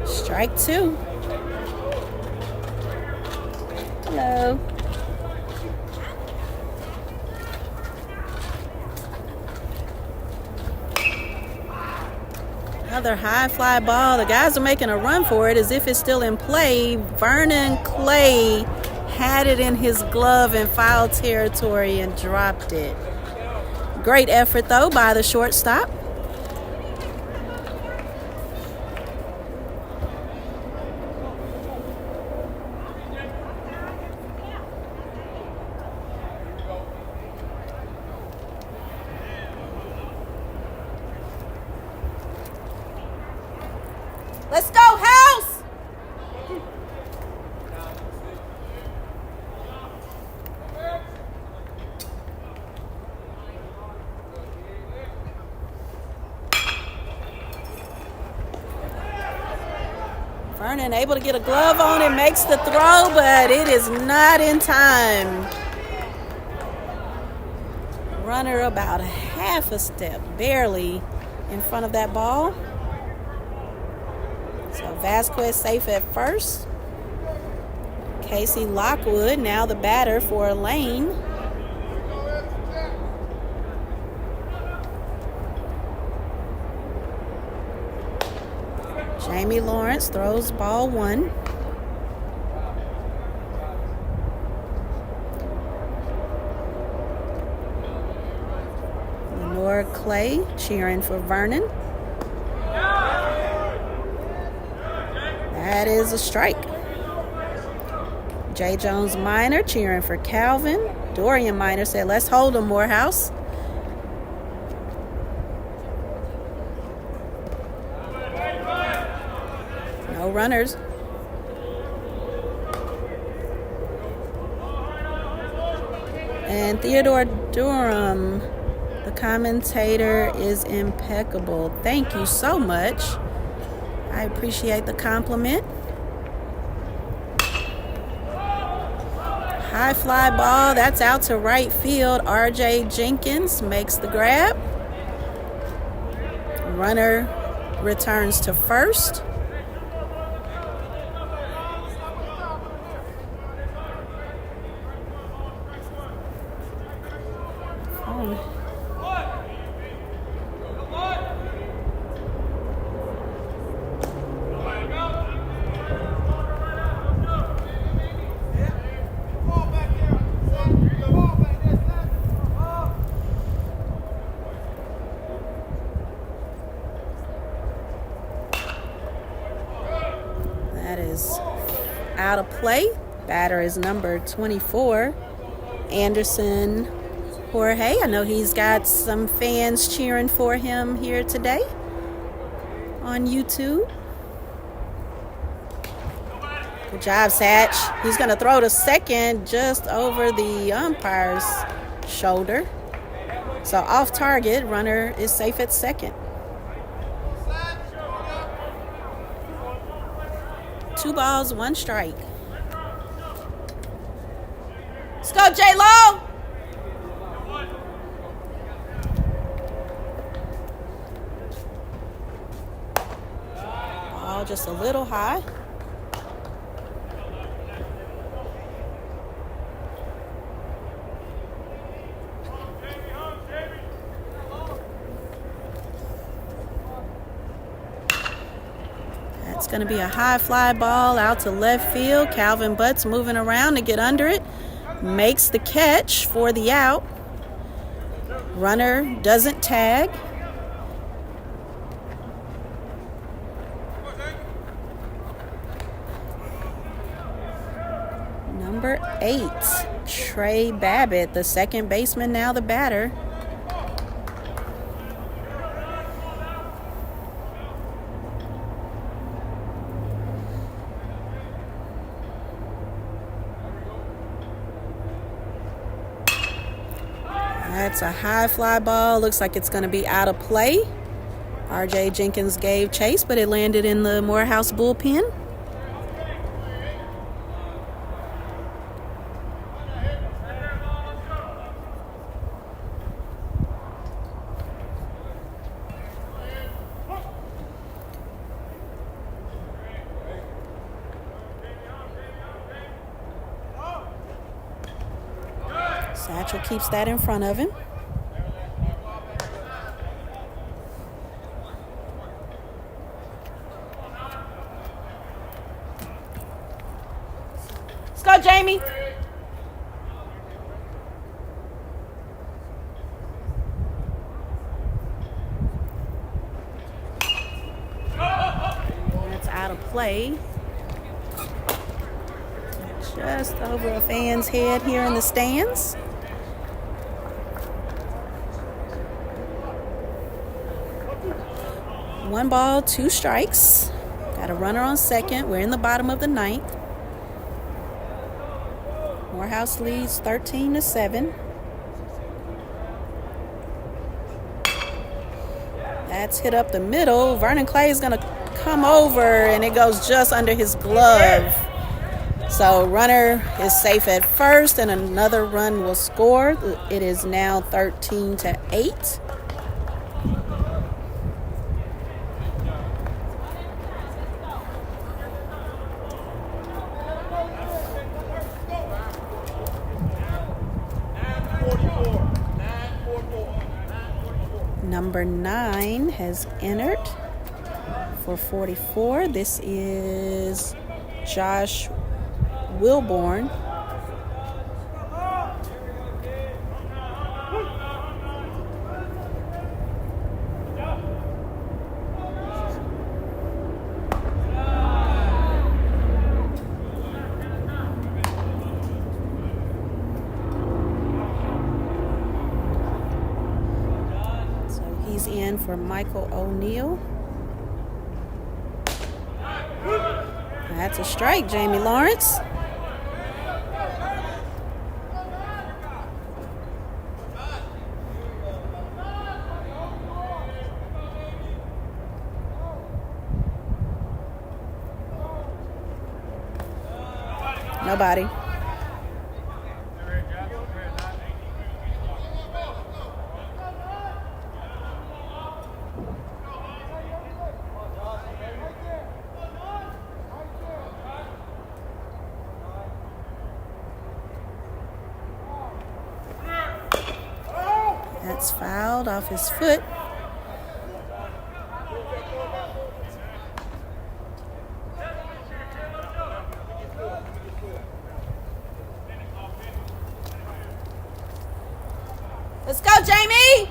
Speaker 1: Strike 2. Hello. Another high fly ball. The guys are making a run for it as if it's still in play. Vernon Clay had it in his glove in foul territory and dropped it. Great effort, though, by the shortstop. Let's go, House! Vernon able to get a glove on it, makes the throw, but it is not in time. Runner about a half a step, barely in front of that ball. So Vasquez safe at first. Casey Lockwood now the batter for Lane. Jamie Lawrence throws ball 1. Lenore Clay cheering for Vernon. That is a strike. J. Jones Minor cheering for Calvin. Dorian Minor said, let's hold him, Morehouse. No runners. And Theodore Durham, the commentator, is impeccable. Thank you so much. I appreciate the compliment. High fly ball, that's out to right field. RJ Jenkins makes the grab. Runner returns to first. That is out of play. Batter is number 24, Anderson Jorge. I know he's got some fans cheering for him here today on YouTube. Good job, Satch. He's going to throw to second just over the umpire's shoulder. So off target, runner is safe at second. 2 balls, 1 strike. Let's go, J-Lo! Ball just a little high. It's going to be a high fly ball out to left field. Calvin Butts moving around to get under it. Makes the catch for the out. Runner doesn't tag. Number 8, Trey Babbitt, the second baseman, now the batter. That's a high fly ball. Looks like it's going to be out of play. RJ Jenkins gave chase, but it landed in the Morehouse bullpen. Satchel keeps that in front of him. Let's go, Jamie. That's out of play. Just over a fan's head here in the stands. One ball, 2 strikes. Got a runner on second. We're in the bottom of the 9th. Morehouse leads 13-7. That's hit up the middle. Vernon Clay is going to come over, and it goes just under his glove. So runner is safe at first, and another run will score. It is now 13-8. Number 9 has entered for 44. This is Josh Wilborn. for Michael O'Neal. That's a strike, Jamie Lawrence. Nobody. That's fouled off his foot. Let's go, Jamie!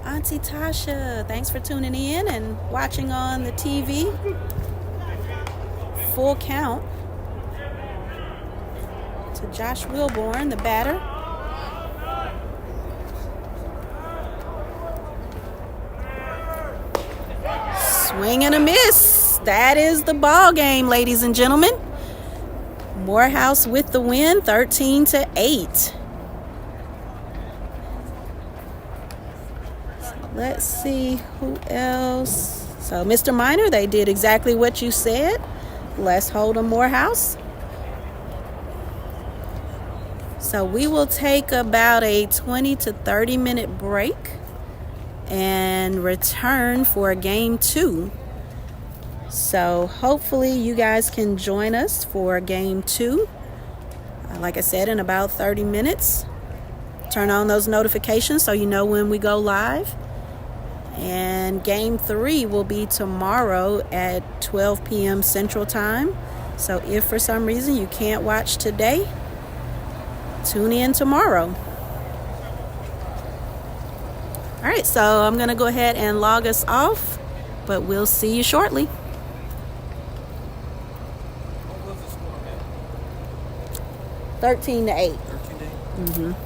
Speaker 1: Auntie Tasha, thanks for tuning in and watching on the TV. Full count to Josh Wilborn, the batter. Swing and a miss. That is the ball game, ladies and gentlemen. Morehouse with the win, 13-8. So let's see who else. So Mr. Minor, they did exactly what you said. Let's hold a Morehouse. So we will take about a 20 to 30 minute break and return for game 2. So hopefully you guys can join us for game 2. Like I said, in about 30 minutes. Turn on those notifications so you know when we go live. And game 3 will be tomorrow at 12 p.m. Central Time. So if for some reason you can't watch today, tune in tomorrow. All right, so I'm going to go ahead and log us off, but we'll see you shortly.
Speaker 4: What was the score, man?
Speaker 1: 13-8.
Speaker 4: 13-8?
Speaker 1: Mm-hmm.